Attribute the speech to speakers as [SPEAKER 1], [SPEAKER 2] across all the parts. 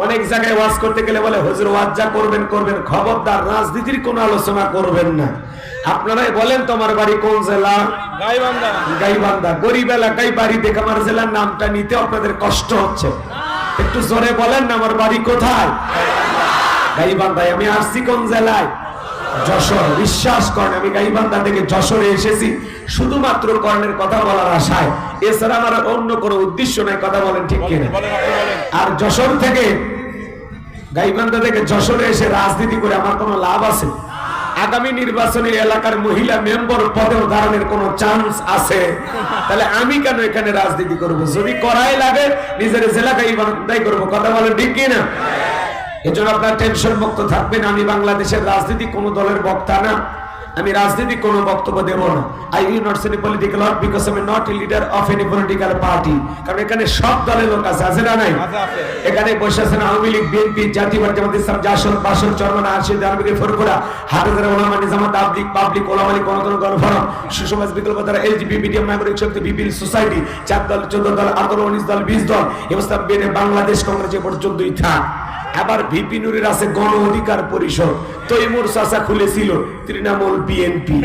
[SPEAKER 1] অনেক জায়গায় ওয়াজ করতে গেলে বলে হুজুর ওয়াজ যা করবেন করবেন, খবরদার রাজনীতির কোনো আলোচনা করবেন না। আপনারাই বলেন তোমার বাড়ি কোন জেলা?
[SPEAKER 2] গাইবান্ধা।
[SPEAKER 1] গাইবান্ধা। গরিব এলাকায় বাড়ি দেখে আমার জেলার নামটা নিতে আপনাদের কষ্ট হচ্ছে, একটু জোরে বলেন না আমার বাড়ি কোথায়? গাইবান্ধায়। আমি আসছি কোন জেলায়? যশোর। বিশ্বাস করেন আমি গাইবান্ধা থেকে যশোরে এসেছি শুধুমাত্র কর্ণের কথা বলার আশায়, এছাড়া আমার অন্য কোনো উদ্দেশ্য নাই। কথা বলেন ঠিক কিনা? আর যশোর থেকে, গাইবান্ধা থেকে যশোরে এসে রাজনীতি করে আমার কোনো লাভ আছে? আগামী নির্বাচনে এলাকার মহিলা মেম্বার পদেও দাঁড়ানোর কোনো চান্স আছে? তাহলে আমি কেন এখানে রাজনীতি করব? যদি করাই লাগে নিজের জেলা গাইবান্ধাই করবো। কথা বলেন ঠিক কিনা? এজন্য আপনার টেনশন মুক্ত থাকবেন। আমি বাংলাদেশের রাজনীতি কোন দলের বক্তা না, আমি রাজনীতি কোনো বক্তব্য দেব না। I will not say political lot because I am not a leader of any political party. কারণ এখানে সব দলের লোক আছে, আছে না নাই? এখানে বসে আছেন আওয়ামী লীগ, বিএনপি, জাতীয় জামাত ইসলাম, জাসদ, বাসদ, চরমনা, আরশিদ, আরবিকে ফরফরা, হাফেজরা, ওলামা, নিজামাত, তাবলিগ, পাবলিক, ওলামা লীগ, গণতন্ত্র, গণফোরাম, সুসমাজ, বিকল্পধারা, এলজিবি, মিডিয়াম, নাগরিক শক্তি, বিপিএল সোসাইটি, 4 দল, 14 দল, 18, 19 দল, 20 দল, এবার বেনে বাংলাদেশ কংগ্রেস এ পর্যন্তই থাক। আবার ভিপি নুরের আছে গণ অধিকার পরিষদ, তৈমুর চাচা খুলেছিল তৃণমূল বিএনপি।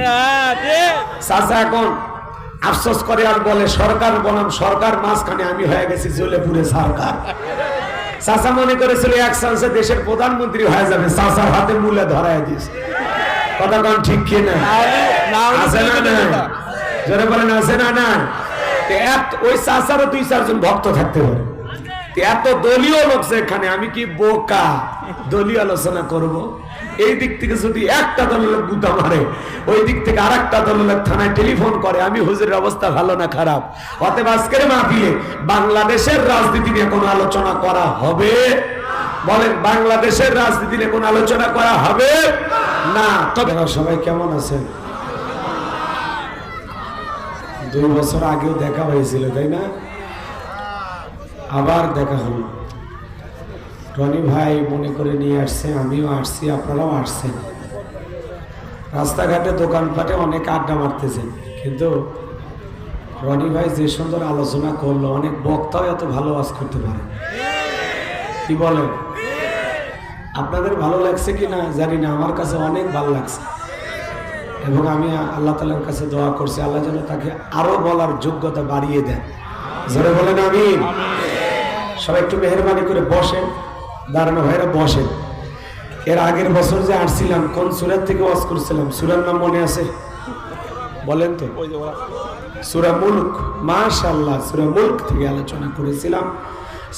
[SPEAKER 1] চাচা এখন আফসোস করে আর বলে সরকার বনাম সরকার, মাঝখানে আমি হয়ে গেছি জ্বলে পুড়ে সরকার। চাচা মনে করেছিল এক চান্সে দেশের প্রধানমন্ত্রী হয়ে যাবে, চাচার হাতে মূলে ধরায় দিয়েছে। কথা কন ঠিক কিনা? আছে না না? জোরে বলেন আছে না না? ওই চাচারও 2-4 জন ভক্ত থাকতে পারে। এত দলীয় লোক এখানে, আমি কি বোকা দলীয় আলোচনা করব? এই দিক থেকে যদি একটা দলের লোক গুতা মারে, ওই দিক থেকে আরেকটা দলের লোক থানায় টেলিফোন করে, আমি হুজুরের অবস্থা ভালো না খারাপ। অতএব আজকের মাহফিলে বাংলাদেশের রাজনীতি নিয়ে কোনো আলোচনা করা হবে? বলেন বাংলাদেশের রাজনীতি নিয়ে কোনো আলোচনা করা হবে না। তবে সবাই কেমন আছেন? 2 বছর আগেও দেখা হয়েছিল তাই না? আবার দেখা হলো। রনি ভাই মনে করে নিয়ে আসছে, আমিও আসছি, আপনারাও আসছেন। রাস্তাঘাটে দোকানপাটে অনেক আড্ডা মারতেছেন, কিন্তু রনি ভাই যে সুন্দর আলোচনা করলো, অনেক বক্তাও এত ভালো ওয়াজ করতে পারে। কি বলেন? আপনাদের ভালো লাগছে কি না জানি না, আমার কাছে অনেক ভালো লাগছে। এবং আমি আল্লাহ তাআলার কাছে দোয়া করছি, আল্লাহ যেন তাকে আরো বলার যোগ্যতা বাড়িয়ে দেন। জোরে বলেন আমিন। সবাই একটু মেহরবানি করে বসেন, দাঁড়ানো ভাইরা বসেন। এর আগের বছর যে আসছিলাম, কোন সূরা থেকে ওয়াজ করছিলাম? সূরার নাম মনে আছে? বলেন তো। সূরা মুলক। মাশাআল্লাহ, সূরা মুলক থেকে আলোচনা করেছিলাম।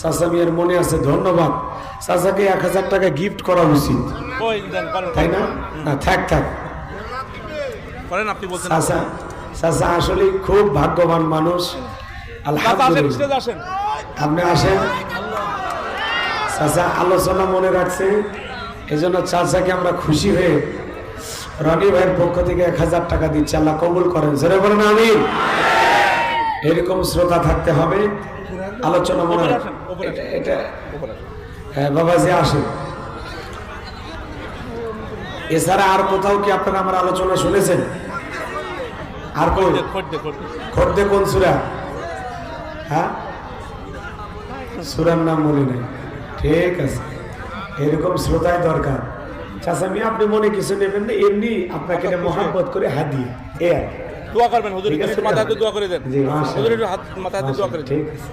[SPEAKER 1] চাচা মিয়ার মনে আছে, ধন্যবাদ। চাচাকে 1000 টাকা গিফট করা উচিত, তাই না? না থাক থাক। চাচা চাচা আসলে খুব ভাগ্যবান মানুষ। আলহামদুলিল্লাহ। আপনি আসেন। চাচা আলোচনা মনে রাখছে, এজন্য চাচাকে আমরা খুশি হয়ে রনি ভাইয়ের পক্ষ থেকে 1000 টাকা দিচ্ছি। আল্লাহ কবুল করেন। জোরে বলেন আমিন। এরকম শ্রোতা থাকতে হবে। আলোচনা মনে রাখেন। এটা হ্যাঁ বাবাজি আসেন। এছাড়া আর কোথাও কি আপনারা আমার আলোচনা শুনেছেন? আর কোন খোর্দে কোন সূরা? হ্যাঁ, সূরার নাম মনে নেই। ঠিক আছে, এরকম শ্রোতাই দরকার। চাচা মিয়া আপনি মনে কিছু নেবেন না, এমনি আপনাকে মহব্বত করে হাদিয়া এ আর
[SPEAKER 2] দোয়া করবেন। হুজুর একটু মাথা হাতে দোয়া করে দেন।
[SPEAKER 1] জি মাশাআল্লাহ।
[SPEAKER 2] হুজুর একটু মাথা হাতে দোয়া করে দেন।
[SPEAKER 1] ঠিক আছে,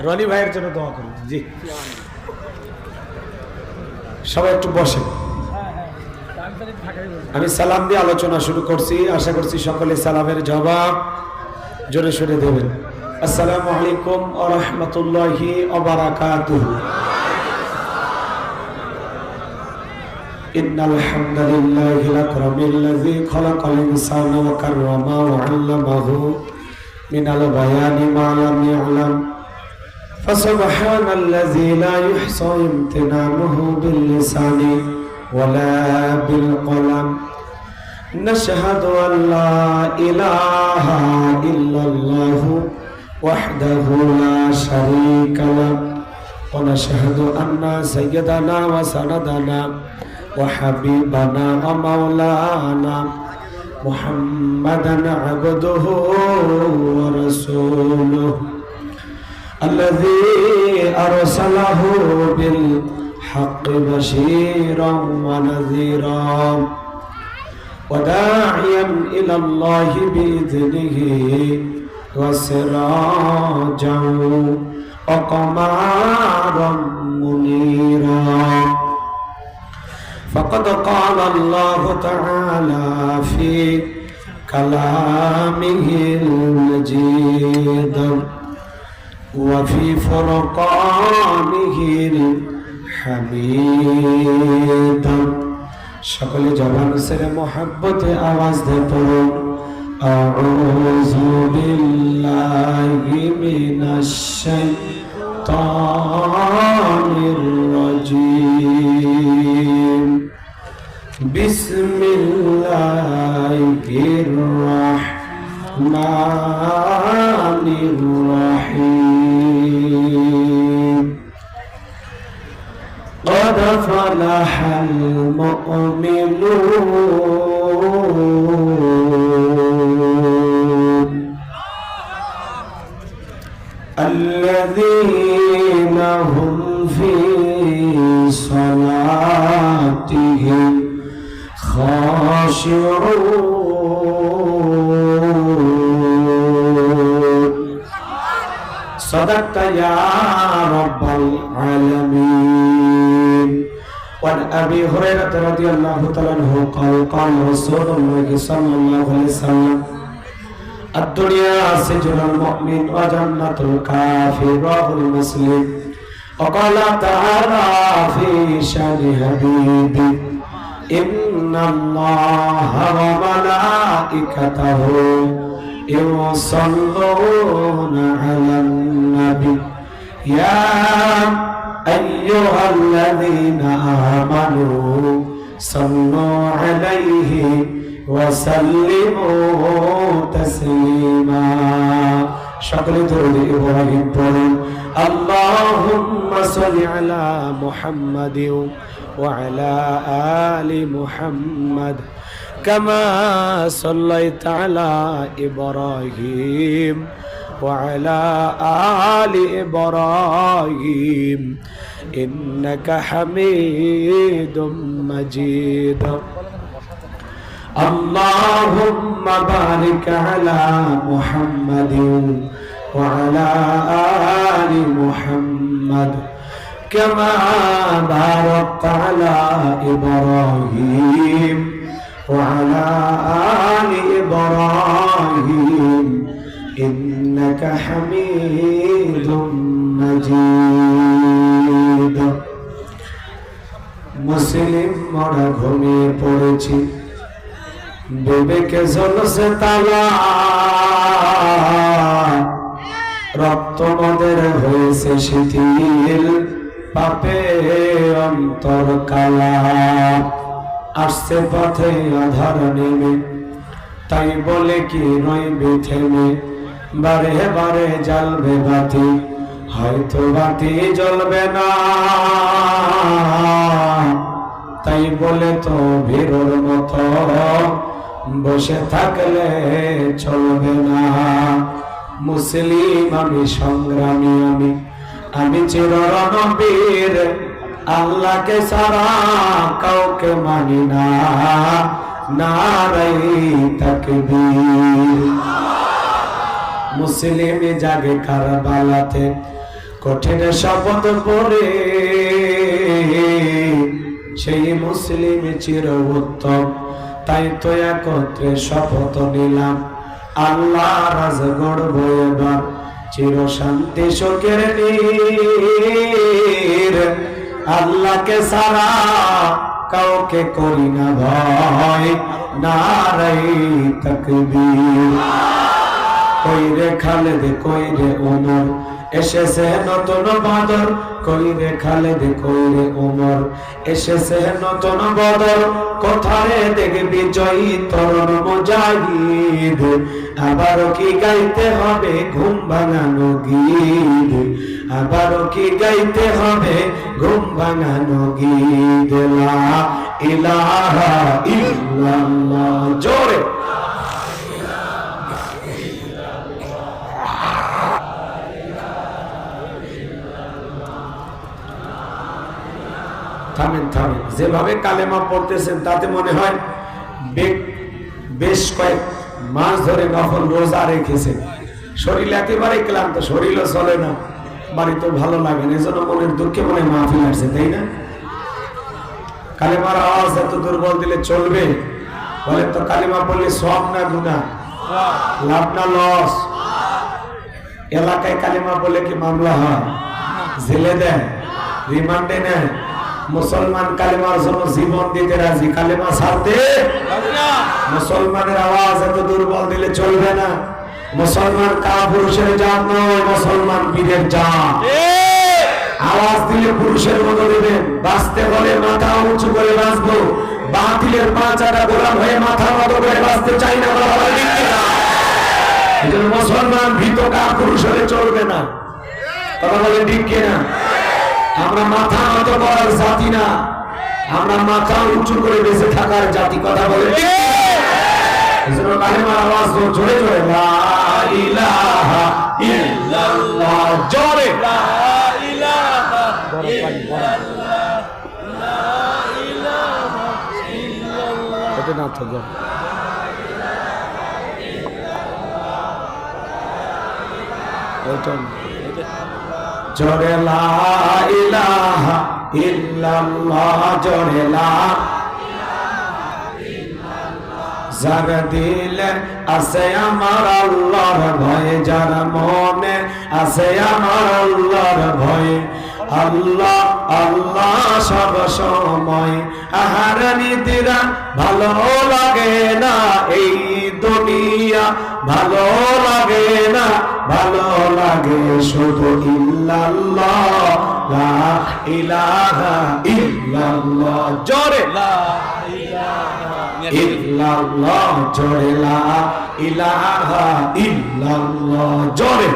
[SPEAKER 1] রনি ভাইয়ের জন্য দোয়া করুন। জি সবাই একটু বসেন। আমি সালাম দিয়ে আলোচনা শুরু করছি, আশা করছি সকলে সালামের জবাব জোরে সোরে দেবেন। আসসালামু আলাইকুম ওয়া রাহমাতুল্লাহি ওয়া বারাকাতুহু। ইন্নাল হামদুলিল্লাহিল আকরামিল্লাযী খালাকাল ইনসানা ওয়া কাররামা ওয়া 'আল্লামাহু মিনাল বায়ানি মা লাম ইয়ালাম। ফাসুবহানাল্লাযী লা ইহসা ইমতিনানুহু বিল লিসানি ওয়ালা বিল কলাম। নাশহাদু আল লা ইলাহা ইল্লাল্লাহু ওয়াহদাহু লা শারীকা লাহু ওয়া নাশহাদু আন্না সাইয়্যিদানা ওয়া সানাদানা ওয়া হাবিবানা ওয়া মাওলানা মুহাম্মাদান আবদুহু ওয়া রাসূলুহু الذي أرسله بالحق بشيرا ونذيرا وداعيا إلى الله بإذنه وسراجا وقمرا منيرا فقد قال الله تعالى في كلامه المجيد وفي فرقانه الحميد সকলে জবান ছেড়ে মোহাব্বতে আওয়াজ দিয়ে পড়ুন আউযু বিল্লাহি মিনাশ শাইতানির রাজীম বিসমিল্লাহির রাহমানির রাহিম قد فلح المؤمنون الذين هم في صلاتهم خاشعون صدقت يا رب العالمين وعن أبي هريرة رضي الله تعالى عنه قال قال رسول الله صلى الله عليه وسلم الدنيا سجن المؤمن وجنة الكافر رواه مسلم وقال تعالى في شان حبيبي إن الله وملائكته يصلون على النبي يا أيها الذين آمنوا صلوا عليه وسلموا تسليما شكل درود إبراهيم بولن اللهم صل على محمد وعلى آل محمد كما صليت على إبراهيم وعلى آل إبراهيم إنك حميد مجيد اللهم بارك على محمد وعلى آل محمد كما باركت على إبراهيم وعلى آل إبراهيم إنك حميد مجيد মুসলিম মরা ঘুমিয়ে পড়েছি বিবেকে জ্বলছে তালা রক্ত মদের হয়েছে শিথিল পাপে অন্তর কালা আসছে পথে আধার নেমে তাই বলে কি রইবে থেমে বারে বারে জ্বলবে বাতি হয়তো বাতি জ্বলবে না তাই বলে তো ভীরুর মতো বসে থাকলে চলবে না মুসলিম আমি সংগ্রামী আমি চিররণবীর আল্লাহকে ছাড়া কাউকে মানি না নারাই তাকবীর মুসলিম জাগে কারবালাতে কঠিন শপথ পড়ে সেই মুসলিম চির উত্তম তাই তো একত্রে শপথ নিলাম আল্লাহ রাজ গড়ব এবার চির শান্তি সুখের নীর আল্লাহকে ছাড়া কাউকে করি না ভয় নারাই তাকবীর কইরে খালেদ কইরে ওমর এসেছে নতুন বদর কইরে খালেদ কইরে ওমর এসেছে নতুন বদর কোথায় দেখবি জয়ী তরুণ মুজাহিদ আবারও কি গাইতে হবে ঘুম ভাঙানো গীত আবারও কি গাইতে হবে ঘুম ভাঙানো গীত লা ইলাহা ইল্লাল্লাহ জোরে থামেন থামেন, যেভাবে কালেমা পড়তেছেন তাতে মনে হয় বেশ কয়েক মাস ধরে নফল রোজা রেখেছেন। শরীর একেবারে ক্লান্ত, শরীরও চলে না, বাড়িতে ভালো লাগে না, এজন্য মনের দুঃখে মনে মাহফিল আসছে, তাই না? কালেমার আওয়াজ এত দুর্বল দিলে চলবে? বলেন তো, কালেমা পড়লে সওয়াব না গুনাহ? লাভ না লস? এলাকায় কালেমা বলে কি মামলা হয়, জেলে দেয়, রিমান্ডে নেয়? মুসলমান কালেমার জন্য জীবন দিতে রাজি, কালেমা ছাড়তে? মুসলমানের আওয়াজ এত দুর্বল দিলে চলবে না। মুসলমান কাপুরুষের জান নয়, মুসলমান বীরের জান। আওয়াজ দিলে পুরুষের মতো দেবেন, বাঁচতে হলে মাথা উঁচু করে বাঁচবো, বাতিলের পাঁচারা গোলাম হয়ে মাথা মতো করে বাঁচতে চাই না। মুসলমান ভীত কাপুরুষ হলে চলবে না, কথা বলেন ঠিক কিনা? আমরা মাথা নত করার জাতি না, আমরা মাথা উঁচু করে বেঁচে থাকার জাতি, কথা বলে। এজন্য কালেমার আওয়াজ জোরে জোরে, লা ইলাহা ইল্লাল্লাহ, জোরে লা ইলাহা ইল্লাল্লাহ, লা ইলাহা ইল্লাল্লাহ। এটা না তো জোরে লা ইলাহা ইল্লাল্লাহ, জোরে লা যার দিলে আছে আমার আল্লাহর ভয়, যার মনে আছে আমার আল্লাহর ভয়, আল্লাহ আল্লাহ সব সময়। আহার নীতিরা ভালো লাগে না, এই দুনিয়া ভালো লাগে না, ভালো লাগে শুধু ইল্লাল্লাহ, লা ইলাহা ইল্লাল্লাহ, জোরে লা ইলাহা ইল্লাল্লাহ, জোরে লা ইলাহা ইল্লাল্লাহ, জোরে।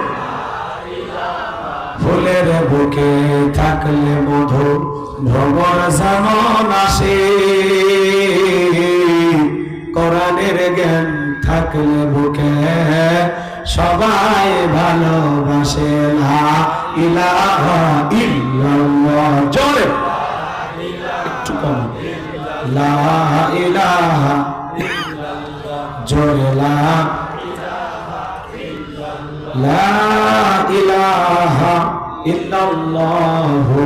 [SPEAKER 1] ফুলের বুকে থাকলে মধু ভ্রমর যেমন আসে, কোরআনের জ্ঞান থাকলে বুকে সবাই ভালোবাসে, লা ইলাহা ইল্লাল্লাহ, জোরে একটু কম, লা ইলাহা জোরে লা ইলাহা ইল্লাল্লাহু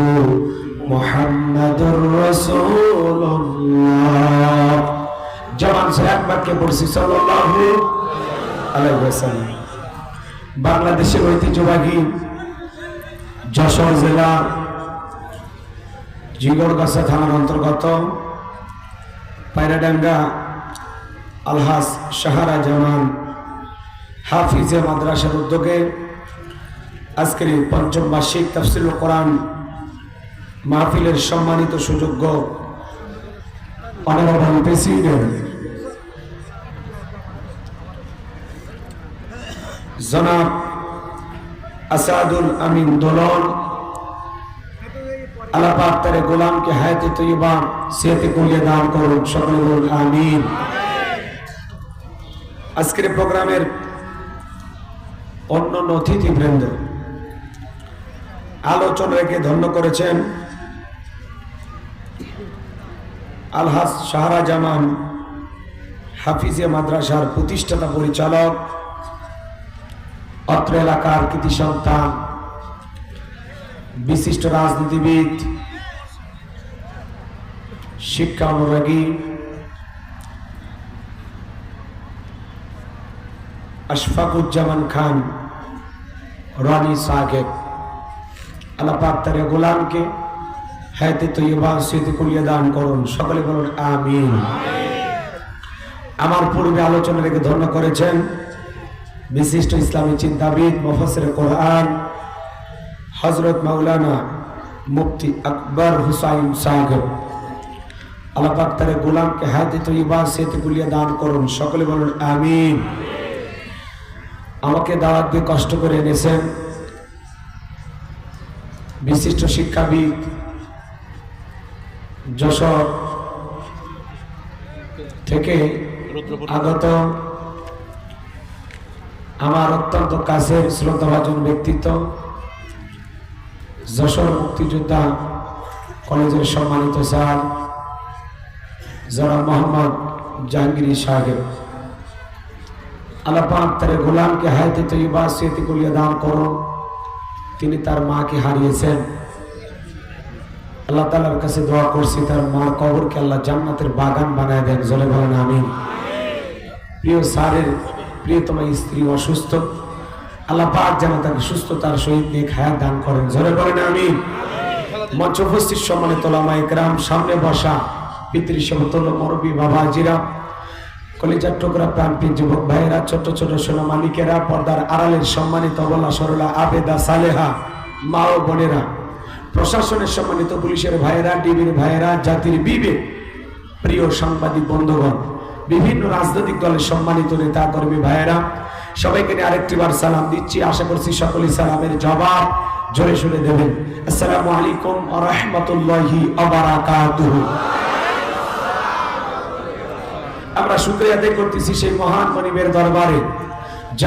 [SPEAKER 1] মুহাম্মাদুর রাসূলুল্লাহ। জবান সে এক বাক্যে পড়ছি সাল্লাল্লাহু আলাইহি ওয়াসাল্লাম। বাংলাদেশের ঐতিহ্যবাহী যশোর জেলা জিগরগাছা থানার অন্তর্গত পায়রাডাঙ্গা আলহাজ সাহারা জামান হাফিজে মাদ্রাসার উদ্যোগে আজকের এই পঞ্চম বার্ষিক তাফসীরুল কোরআন মাহফিলের সম্মানিত সুযোগ্য অনারেবল প্রেসিডেন্ট জনাব আসাদুল আমিন দোলন, আল্লাহ পাক তার গোলামকে হায়াতে তৈয়বা সেহতে কুলিয়া দান করুন, সকলে বলুন আমিন। আজকের প্রোগ্রামের অন্য অতিথিবৃন্দ আলোচনাকে ধন্য করেছেন আলহাজ সাহারা জামান হাফিজে মাদ্রাসার প্রতিষ্ঠাতা পরিচালক, অত্র এলাকার কৃতি সন্তান, বিশিষ্ট রাজনীতিবিদ, শিক্ষা অনুরাগী আশফাকুজ্জামান খান রনি সাহেব, আল্লাহ পাক তার গোলামকে হায়াতে তৈয়বা সেহতে কুলিয়া দান করুন, সকলে বলুন আমিন। আমার পূর্বে আলোচনা রেখে ধন্য করেছেন বিশিষ্ট ইসলামী চিন্তাবিদ, মুফাসসির কোরআন হযরত মাওলানা মুফতি আকবর হুসাইন সাহেব, আল্লাহ পাক তার গোলামকে হায়াতে তৈয়বা সেহতে কুলিয়া দান করুন, সকলে বলুন আমিন। আমাকে দাওয়াত দিয়ে কষ্ট করে এনেছেন বিশিষ্ট শিক্ষাবিদ, যশোর থেকে আগত আমার অত্যন্ত কাছের শ্রদ্ধাভাজন ব্যক্তিত্ব, যশোর মুক্তিযোদ্ধা কলেজের সম্মানিত স্যার জনাব মোহাম্মদ জাহাঙ্গীর সাহেব, আল্লাহ পাক তার গোলামকে হায়াতে তৈয়বা সিয়াতি কুলিয়া দান করুন। তিনি তার মাকে হারিয়েছেন। আল্লাহ তাআলার কাছে দোয়া করছি তার মার কবরকে আল্লাহ জান্নাতের বাগান বানায় দেন। জলে বলেন আমিন। প্রিয় স্যারের প্রিয়তমা স্ত্রী অসুস্থ, আল্লাহ পাক যেন তাকে সুস্থতার সহিত নেক হায়াত দান করেন। জলে বলেন আমিন। মঞ্চ উপস্থিত সম্মানিত ওলামায়ে কেরাম, সামনে বসা পিতৃসমতুল্য মুরব্বী বাবাজিরা, কলিজার টুকরা প্রাণপ্রিয় যুবক ভাইয়েরা, ছোট ছোট সোনা মালিকেরা, পর্দার আড়ালের সম্মানিত অবলা সরলা আবেদা সালেহা মা ও বোনেরা, প্রশাসনের সম্মানিত পুলিশের ভাইয়েরা, টিভির ভাইয়েরা, জাতির বিবেক প্রিয় সাংবাদিক বন্ধুগণ, বিভিন্ন রাজনৈতিক দলের সম্মানিত নেতা কর্মী ভাইয়েরা, সবাইকে নিয়ে আরেকটিবার সালাম দিচ্ছি। আশা করছি সকলেই সালামের জবাব জোরে শুনে দেবেন। আসসালামু আলাইকুম ওয়া রাহমাতুল্লাহি ওয়া বারাকাতুহু। আমরা শুকরিয়া আদায় করতেছি সেই মহান মনিবের দরবারে,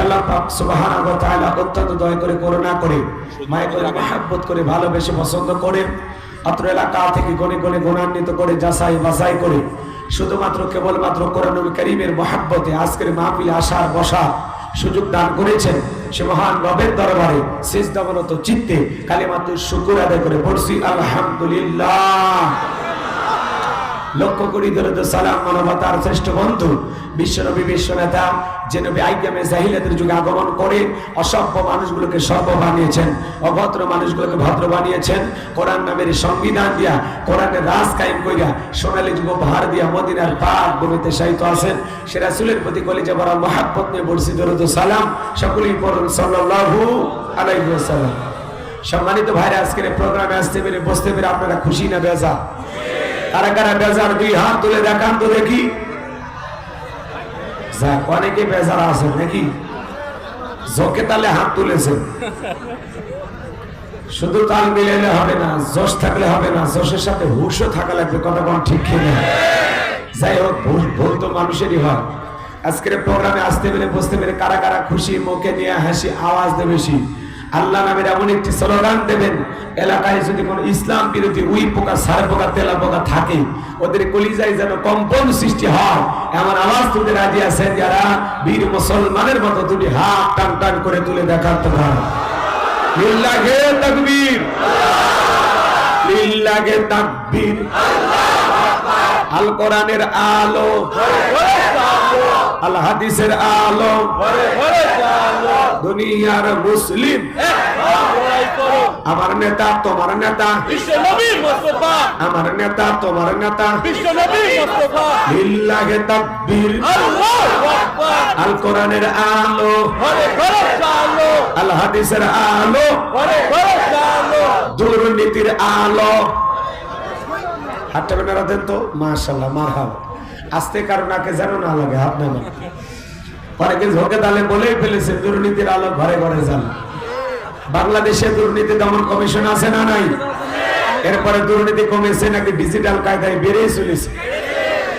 [SPEAKER 1] আল্লাহ পাক সুবহানাহু ওয়া তাআলা অত্যন্ত দয়া করে, করুণা করে, মায়া করে, মহব্বত করে, ভালোবেসে পছন্দ করে অত্র এলাকা থেকে গণে গণে গুণান্বিত করে, যাচাই বাছাই করে শুধুমাত্র কেবলমাত্র কোরআনুল কারীমের মহব্বতে আজকের মাহফিলে আসার বসার সুযোগ দান করেছেন। সে মহান রবের দরবারে সিজদাবনত চিত্তে কালিমাতুর শুকর আদায় করে পড়ছি আলহামদুলিল্লাহ। লক্ষ্য করি দরুদ সালাম মানবতার শ্রেষ্ঠ বন্ধু বিশ্বনবী বিশ্বনেতা যে নবী আইয়ামে জাহিলিয়াতের যুগে আগমন করে অসভ্য মানুষগুলোকে সভ্য বানিয়েছেন, অভদ্র মানুষগুলোকে ভদ্র বানিয়েছেন, কোরআন নামের সংবিধান দিয়া, কোরআনের রাজ কায়েম কইরা, সোনালী যুগ উপহার দিয়া মদিনার পাক ভূমিতে শায়িত আছেন। সে রাসূলের প্রতি কলিজা ভরা মহব্বত নিয়ে পড়ছি দরুদ সালাম। সকলেই পড়ুন সাল্লাল্লাহু আলাইহি ওয়াসাল্লাম। সম্মানিত ভাইরা, আজকের প্রোগ্রামে আসতে পেরে বসতে পেরে আপনারা খুশি না বেজার? কারা কারা বেজার দুই হাত তুলে দেখান তো দেখি। অনেকে বেজার আছেন নাকি? জোকে তালে হাত তুলেছেন। শুধু তাল মিলাইলে হবে না, জোশ থাকলে হবে না, জোশের সাথে হুশও থাকা লাগবে। কথা কোন ঠিক কিনা? যাই হোক, ভুল তো মানুষেরই হয়। আজকের প্রোগ্রামে আসতে পেরে বসতে পেরে কারা কারা খুশি, মুখে নিয়ে হাসি, আওয়াজ দেবে বেশি। আল্লাহ নামের এমন একটি স্লোগান দেবেন, এলাকায় যদি কোনো ইসলাম বিরোধী উই পোকা, সার পোকা, তেলা পোকা থাকে, ওদের কলিজায় যেন কম্পন সৃষ্টি হয়, এমন আওয়াজ তুলতে রাজি আছেন যারা বীর মুসলমানের মতো দুটি হাত টান টান করে তুলে দেখার তো না। লিল্লাহে তাকবীর, লিল্লাহে তাকবীর। আল কোরআনের আলো, আল হাদিসের আলো, দুনিয়ার মুসলিম আমার নেতা তোমার নেতা, বিশ্বনবী মুস্তাফা আমার নেতা তোমার নেতা, বিশ্বনবী মুস্তাফা। লিল্লাহি তাকবীর, আল্লাহু আকবার। আল কোরআনের আলো, ঘরে ঘরে আলো, আল হাদিসের আলো, ঘরে ঘরে আলো, দুর্নীতির আলো। হাতটা বেনারা দেন তো, মাশাআল্লাহ, মারহাবা। আস্তে কারণ নাকে যেন না লাগে, হাত না লাগে। অনেকে ঝোঁকে তালে বলেই ফেলেছে দুর্নীতির আলো ঘরে ঘরে জ্বালা। বাংলাদেশে দুর্নীতি দমন কমিশন আছে না নাই? এরপরে দুর্নীতি কমেছে নাকি ডিজিটাল কায়দায় বেড়েই চলেছে?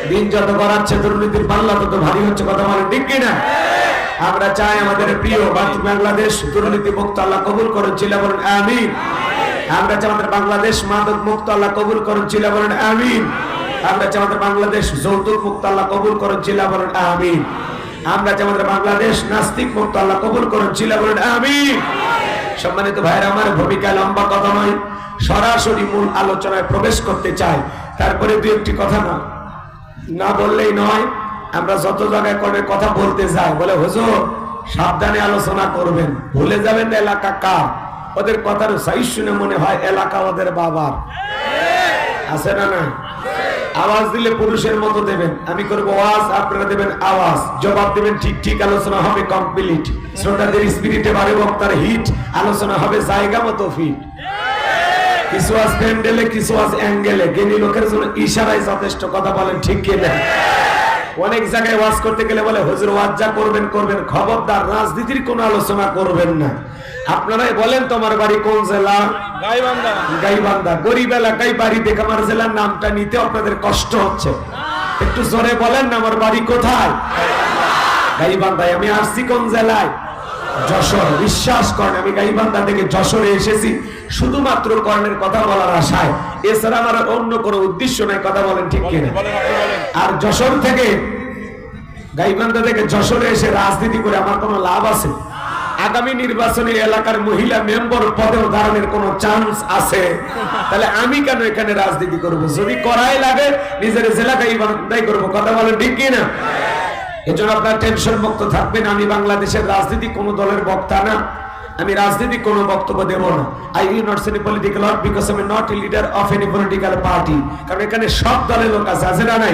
[SPEAKER 1] দিন যত করাচ্ছে দুর্নীতির পাল্লা তত ভারী হচ্ছে। কথা বলে ঠিক কিনা? আমরা চাই আমাদের প্রিয় বাংলাদেশ দুর্নীতি মুক্ত আল্লাহ কবুল করুন, চিল্লা বলেন আমিন। আমরা চাই আমাদের বাংলাদেশ মাদক মুক্ত আল্লাহ কবুল করুন, চিল্লা বলেন আমিন। আমরা চাই আমাদের বাংলাদেশ যৌতুক মুক্ত আল্লাহ কবুল করুন, চিল্লা বলেন আমিন। আমরা চাই আমাদের বাংলাদেশ নাস্তিক মুক্ত আল্লাহ কবুল করুন, চিল্লা বলেন আমিন। সম্মানিত ভাইরা, আমার ভূমিকা লম্বা কথা নয়, সরাসরি মূল আলোচনায় প্রবেশ করতে চাই। তারপরে দুই একটি কথা না বললেই নয়। আমরা যত জায়গায় করে কথা বলতে যাই, বলে হুজুর সাবধানে আলোচনা করবেন, ভুলে যাবেন না এলাকা কার। ওদের কথার সাইজ শুনে মনে হয় এলাকা ওদের বাবার। আছে না না? আওয়াজ দিলে পুরুষের মতো দেবেন, আমি করবো আওয়াজ, আপনারা দেবেন আওয়াজ, জবাব দেবেন ঠিক ঠিক। আলোচনা হবে কমপ্লিট, শ্রোতাদের স্পিরিটে বাড়ে, বক্তার হিট, আলোচনা হবে জায়গা মতো ফিট। কিছু আজ প্যান্ডেলে, কিছু আজ অ্যাঙ্গেলে, জ্ঞানী লোকের জন্য ইশারায় যথেষ্ট। কথা বলেন ঠিক কিনা? অনেক জায়গায় ওয়াজ করতে গেলে বলে হুজুর ওয়াজ যা করবেন করবেন, খবরদার রাজনীতির কোনো আলোচনা করবেন না। আপনারাই বলেন তোমার বাড়ি কোন জেলা?
[SPEAKER 2] গাইবান্ধা।
[SPEAKER 1] গাইবান্ধা। গরিব এলাকায় বাড়ি দেখে আমার জেলার নামটা নিতে আপনাদের কষ্ট হচ্ছে। একটু জোরে বলেন না, আমার বাড়ি কোথায়? গাইবান্ধায়। আমি আসছি কোন জেলায়? যশোর। বিশ্বাস করেন আমি গাইবান্ধা থেকে যশোরে এসেছি শুধুমাত্র কর্ণের কথা বলার আশায়। এছাড়া আমার অন্য কোনো উদ্দেশ্য নাই। কথা বলেন ঠিক কিনা?
[SPEAKER 2] বলেন, আপনি বলেন।
[SPEAKER 1] আর যশোর থেকে, গাইবান্ধা থেকে যশোরে এসে রাজনীতি করে আমার কোনো লাভ আছে? আগামী নির্বাচনে এলাকার মহিলা মেম্বার পদেও দাঁড়ানোর কোনো চান্স আছে? তাহলে আমি কেন এখানে রাজনীতি করব? যদি করাই লাগে নিজের জেলা গাইবান্ধাই করবো। কথা বলেন ঠিক কিনা? এজন্য আপনার টেনশন মুক্ত থাকবেন। আমি বাংলাদেশের রাজনীতি কোন দলের বক্তা না, আমি রাজনীতি কোনো বক্তব্য দেব না। I will not say any political word because I am not a leader of any political party. কারণ এখানে সব দলের লোক আছে, আছে না নাই?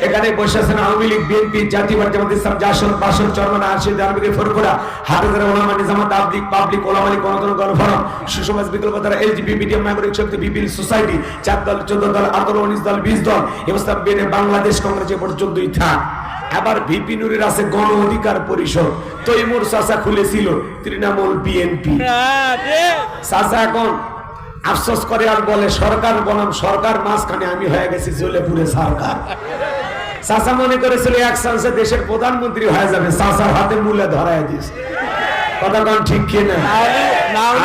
[SPEAKER 1] এখানে বসে আছেন আওয়ামী লীগ, বিএনপি, জাতীয়বাদী জামাত ইসলাম, জাসদ, বাসদ, চরমনা, আরশিদ, আরবিকে ফরফরা, হাফেজের ওলামা, নিজামাত, আবলিক, পাবলিক, ওলামা লীগ, গণতন্ত্র, গণফোরাম, সুসমাজ, বিকল্পধারা, এলজিবি, মিডিয়াম, নাগরিক শক্তি, বিপিএল সোসাইটি, 4 দল, 14 দল, 18, 19 দল, 20 দল, ইসলাম বিএনএ, বাংলাদেশ কংগ্রেস, এ পর্যন্তই থাক। আবার ভিপি নুরের আছে গণ অধিকার পরিষদ, তৈমুর চাচা খুলেছিল তৃণমূল বিএনপি। চাচা এখন আফসোস করে আর বলে সরকার বনাম সরকার মাঝখানে আমি হয়ে গেছি জ্বলে পুড়ে সরকার। চাচা মনে করেছিল এক চান্সে দেশের প্রধানমন্ত্রী হয়ে যাবে, চাচার হাতে মূলে ধরায় দিয়েছে। কথা কন ঠিক কিনা?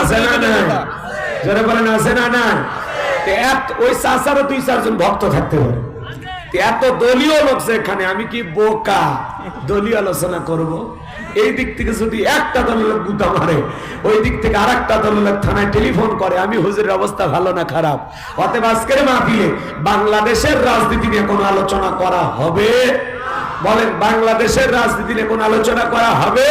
[SPEAKER 1] আছে না না? যারা বলেন আছে না না? ওই চাচারও 2-4 জন ভক্ত থাকতে পারে। এত দলীয় লোক এখানে, আমি কি বোকা দলীয় আলোচনা করব? এই দিক থেকে যদি একটা দলের লোক গুতা মারে, ওই দিক থেকে আর একটা দলের লোক থানায় টেলিফোন করে আমি হুজুরের অবস্থা ভালো না খারাপ। অতএব আজকের মাহফিলে বাংলাদেশের রাজনীতি নিয়ে কোনো আলোচনা করা হবে? বলেন, বাংলাদেশের রাজনীতি নিয়ে কোনো আলোচনা করা হবে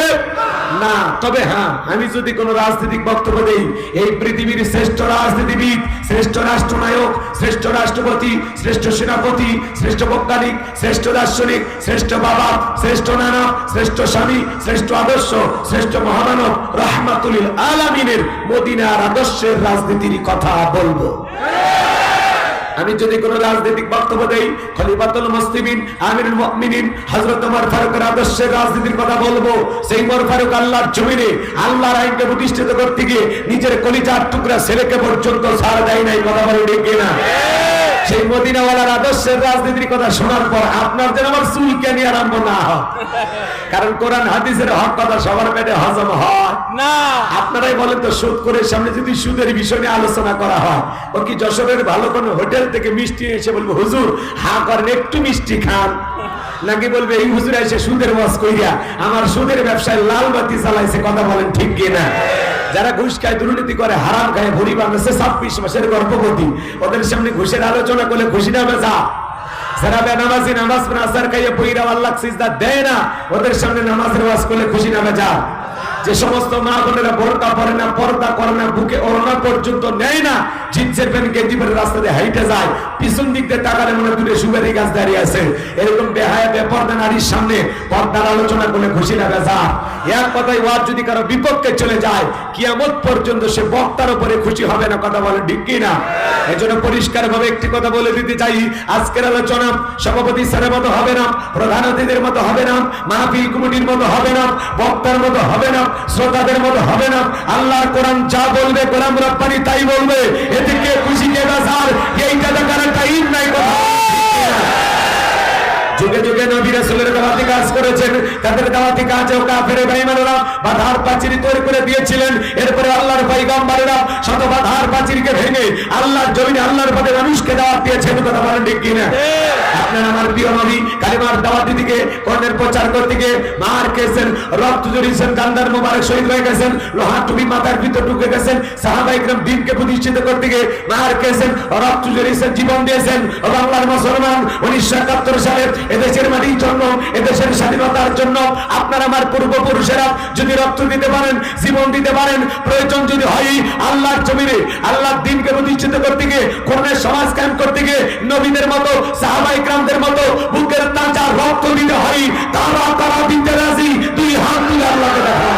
[SPEAKER 1] না। তবে হ্যাঁ, আমি যদি কোনো রাজনৈতিক বক্তব্য দেই, এই পৃথিবীর শ্রেষ্ঠ রাজনীতিবিদ, শ্রেষ্ঠ রাষ্ট্রনায়ক, শ্রেষ্ঠ রাষ্ট্রপতি, শ্রেষ্ঠ সেনাপতি, শ্রেষ্ঠ বৈজ্ঞানিক, শ্রেষ্ঠ দার্শনিক, শ্রেষ্ঠ বাবা, শ্রেষ্ঠ নানা, শ্রেষ্ঠ স্বামী, শ্রেষ্ঠ আদর্শ, শ্রেষ্ঠ মহামানব রাহমাতুল আলামিনের মদিনার আদর্শের রাজনীতির কথা বলবো। আমি যদি কোন রাজনৈতিক বক্তব্য দেই, খলিফাতুল মুসলিমিন, আমিরুল মুমিনিন হযরত ওমর ফারুকের আদর্শের রাজনীতির কথা বলবো। সেই ওমর ফারুক আল্লাহর জমিনে আল্লাহর আইনকে প্রতিষ্ঠিত করতে গিয়ে নিজের কলিজার টুকরা ছেলেকে পর্যন্ত ছাড় দেয় নাই। কথা বলে ঠিক কিনা? সেই মদিনাওয়ালার আদর্শের রাজনীতির কথা শোনার পর আপনার যেন আমার চুল কেনি আরম্ভ না হয়। কারণ কোরআন হাদিসের হক কথা সবার পেটে হজম হয় না। আপনারাই বলেন তো, সুদ করে সামনে যদি সুদের বিষয় নিয়ে আলোচনা করা হয়, ও কি যশোরের ভালো কোনো হোটেল থেকে মিষ্টি এসে বলবো হুজুর হা করেন একটু মিষ্টি খান, নাকি বলবে এই হুজুর এসে সুদের ওয়াজ কইরা আমার সুদের ব্যবসায় লাল বাতি জ্বালাইছে? কথা বলেন ঠিক কিনা? যারা ঘুষ খায়, দুর্নীতি করে, হারাম খায়, ভরি বাংলাদেশে 26 মাসের গর্ভবতী, ওদের সামনে ঘুষের আলোচনা করলে খুশি না বেজা? যারা বেনামাজি, নামাজ আসার খাইয়ে পইরা আল্লাহ সিজদা দেয় না, ওদের সামনে নামাজের ওয়াজ করলে খুশি না বেজা? যে সমস্ত মা বোনেরা বোরকা পরে না, পর্দা করে না, বুকে ওড়না পর্যন্ত নেয় না, জিন্সের প্যান্ট গেঞ্জি পরে রাস্তা দিয়ে হাইটে যায়, পিছন দিক দিয়ে তাকালে মনে হয় দূরে সুপারি গাছ দাঁড়িয়ে আছে, এরকম বেহায়া বেপর্দা নারীর সামনে পর্দার আলোচনা করলে খুশি না বেজা? এক কথায় ওয়াজ যদি কারো বিপক্ষে চলে যায়, কিয়ামত পর্যন্ত সে বক্তার উপরে খুশি হবে না। কথা বলেন ঠিক কিনা? এজন্য পরিষ্কার ভাবে একটি কথা বলে দিতে চাই, আজকের আলোচনা সভাপতি স্যারের মতো হবে না, প্রধান অতিথির মতো হবে না, মাহফিল কমিটির মতো হবে না, বক্তার মতো হবে না, শ্রোতাদের মতো হবে না। আল্লাহর কোরআন যা বলবে, কোরআন রব্বানি তাই বলবে। এতে কে খুশি কে বেজার এইটা দেখার টাইম নাই। কথা যুগে যুগে নবী রাসূলের দাওয়াতি কাজ করেছেন, তাদের দাওয়াতি কাজেও কাফের বেঈমানরা বাধার প্রাচীর তৈরি করে দিয়েছিলেন। এরপরে আল্লাহর পয়গম্বরেরা শত বাধার প্রাচীরকে ভেঙে আল্লাহর জমিনে আল্লাহর পথে মানুষকে দাওয়াত দিয়েছেন। কথা বলেন ঠিক কিনা? আপনার আমার প্রিয় নবী কালিমার দাওয়াত দিতে, কোরআনের প্রচার করতে গিয়ে মার খেয়েছেন, রক্ত ঝরিয়েছেন, জান্নার মোবারক শহীদ হয়ে গেছেন, লোহার টুপি মাথার ভিতর ঢুকে গেছেন, সাহাবায়ে কেরাম দ্বীনকে প্রতিষ্ঠিত করতে গিয়ে মার খেয়েছেন, রক্ত ঝরিয়েছেন, জীবন দিয়েছেন। ও বাংলার মুসলমান, 1971 সালে এদেশের মাটির জন্য, এদেশের স্বাধীনতার জন্য আপনার আমার পূর্বপুরুষেরা যদি রক্ত দিতে পারেন, জীবন দিতে পারেন, প্রয়োজন যদি হয় আল্লাহর জমিনে আল্লাহর দ্বীনকে প্রতিষ্ঠিত করতে গিয়ে, কোরআনের সমাজ কায়েম করতে গিয়ে নবীদের মতো, সাহাবায়ে কেরামদের মতো বুকের তাজা রক্ত দিতে হয়, তারা তারা দিতে রাজি। দুই হাত তুলে আল্লাহকে দেখা।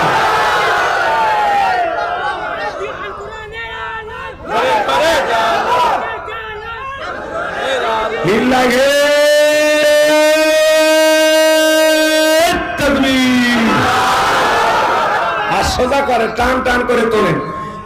[SPEAKER 1] লিল্লাহি তাকবীর। আর সোজা করে টান টান করে তোলেন।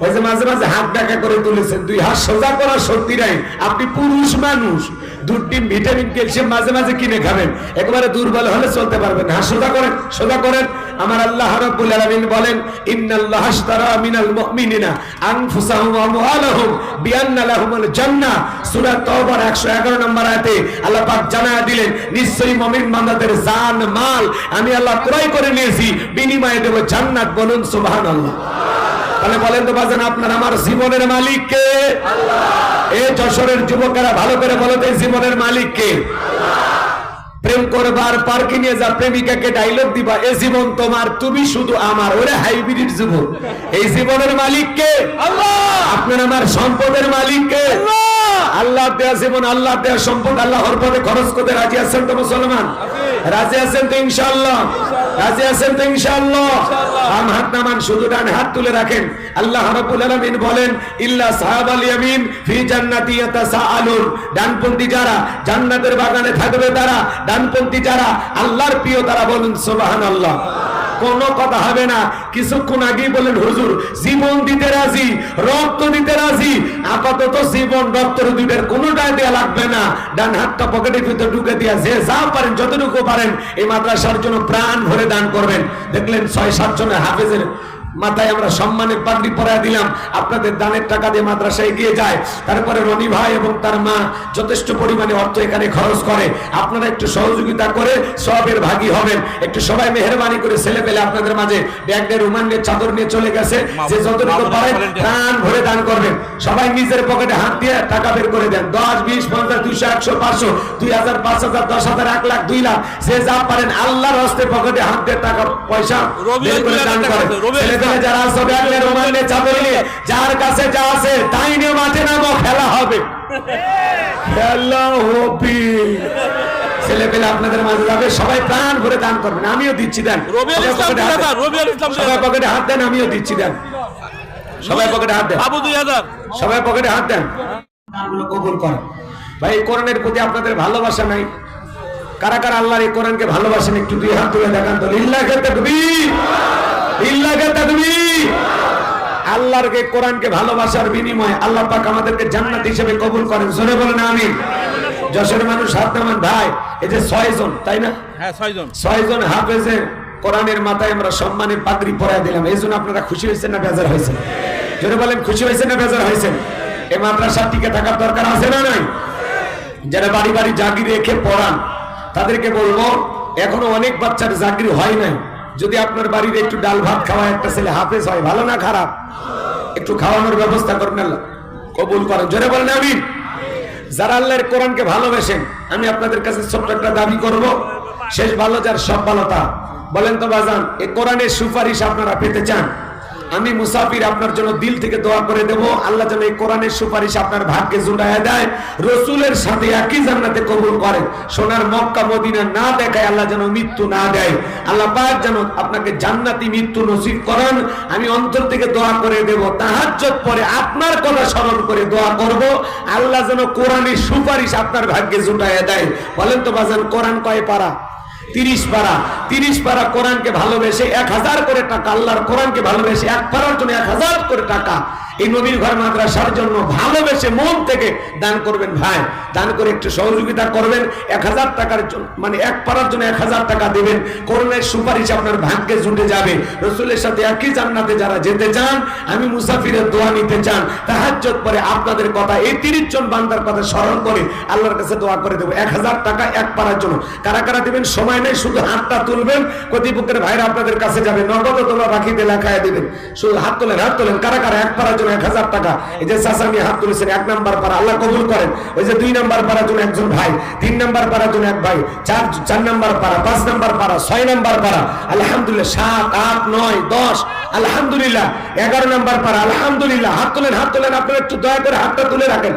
[SPEAKER 1] ওই যে মাঝে মাঝে হাত ডাকা করে তুলেছেন, দুই হাত সোজা করা শক্তি নাই। আপনি পুরুষ মানুষ, দুধ ডিম ভিটামিন ক্যালসিয়াম মাঝে মাঝে কিনে খাবেন, একেবারে দুর্বল হলে চলতে পারবেন না। হাত সোজা করেন, সোজা করেন। আমার আল্লাহ রাব্বুল আলামিন বলেন, ইন্নাল্লাহা আশতারা মিনাল মুমিনিনা আনফুসাহুম ওয়া আমওয়ালাহুম বিআন্না লাহুমুল জান্নাহ। সূরা তাওবার 111 নম্বর আয়াতে আল্লাহ পাক জানায়া দিলেন, নিশ্চয়ই মুমিন বান্দাদের জান মাল আমি আল্লাহ ক্রয় করে নিয়েছি, বিনিময়ে দেব জান্নাত। বলুন সুবহানাল্লাহ। তাহলে বলেন তো বাজান, আপনার আমার জীবনের মালিক কে? আল্লাহ। এই যশোরের যুবকেরা ভালো করে বলো তো, এই জীবনের মালিক কে? প্রেম করবার পার্কে নিয়ে যা প্রেমিকাকে ডায়লগ দিবা, এ জীবন তোমার, তুমি শুধু আমার, ওরে হাইব্রিড জীবন। এই জীবনের মালিক কে? আল্লাহ। আপনার আমার সম্পদের মালিক কে? আল্লাহ। আল্লাহ দেয়া জীবন, আল্লাহ দেয়া সম্পদ আল্লাহর পথে খরচ করতে রাজি আছেন তো মুসলমান? রাজি আছেন তো ইনশাআল্লাহ? রাজি আছেন তো ইনশাআল্লাহ? বাম হাত নামান, শুধু ডান হাত তুলে রাখেন। আল্লাহ রাব্বুল আলামিন বলেন, ইল্লা সাহাবাল ইয়ামিন ফি জান্নাতি ইয়াতাসাআলুন। ডানপন্থী যারা জান্নাতের বাগানে থাকবে তারা, ডানপন্থী যারা আল্লাহর প্রিয় তারা। বলুন সুবহানাল্লাহ। কোনো কথা হবে না। কিছুক্ষণ আগেই বলেন, হুজুর জীবন দিতে রাজি, রক্ত দিতে রাজি। আপাতত জীবন রক্ত দুইটার কোনোটাই দেয়া লাগবে না। ডান হাতটা পকেটের ভিতরে ঢুকে দিয়া যে যা পারেন, যতটুকু পারেন এই মাদ্রাসার জন্য প্রাণ ভরে দান করবেন। দেখলেন 6-7 জনের হাফেজের মাথায় আমরা সম্মানের পাগড়ি পরায় দিলাম। আপনাদের দানের টাকা দিয়ে মাদ্রাসা এগিয়ে যায়। তারপরে রনি ভাই এবং তার মা যথেষ্ট পরিমাণে অর্থ এখানে খরচ করে। আপনারা একটু সহযোগিতা করে সবের ভাগী হবেন। একটু সবাই মেহেরবানি করে, ছেলে পেলে আপনাদের মাঝে ব্যাগ নিয়ে, রুমাল নিয়ে, চাদর নিয়ে চলে গেছে, যে যতটুকু পারেন প্রাণ ভরে দান করবেন। সবাই নিজের পকেটে হাত দিয়ে টাকা বের করে দেন। 10, 20, 50, 200, 100, 500, 2000, 5000, 10,000, 1 লাখ, 2 লাখ, সে যা পারেন আল্লাহর হস্তে পকেটে হাত দিয়ে টাকা পয়সা বের করে দান করেন। যারা আছে ব্যাগলে, রুমাল নিয়ে, চাদর নিয়ে, যার কাছে যা আছে তাই নিয়ে মাঠে নামো, খেলা হবে, খেলা হবে। ছেলে পেলে আপনাদের মাঝে যাবে, সবাই প্রাণ ভরে দান করবেন। আমিও দিচ্ছি, দেন। সবাই পকেটে হাত দেন, আমিও দিচ্ছি, দেন। সবাই পকেটে হাত দেন, সবাই পকেটে হাত দেন। দানগুলো কবুল করেন। ভাই, এই কোরআনের প্রতি আপনাদের ভালোবাসা নাই? কারা কারা আল্লাহর এই কোরআনকে ভালোবাসেন একটু দুই হাত তুলে দেখান তো। লিল্লাহি তাকবীর, লিল্লাহি তাকবীর। আল্লাহর এই কোরআনকে ভালোবাসার বিনিময়ে আল্লাহ পাক আমাদেরকে জান্নাত হিসেবে কবুল করেন। জোরে বলেন আমিন। যশোরের মানুষ হাত নামান। ভাই, এই যে 6 জন, তাই না? হ্যাঁ, 6 জন হাফেজের কোরআনের মাথায় আমরা সম্মানের পাগড়ি পরায় দিলাম। এই জন্য আপনারা খুশি হয়েছেন না বেজার হয়েছেন? জোরে বলেন, খুশি হয়েছেন না বেজার হয়েছেন? এই মাদ্রাসা টিকে থাকার দরকার আছে না নাই? যারা বাড়ি বাড়ি জাগির রেখে পড়ান তাদেরকে বলবো, এখনো অনেক বাচ্চার চাকরি হয় নাই। যদি আপনার বাড়ির একটু ডাল ভাত খাওয়া একটা ছেলে হাফেজ হয়, ভালো না খারাপ? একটু খাওয়ানোর ব্যবস্থা করুন, আল্লাহ কবুল করেন। জোরে বলেন আমিন। যারা আল্লাহর কোরআনকে ভালোবাসেন, আমি আপনাদের কাছে ছোট্ট একটা দাবি করব, শেষ ভালো যার সব ভালো তা। বলেন তো বাজান, এই কোরআনের সুপারিশ আপনারা পেতে চান? আমি মুসাফির আপনার জন্য দিল থেকে দোয়া করে দেব, আল্লাহ যেন এই কোরআনের সুপারিশ আপনার ভাগ্যে জুড়াইয়া দেয়, রসুলের সাথে একই জান্নাতে কবুল করেন। সোনার মক্কা মদিনা না দেখায় আল্লাহ যেন মৃত্যু না দেয়। আল্লাহ পাক যেন আপনাকে জান্নাতি মৃত্যু নসিব করেন। আমি অন্তর থেকে দোয়া করে দেব, তাহাজ্জুদ পরে আপনার কথা স্মরণ করে দোয়া করব, আল্লাহ যেন কোরআনের সুপারিশ আপনার ভাগ্যে জুড়াইয়া দেয়। বলেন তো বাজান, কোরআন কয় পারা? 30 পারা। 30 পারা কোরআনকে ভালোবেসে 1000 করে টাকা, আল্লাহর কোরআনকে ভালোবেসে 1 পারার জন্য 1000 করে টাকা এই নবীর ঘর মাদ্রাসার জন্য ভালোবেসে মন থেকে দান করবেন। ভাই, দান করে একটু সহযোগিতা করবেন। 1000 টাকার জন্য, মানে 1 পারার জন্য 1000 টাকা দিবেন। কোরআনের সুপারিশ আপনার ভাগ্যে জুটে যাবে। রসুলের সাথে একই জান্নাতে যারা যেতে চান, আমি মুসাফিরের দোয়া নিতে চান, তাহাজ্জুদ পরে আপনাদের কথা, এই 30 জন বান্দার কথা স্মরণ করে আল্লাহর কাছে দোয়া করে দেব। 1000 টাকা 1 পারার জন্য। কারা কারা দিবেন? সময় নেই, শুধু হাতটা তুলবেন। কর্তৃপক্ষের ভাইরা আপনাদের কাছে যাবে, নগদ তোমরা বাকিতে লেখায় দিবেন। শুধু হাত তোলেন, হাত তোলেন। কারা কারা 1 পারার জন্য 1000 টাকা? এই যে চাচামি হাত তুলেছেন, 1 নাম্বার পারা, আল্লাহ কবুল করেন। ওই যে 2 নাম্বার পারার জন্য একজন ভাই, 3 নাম্বার পারার জন্য এক ভাই, 4 নাম্বার পারা, 5 নাম্বার পারা, 6 নাম্বার পারা, আলহামদুলিল্লাহ, 7, 8, 9, 10, আলহামদুলিল্লাহ, 11 নাম্বার পারা, আলহামদুলিল্লাহ। হাত তোলেন, হাত তোলেন। আপনারা একটু দয়া করে হাতটা তুলে রাখেন।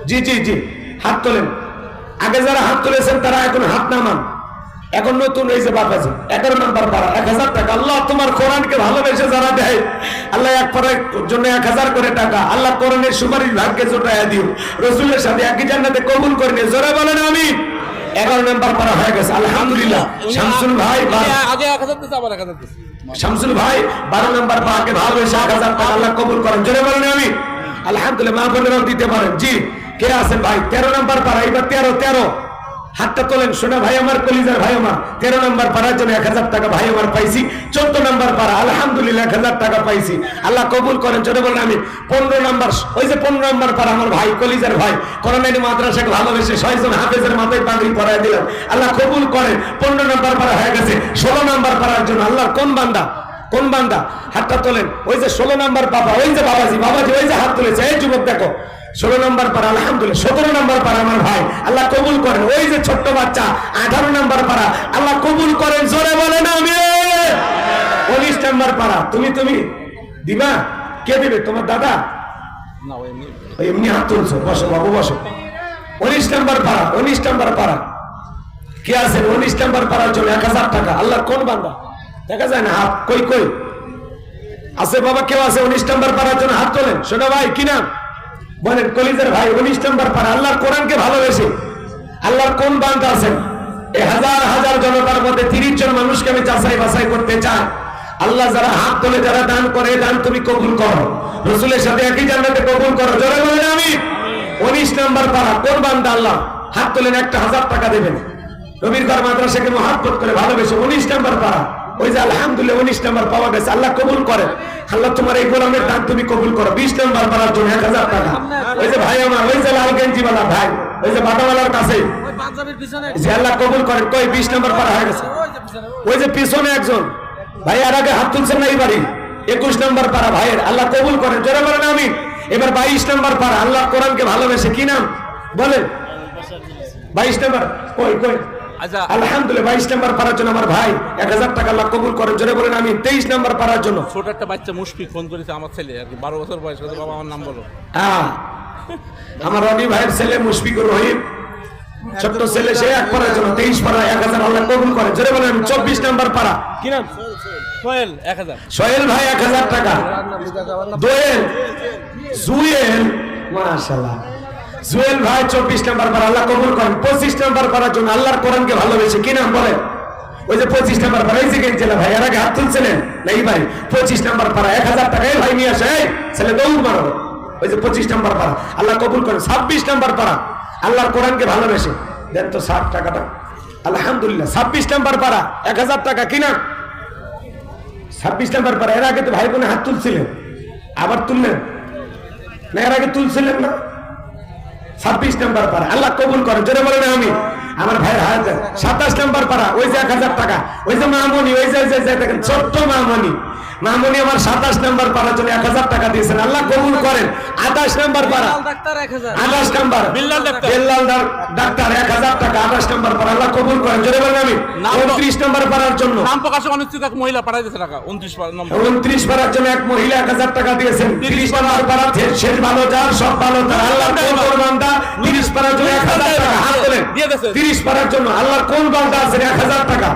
[SPEAKER 1] জি জি জি, হাত তোলেন। আগে যারা হাত তুলেছেন তারা এখন হাত নামান। এখন নতুন এই যে বাবাজি 11 নাম্বার পারা, 1000 টাকা। আল্লাহ তোমার কোরআনকে ভালোবেসে যারা দেয়, আল্লাহ 1 পারার জন্য 1000 করে টাকা, আল্লাহ কোরআনের সুপারিশ ভাগ্যে জোটাইয়া দিও, রসুলের সাথে একই জান্নাতে কবুল করে নিয়ে। জোরে বলেন আমিন। 11 নম্বর পারা হয়ে গেছে আলহামদুলিল্লাহ। শামসুল ভাই
[SPEAKER 2] আগে 1000 দিচ্ছে, আবার 1000 দিচ্ছে।
[SPEAKER 1] শামসুল ভাই 12 নম্বর পাকে ভালোবেসে 1000 টাকা আল্লাহ কবুল করেন, জোরে বলেন আমি আলহামদুলিল্লাহ। মা বোনেরাও দিতে পারেন। জি, কে আছেন ভাই? 13 নম্বর পারা, এবার 13 হাতটা তোলেন। শোনা ভাই আমার, কলিজার ভাই আমার, 13 নম্বর পারার জন্য 1000 টাকা ভাই আমার পাইছি। 14 নম্বর পারা আলহামদুলিল্লাহ 1000 টাকা পাইছি, আল্লাহ কবুল করেন, জোরে বলেন আমি। 15 নম্বর, ওই যে 15 নম্বর পারা আমার ভাই, কলিজার ভাই, করোনানি মাদ্রাসাকে ভালোবেসে 6 জন হাফেজের মাথায় পাগড়ি পরায় দিলাম, আল্লাহ কবুল করেন। 15 নম্বর পারা হয়ে গেছে। 16 নম্বর পারার জন্য আল্লাহর কোন বান্দা হাতটা তোলেন। ওই যে 16 নম্বর বাবা, ওই যে বাবাজি ওই যে হাত তুলেছে, এই যুবক দেখো 16 নম্বর পারা আলহামদুলিল্লাহ। 17 নম্বর পারা আমার ভাই, আল্লাহ কবুল করেন। ওই যে ছোট্ট বাচ্চা 18 নম্বর পারা, আল্লাহ কবুল করেন, জোরে বলেন আমি। 19 নম্বর পারা, তুমি দিবা? কে দিবে? তোমার দাদা?
[SPEAKER 2] না, ওই এমনি
[SPEAKER 1] এমনি হাত তুলছো, বসো বাবু বসো। 19 নম্বর পারা কে আছেন? 19 নম্বর পারার জন্য 1000 টাকা, আল্লাহর কোন বান্দা? দেখা যায় না হাত, কই আছে বাবা? কেউ আছে 19 নম্বর পারার জন্য? হাত তোলেন। শোনো ভাই, কি নাম বলেন? কলিজার ভাই, 19 নম্বর পারা, আল্লাহর কোরআনকে ভালোবেসে আল্লাহর কোন বান্দা আছেন? এই হাজার জনতার মধ্যে 30 জন মানুষকে আমি যাচাই বাছাই করতে চাই। আল্লাহ যারা হাত তোলে, যারা দান করে, দান তুমি কবুল করো, রাসূলের সাথে একই জান্নাতে কবুল করো, জোরে বলেন আমিন। 19 নম্বর পারা কোন বান্দা? আল্লাহ হাত তোলেন, একটা 1000 টাকা দেবেন। নবীর ঘর মাদ্রাসাকে মহব্বত করে ভালোবেসে 19 নম্বর পারা, ওই যে আলহামদুলিল্লাহ 19 নম্বর পাওয়া গেছে, আল্লাহ কবুল করে। আল্লাহ তোমার এই গোলামের দান তুমি কবুল করো। 20 নম্বর পারার জন্য 1000 টাকা। ওই যে ভাই আমার, ওই যে লাল গেঞ্জিওয়ালা ভাই, ওই যে বাদাওয়ালার কাছে, যে আল্লাহ কবুল করেন। কই 20 নম্বর পারা হয়ে গেছে। ওই যে পিছনে একজন ভাই আর আগে হাত তুলছেন না, এই বাড়ি 21 নম্বর পারা ভাইয়ের, আল্লাহ কবুল করেন, জোরে বলেন আমিন। এবার 22 নম্বর পারা, আল্লাহ কোরআনকে ভালোবেসে, কি নাম বলেন? 22 নম্বর কই
[SPEAKER 2] আচ্ছা,
[SPEAKER 1] আলহামদুলিল্লাহ 22 নম্বর পারার জন্য আমার ভাই 1000 টাকা আল্লাহ কবুল করেন, জোরে বলেন আমি। 23 নম্বর পারার জন্য
[SPEAKER 2] ছোট একটা বাচ্চা মুশফিক ফোন করেছে, আমার ছেলে আর কি 12 বছর বয়স, বাবা আমার নাম বলো।
[SPEAKER 1] আমার রনি ভাইয়ের ছেলে মুশফিকুর রহিম, ছোট্ট ছেলে, সে এক পারার জন্য 23 পারা 1000 আল্লাহ কবুল করেন, জোরে বলেন। 24 নম্বর পারা, কি নাম?
[SPEAKER 2] সোহেল 1000।
[SPEAKER 1] সোহেল ভাই 1000 টাকা। জুয়েল, মাশাআল্লাহ, জুয়েল ভাই 24 নম্বর পারা, আল্লাহ কবুল করেন। 25 নম্বর পারার জন্য আল্লাহর কোরআনকে ভালোবেসে, কি নাম বলেন? ওই যে 25 নম্বর পারা, এই যে গেছিলা ভাই, এর আগে হাত তুলছিলেন না এই ভাই? 25 নম্বর পারা 1000 টাকা, এই ভাই নিয়ে আসে, এই ছেলে দৌড় মারো। ওই যে 25 নম্বর পারা, আল্লাহ কবুল করেন। 26 নম্বর পারা, আল্লাহর কোরআনকে ভালোবেসে দেন তো 60 টাকাটা, আলহামদুলিল্লাহ। 26 নম্বর পারা 1000 টাকা, কি নাম? 26 নম্বর পারা, এর আগে তো ভাই বোনে হাত তুলছিলেন, আবার তুললেন না? এর আগে তুলছিলেন না? 26 নম্বর পারা, আল্লাহ কবুল করেন, জোরে বলেন আমি। আমার ভাইয়ের হাত। 27 নম্বর পারা, ওই যে 1000 টাকা, ওই যে মামনি, ওই যে দেখেন ছোট্ট মামনি আমার 27 নম্বর পারার জন্য 1000 টাকা দিয়েছেন, আল্লাহ কবুল করেন। 28 নম্বর পারা, 28 নম্বর বিল্লাল ডাক্তার 1000 টাকা, 28 নম্বর পারা, আল্লাহ কবুল করেন, জোরে বলেন আমি। 29 নম্বর পারার জন্য
[SPEAKER 2] নাম প্রকাশে অনিশ্চিত এক মহিলা পাঠাই দিয়েছে টাকা, 29 নম্বর।
[SPEAKER 1] 29 পারার জন্য এক মহিলা 1000 টাকা দিয়েছেন। 30 নম্বর পারা, শেষ ভালো যার সব ভালো তার, আল্লাহ কোন বান্দা 30 পারার জন্য 1000 টাকা হাত তোলেন। 30 পারার জন্য আল্লাহর কোন বান্দা আছেন? 1000 টাকা,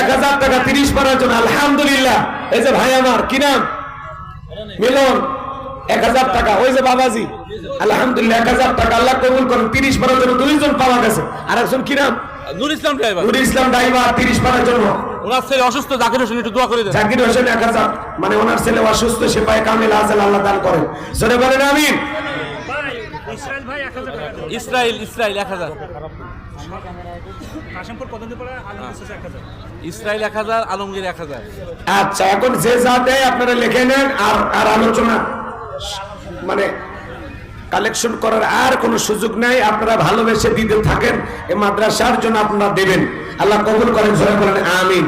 [SPEAKER 1] 1000 টাকা 30 পারার জন্য, আলহামদুলিল্লাহ। এই যে ভাই আমার, কি নাম? মিলন, 1000 টাকা। ওই যে বাবাজি, আলহামদুলিল্লাহ 1000 টাকা, আল্লাহ কবুল করেন। 30 পারার জন্য 2 জন পাওয়া গেছে। আর একজন কি নাম?
[SPEAKER 2] নূর ইসলাম ড্রাইভার।
[SPEAKER 1] নূর ইসলাম ড্রাইভার 30 পারার জন্য।
[SPEAKER 2] ওনার ছেলে অসুস্থ, জাকির হোসেন, একটু দোয়া করে দেন।
[SPEAKER 1] জাকির হোসেন 1000, মানে ওনার ছেলে অসুস্থ, সে পায় কামিল আজল, আল্লাহ দান করেন, জোরে বলেন আমিন।
[SPEAKER 3] ইসরাইল ভাই 1000 টাকা।
[SPEAKER 2] ইসরাইল 1000।
[SPEAKER 3] কাশিমপুর পদনীপাড়া আলমগীর 1000।
[SPEAKER 2] ইসরাইল 1000, আলমগীর 1000।
[SPEAKER 1] আচ্ছা, এখন যে যা দেয় আপনারা লিখে নেন। আর আলোচনা মানে কালেকশন করার আর কোনো সুযোগ নাই, আপনারা ভালোবেসে দিতে থাকেন, এই মাদ্রাসার জন্য আপনারা দেবেন, আল্লাহ কবুল করেন, জোরে বলেন আমিন।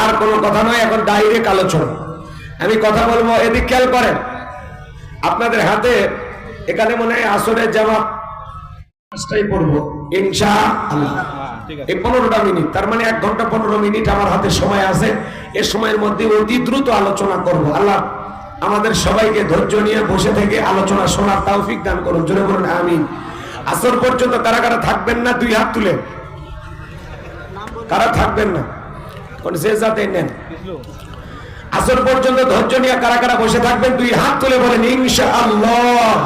[SPEAKER 1] আর কোনো কথা নয়, এখন ডাইরেক্ট আলোচনা। আমি কথা বলবো, এদিক খেয়াল করেন। আপনাদের হাতে এখানে মনে হয় আসরের জামাত পড়বো ইনশাআল্লাহ, এই 15টা মিনিট, তার মানে 1 ঘন্টা 15 মিনিট আমার হাতে সময় আছে। এ সময়ের মধ্যে অতি দ্রুত আলোচনা করব। আল্লাহ আমাদের সবাইকে ধৈর্য নিয়ে বসে থেকে আলোচনা শোনার তৌফিক দান করুন, জোরে বলুন আমিন। আসর পর্যন্ত কারা কারা থাকবেন না? 2 হাত তুলে। কারা থাকবেন না? কোন যে যাতে নেন। আসর পর্যন্ত ধৈর্য নিয়ে কারা কারা বসে থাকবেন? 2 হাত তুলে বলেন ইনশাআল্লাহ।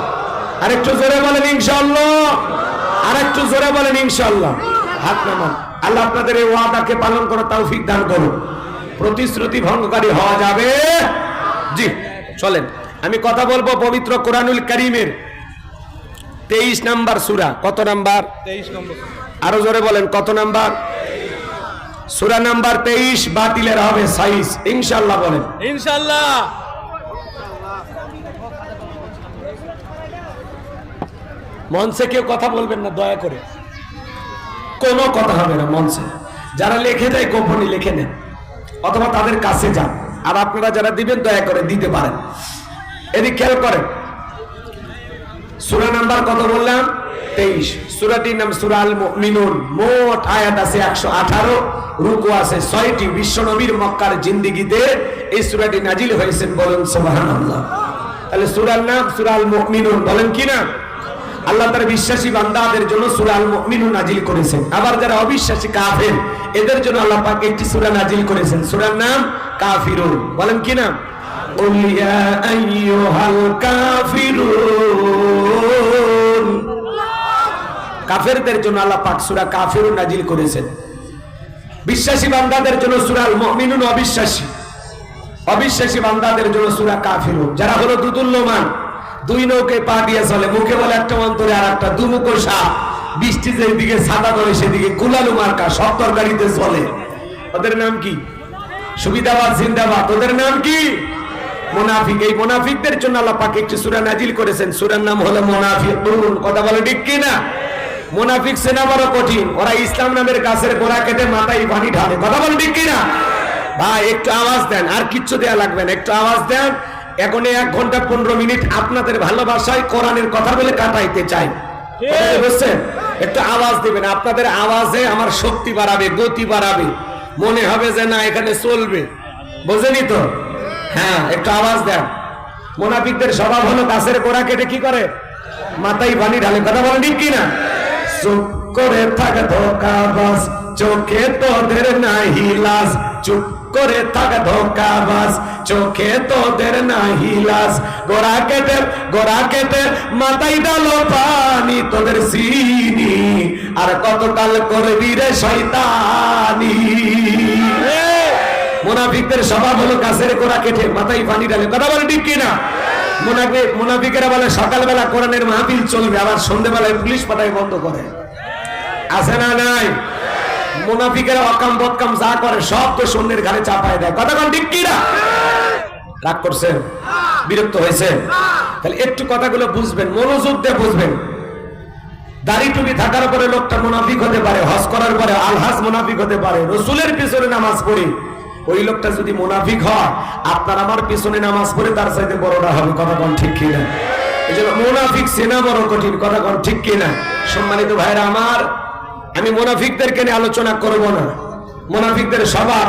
[SPEAKER 1] আরেকটু জোরে বলেন ইনশাআল্লাহ। আরেকটু জোরে বলেন ইনশাআল্লাহ। হাত নামান। আল্লাহ আপনাদের এই ওয়াদাকে পালন করার তৌফিক দান করুন। প্রতিশ্রুতি ভঙ্গকারী হওয়া যাবে জি। চলেন আমি কথা বলবো পবিত্র কোরআনুল কারীমের 23 নাম্বার সূরা। কত নাম্বার?
[SPEAKER 2] 23 নম্বর।
[SPEAKER 1] আরো জোরে বলেন কত নাম্বার? সূরা নাম্বার 23। বাতিলের হবে 26 ইনশাআল্লাহ। বলেন
[SPEAKER 2] ইনশাআল্লাহ।
[SPEAKER 1] মঞ্চে কেউ কথা বলবেন না দয়া করে, কোনো কথা হবে না মঞ্চে। যারা লিখে দেয় গোপনে লিখে নেন অথবা তাদের কাছে যান। আর আপনারা যারা দিবেন দয়া করে দিতে পারেন। এদিক খেয়াল করেন, সূরা নাম্বার কত বললাম? 23। সূরাটির নাম সূরা আল মুমিনুন। মোট আয়াত আছে 118, রুকু আছে 6টি। বিশ্ব নবীর মক্কার জিন্দেগিতে এই সূরাটি নাজিল হয়েছেন, বলেন সুবহানাল্লাহ। তাহলে সূরার নাম সূরা আল মুমিনুন, বলেন কি না? আল্লাহ তার বিশ্বাসী বান্দাদের জন্য সূরা আল মুমিনুন নাজিল করেছেন। আবার যারা অবিশ্বাসী কাফের এদের জন্য আল্লাহ পাক একটি সূরা নাজিল করেছেন, সূরার নাম কাফিরুন, বলেন কি না? কুল ইয়া আইয়ুহাল কাফিরুন। কাফেরদের জন্য আল্লাহ পাক সূরা কাফিরুন নাজিল করেছেন। বিশ্বাসী বান্দাদের জন্য সূরা আল মুমিনুন। অবিশ্বাসী বান্দাদের জন্য সূরা কাফিরুন। যারা হলো দুদুল্যমান, দুই নৌকে পা দিয়ে চলে, মুখে বলে একটা অন্তরে আর একটা, দুমুখো সাপ, বৃষ্টি যেদিকে ছাতা ধরে সেদিকে কুলালু মার্কা, সব তরকারিতে চলে, ওদের নাম কি? সুবিধাবাদ জিন্দাবাদ। ওদের নাম কি? মুনাফিক। এই মুনাফিকদের জন্য আল্লাহ পাক একটি সূরা নাজিল করেছেন, সূরার নাম হলো মুনাফিকুন। কথা বলে ঠিক কি না? মুনাফিক সেনা বড় কঠিন, ওরা ইসলাম নামের গাছের গোড়া কেটে মাথায় পানি ঢালে। কথা বলে ঠিক কি না? ভাই একটু আওয়াজ দেন, আর কিচ্ছু দেয়া লাগবে না, একটু আওয়াজ দেন। এখন 1 ঘন্টা 15 মিনিট আপনাদের ভালোবাসায় কোরআনের কথা বলে কাটাইতে চাই, বুঝছেন? একটু আওয়াজ দিবেন, আপনাদের আওয়াজে আমার শক্তি বাড়াবে, গতি বাড়াবে, মনে হবে যে না এখানে চলবে, বুঝেনি তো? হ্যাঁ একটু আওয়াজ দেন। মুনাফিকদের স্বভাব হলো গাছের গোড়া কেটে কি করে? মাথায় পানি ঢালে। কথা বলেন ঠিক কিনা? চুপ করে থাক ধোঁকাবাজ, চোখে তোদের নাহি লাজ। চুপ করে থাক ধোঁকাবাজ, চোখে তোদের নাহি লাজ। গোড়া কেটে মাথায় ডালো পানি, তোদের চিনি আর কতকাল করবি রে শয়তানি। মুনাফিকদের স্বভাব হলো গাছের গোড়া কেটে মাথায় পানি ঢালে। কথা বলে ঠিক কিনা? মুনাফিকেরা বলে সকালবেলা কোরআনের মাহফিল চলবে, আবার সন্ধ্যেবেলায় পুলিশ পাঠায় বন্ধ করে। আছে না নাই? মুনাফিকেরা অকাম বদকাম যা করে সব তো সন্ধ্যের ঘাড়ে চাপায় দেয়। কথা বল ঠিক কিনা? রাগ করছেন? বিরক্ত হয়েছে? তাহলে একটু কথাগুলো বুঝবেন, মনোযোগ দিয়ে বুঝবেন। দাড়ি টুপি থাকার পরে লোকটা মুনাফিক হতে পারে, হজ করার পরে আলহাজ মুনাফিক হতে পারে, রসুলের পিছনে নামাজ পড়ে ওই লোকটা যদি মুনাফিক হয়, আপনার আমার পিছনে নামাজ পড়ে তার চাইতে বড়টা হবে। কথা কোন ঠিক কিনা? এই জন্য মুনাফিক চেনা বড় কঠিন। কথা কোন ঠিক কিনা? সম্মানিত ভাইরা আমার, আমি মুনাফিকদেরকে নিয়ে আলোচনা করব না। মুনাফিকদের স্বভাব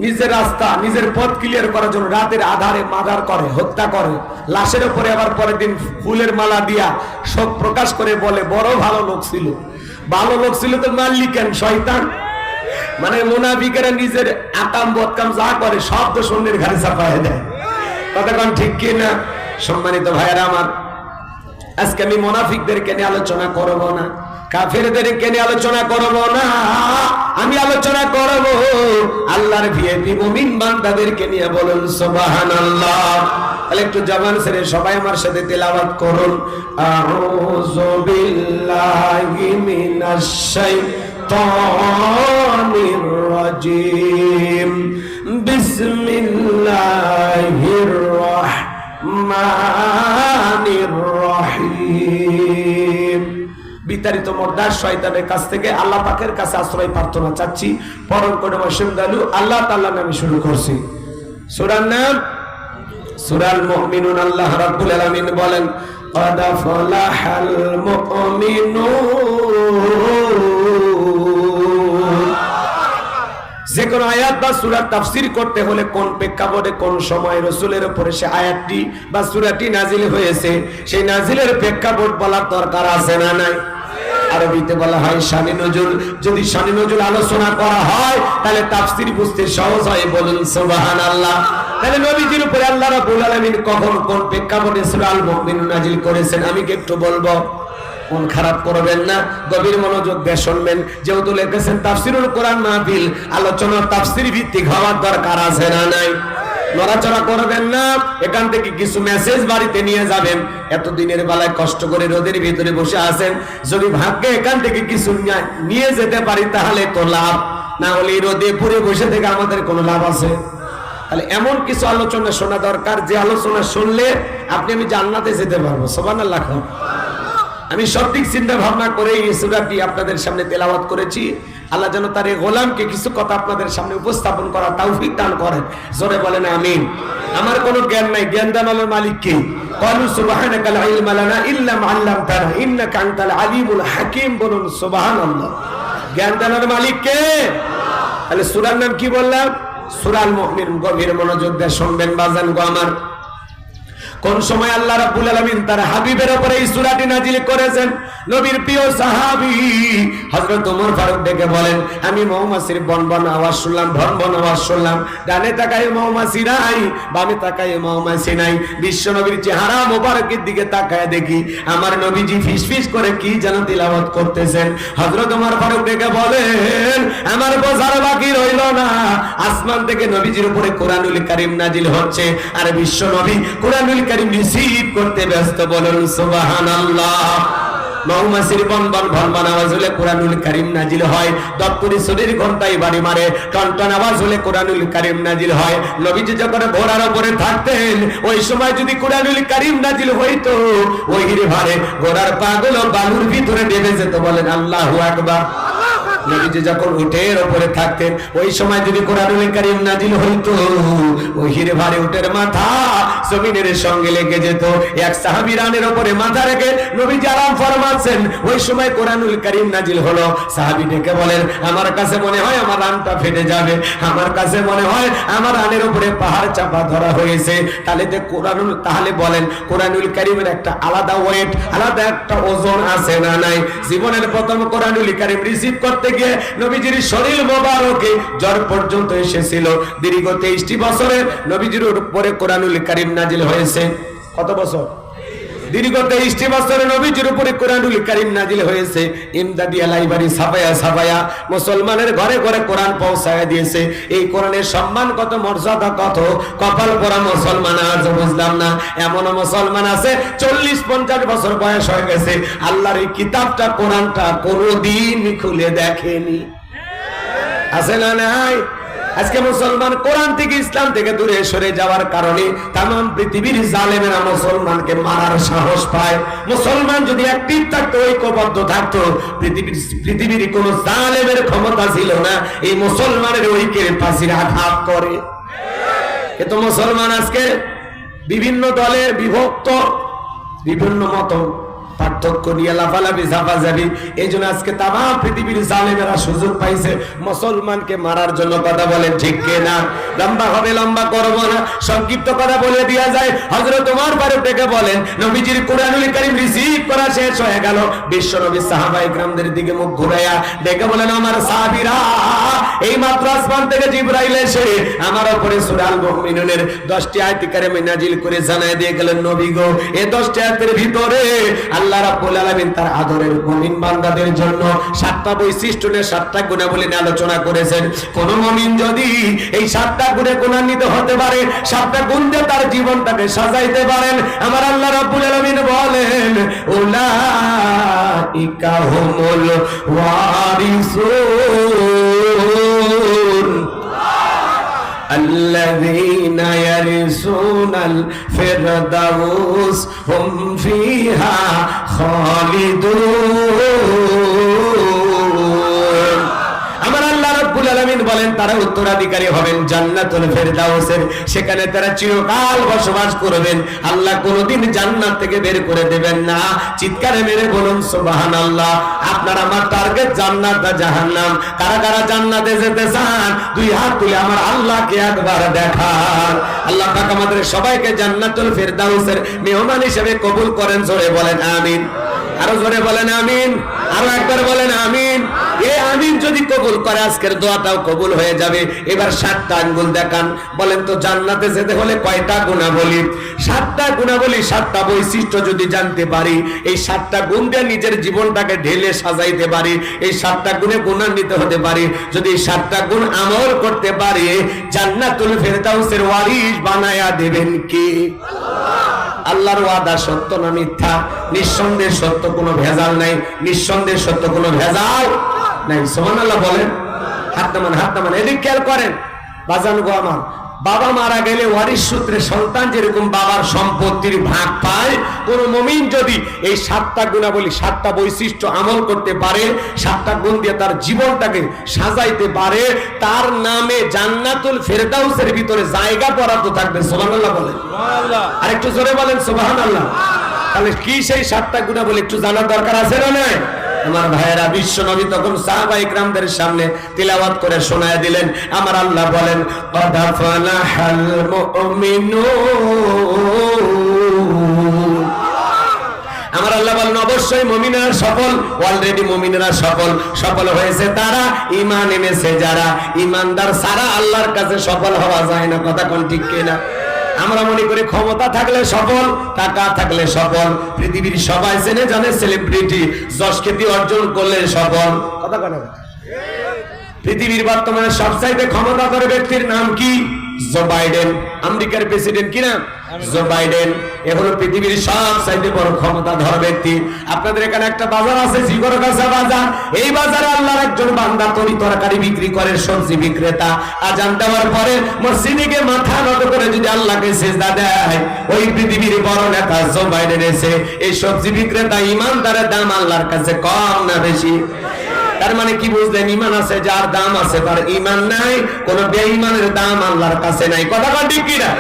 [SPEAKER 1] নিজের রাস্তা, নিজের পথ ক্লিয়ার করার জন্য রাতের আধারে মার্ডার করে, হত্যা করে, লাশের উপরে আবার পরের দিন ফুলের মালা দিয়া শোক প্রকাশ করে বলে বড় ভালো লোক ছিল। ভালো লোক ছিল তো মারলি কেন শয়তান? মানে মুনাফিকেরা নিজের আকাম বদকাম যা করে সব তো সন্ধ্যের ঘাড়ে চাপায় দেয়। কতক্ষণ ঠিক কিনা? সম্মানিত ভাইয়েরা আমার, আজকে আমি মুনাফিকদেরকে নিয়ে আলোচনা করব না, কাফেরদেরকে নিয়ে আলোচনা করব না, আমি আলোচনা করব আল্লাহর ভিআইপি মুমিন বান্দাদেরকে নিয়ে। বলুন সুবহানাল্লাহ। তাহলে একটু জবান ছেড়ে সবাই আমার সাথে তেলাওয়াত করুন। আউযু বিল্লাহি মিনাশ শাইতানির রাজিম। বিসমিল্লাহির রাহমানির রহিম। বিতাড়িত মোর্দার শয়তানের কাছ থেকে আল্লাহ পাকের কাছে আশ্রয় প্রার্থনা চাচ্ছি। পরম করুণাময় দয়ালু আল্লাহ তাআলার নামে শুরু করছি। সূরার নাম সূরাল মুমিনুন। আল্লাহ রাব্বুল আলামিন বলেন, قد أفلح المؤمنون। যে কোন আয়াত বা সূরা তাফসীর করতে হলে কোন প্রেক্ষাপটে কোন সময় রাসূলের উপরে সে আয়াতটি বা সূরাটি নাজিল হয়েছে সেই নাজিলের প্রেক্ষাপট বলার দরকার আছে না নাই? আরবিতে বলা হয় শানি নজুল। যদি শানি নজুল আলোচনা করা হয় তাহলে তাফসীর বুঝতে সহজ হয়। বলুন সুবহানাল্লাহ। তাহলে নবীজির উপরে আল্লাহ রাব্বুল আলামিন কখন কোন প্রেক্ষাপটে সূরা আল মুমিনুন নাজিল করেছেন আমি কি একটু বলবো? মন খারাপ করবেন না, গভীর মনোযোগ দিয়ে শুনবেন। যেহেতু লিখেছেন তাফসিরুল কোরআন মাহফিল, আলোচনা তাফসির ভিত্তিক হওয়ার দরকার আছে না নাই? নড়াচড়া করবেন না। এখান থেকে কিছু মেসেজ বাড়িতে নিয়ে যাবেন। এতদিনের বেলায় কষ্ট করে রোদের ভিতরে বসে আছেন, যদি ভাগ্যে এখান থেকে কিছু নিয়ে যেতে পারি তাহলে তো লাভ, না হলে রোদে পুড়ে বসে থেকে আমাদের কোনো লাভ আছে? তাহলে এমন কিছু আলোচনা শোনা দরকার, যে আলোচনা শুনলে আপনি আমি জান্নাতে যেতে পারবো। সুবহানাল্লাহ। আমি সঠিক চিন্তা ভাবনা করে এই সূরাটি আপনাদের সামনে তেলাওয়াত করেছি। আল্লাহ যেন তার এই গোলামকে কিছু কথা আপনাদের সামনে উপস্থাপন করার তৌফিক দান করেন। জোরে বলেন আমিন। আমার কোনো জ্ঞান নাই, জ্ঞান দানের মালিক কে? ক্বালু সুবহানাকা লা ইলমা লানা ইল্লা মা আল্লামতানা ইন্নাকা আনতাল আলিমুল হাকীম। বলুন সুবহানাল্লাহ। জ্ঞান দানের মালিক কে? তাহলে সূরার নাম কি বললাম? সূরাল মুমিন। গভীর মনোযোগ দিয়ে শুনবেন বাজান গো আমার। কোন সময় আল্লাহ রাব্বুল আলামিন তার হাবিবের উপরে এই সূরাটি নাজিল করেছেন? নবীর প্রিয় সাহাবী হযরত ওমর ফারুক ডেকে বলেন, আমি মৌমাছির বনবন আওয়াজ শুনলাম, ভনভন আওয়াজ শুনলাম। ডানে তাকায় মৌমাছি নাই, বামে তাকায় মৌমাছি নাই। বিশ্ব নবীর চেহারা মোবারকের দিকে তাকায় দেখি আমার নবীজি ফিসফিস করে কি যেন তিলাওয়াত করতেছেন। হযরত ওমর ফারুক ডেকে বলেন, আমার বোঝার বাকি রইল না, আসমান থেকে নবীজির উপরে কোরআনুল কারীম নাজিল হচ্ছে, আর বিশ্ব নবী কোরআনুল কারীম রিসিভ করতে ব্যস্ত। বলুন সুবহানাল্লাহ। মৌমাছির বনবন ভনভন আওয়াজ হলে কোরআনুল কারীম নাজিল হয়। দপ্তরি শরীর ঘন্টায় বাড়ি মারে, টনটন আওয়াজ হলে কোরআনুল কারীম নাজিল হয়। নবীজি যখন ঘোড়ার উপরে থাকতেন, ওই সময় যদি কোরআনুল কারীম নাজিল হইতো, ওহির ভারে ঘোড়ার পাগুলো বালুর ভিতরে ডেবে যেত। বলেন আল্লাহু আকবার। নবীজি যখন উটের উপরে থাকতেন, ওই সময় যদি কোরআনুল কারীম নাজিল হইতো, ওহির ভারে উটের মাথা জমিনের সঙ্গে লেগে যেত। এক সাহাবী রানের উপরে মাথা রেখে নবীজি আরাম ফরমাচ্ছেন, ওই সময় কোরআনুল কারীম নাজিল হলো। সাহাবী ডেকে বলেন, আমার কাছে মনে হয় আমার রানটা ফেটে যাবে, আমার কাছে মনে হয় আমার রানের উপরে পাহাড় চাপা ধরা হয়েছে। তাহলে বলেন কোরআনুল কারীমের একটা আলাদা ওয়েট, আলাদা একটা ওজন আছে না নাই? জীবনের প্রথম কোরআনুল কারীম রিসিভ করতে গিয়ে নবীজির শরীর মোবারকে জ্বর পর্যন্ত এসেছিল। দীর্ঘ 23টি বছরে নবীজির উপরে কোরআনুল কারীম নাজিল হয়েছে। কত বছর? দীর্ঘ 23টি বছরে নবীজির উপরে কোরআনুল কারীম নাজিল হয়েছে। ইমদাদিয়া লাইব্রেরি ছাপায়া ছাপায়া মুসলমানের ঘরে ঘরে কোরআন পৌঁছায় দিয়েছে। এই কোরআনের সম্মান কত, মর্যাদা কত, কপাল পরা মুসলমান আজ বুঝলাম না। এমন মুসলমান আছে 40-50 বছর বয়স হয়ে গেছে, আল্লাহর এই কিতাবটা কোরআনটা কোনোদিন খুলে দেখেনি। আছে না নাই? আজকে মুসলমান কোরআন থেকে, ইসলাম থেকে দূরে সরে যাওয়ার কারণে তামাম পৃথিবীর জালেমেরা মুসলমানকে মারার সাহস পায়। মুসলমান যদি অ্যাক্টিভ থাকতো, ঐক্যবদ্ধ থাকতো, পৃথিবীর কোন জালেমের ক্ষমতা ছিল না এই মুসলমানের ঐক্যের ফাঁসির আঘাত করে। কিন্তু মুসলমান আজকে বিভিন্ন দলে বিভক্ত, বিভিন্ন মত পার্থক্য নিয়ে লাফালাফি ঝাপাঝাপি। এই জন্য আজকে তামাম পৃথিবীর জালেমেরা সুযোগ পাইছে মুসলমানকে মারার জন্য। কথা বলেন ঠিক কিনা? লম্বা হবে, লম্বা করবো না, সংক্ষিপ্ত কথা বলে দেয়া যায়। হযরত ওমর ফারুক ডেকে বলেন, নবীজির কোরআনুল কারীম রিসিভ করা শেষ হয়ে গেল। বিশ্ব নবী সাহাবায়ে কিরামদের দিকে মুখ ঘুরাইয়া ডেকে বলেন, আমার সাহাবীরা, এই মাত্র আসমান থেকে জিবরাইল এসে আমার উপরে সূরা আল মুমিনুনের 10টি আয়াত কারিমা নাজিল করে জানায় দিয়ে গেলেন, নবী গো, এই 10টি আয়াতের ভিতরে আল্লাহ রাব্বুল আলামিন তার আদরের মুমিন বান্দাদের জন্য 7টা বৈশিষ্ট্য নিয়ে 7টা গুণাবলী নিয়ে আলোচনা করেছেন। কোন মুমিন যদি এই 7টা গুণে গুণান্বিত হতে পারে, 7টা গুণ দিয়ে তার জীবনটাকে সাজাইতে পারেন, আমার আল্লাহ রাব্বুল আলামিন বলেন, উলাইকা হুমুল ওয়ারিসুন الذين يرثون الفردوس هم فيها خالدون। আমার আল্লাহ রাব্বুল আলামিন বলেন, তারা উত্তরাধিকারী হবেন জান্নাতুল ফেরদাউসের, সেখানে তারা চিরকাল বসবাস করবেন। আল্লাহ কোনোদিন জান্নাত থেকে বের করে দেবেন না। চিৎকারে মেরে বলুন সুবহানাল্লাহ। আপনার আমার টার্গেট জান্নাত না জাহান্নাম? কারা কারা জান্নাতে যেতে চান দুই হাত তুলে আমার আল্লাহকে একবার দেখান। আল্লাহ পাক আমাদের সবাইকে জান্নাতুল ফেরদাউসের মেহমান হিসেবে কবুল করেন। জোরে বলেন আমিন। আরো জোরে বলেন আমিন। আরো একবার বলেন আমিন। এই আমিন যদি কবুল করে আজকের দোয়াটাও কবুল হয়ে যাবে। এবার 7টা আঙ্গুল দেখান। বলেন তো জান্নাতে যেতে হলে কয়টা গুণাবলী? 7টা গুণাবলী, 7টা বৈশিষ্ট্য যদি জানতে পারি, এই 7টা গুণ দিয়ে নিজের জীবনটাকে ঢেলে সাজাইতে পারি, এই 7টা গুণে গুণান্বিত হতে পারি, যদি এই 7টা গুণ আমল করতে পারি, জান্নাতুল ফেরদাউসের ওয়ারিশ বানায়া দেবেন কে? আল্লাহর ওয়াদা সত্য না মিথ্যা? নিঃসন্দেহে সত্য, কোনো ভেজাল নাই। নিঃসন্দেহে সত্য, কোনো ভেজাল নাই। সুবহানাল্লাহ বলেন। হাত নামান। এদিক খেয়াল করেন বাজান গো আমার। বাবা মারা গেলে ওয়ারিশ সূত্রে সন্তান যেরকম বাবার সম্পত্তির ভাগ পায়, কোন মুমিন যদি এই 7টা গুণাবলী, 7টা বৈশিষ্ট্য আমল করতে পারে, 7টা গুণ দিয়ে তার জীবনটাকে সাজাইতে পারে, তার নামে জান্নাতুল ফেরদাউসের ভিতরে জায়গা বরাদ্দ থাকবে। সুবহানাল্লাহ বলেন। আর একটু জোরে বলেন সুবহানাল্লাহ। তাহলে কি সেই 7টা গুণাবলী একটু জানার দরকার আছে না? নাই? আমার ভাইয়েরা, বিশ্ব নবী তখন সাহাবা ইকরামদের সামনে তিলাওয়াত করে শোনায় দিলেন। আমার আল্লাহ বলেন কদ আফলাহাল মুমিনুন। আমার আল্লাহ বলেন অবশ্যই মুমিনেরা সফল, অলরেডি মুমিনেরা সফল হয়েছে তারা ঈমান এনেছে যারা। ঈমানদার সারা আল্লাহর কাছে সফল হওয়া যায় না। কথা কোন ঠিক কিনা? আমরা মনে করি ক্ষমতা থাকলে সফল, টাকা থাকলে সফল। পৃথিবীর সবাই জেনে জানে সেলিব্রিটি যশ খ্যাতি অর্জন করলে সফল। কথা কেন? পৃথিবীর বর্তমানে সবচাইতে ক্ষমতাধর ব্যক্তির নাম কি? Joe Biden. আমেরিকার প্রেসিডেন্ট কি নাম? Joe Biden. এগুলো পৃথিবীর সবচাইতে বড় ক্ষমতাধর ব্যক্তি। আপনাদের এখানে একটা বাজার আছে, জিগরগাছা বাজার। এই বাজারে আল্লাহর একজন বান্দা তরি তরকারি বিক্রি করে, সবজি বিক্রেতা। আজান দেওয়ার পরে মসজিদে গিয়ে মাথা নত করে যদি আল্লাহকে সিজদা দেয়, ওই পৃথিবীর বড় নেতা জো বাইডেন এসে এই সবজি বিক্রেতা ইমানদারের দাম আল্লাহর কাছে কম না বেশি? তার মানে কি বুঝলেন? ঈমান আছে যার দাম আছে, তার ঈমান নাই, কোন বেঈমানের দাম আল্লাহর কাছে নাই। কথা বল ঠিক কি না?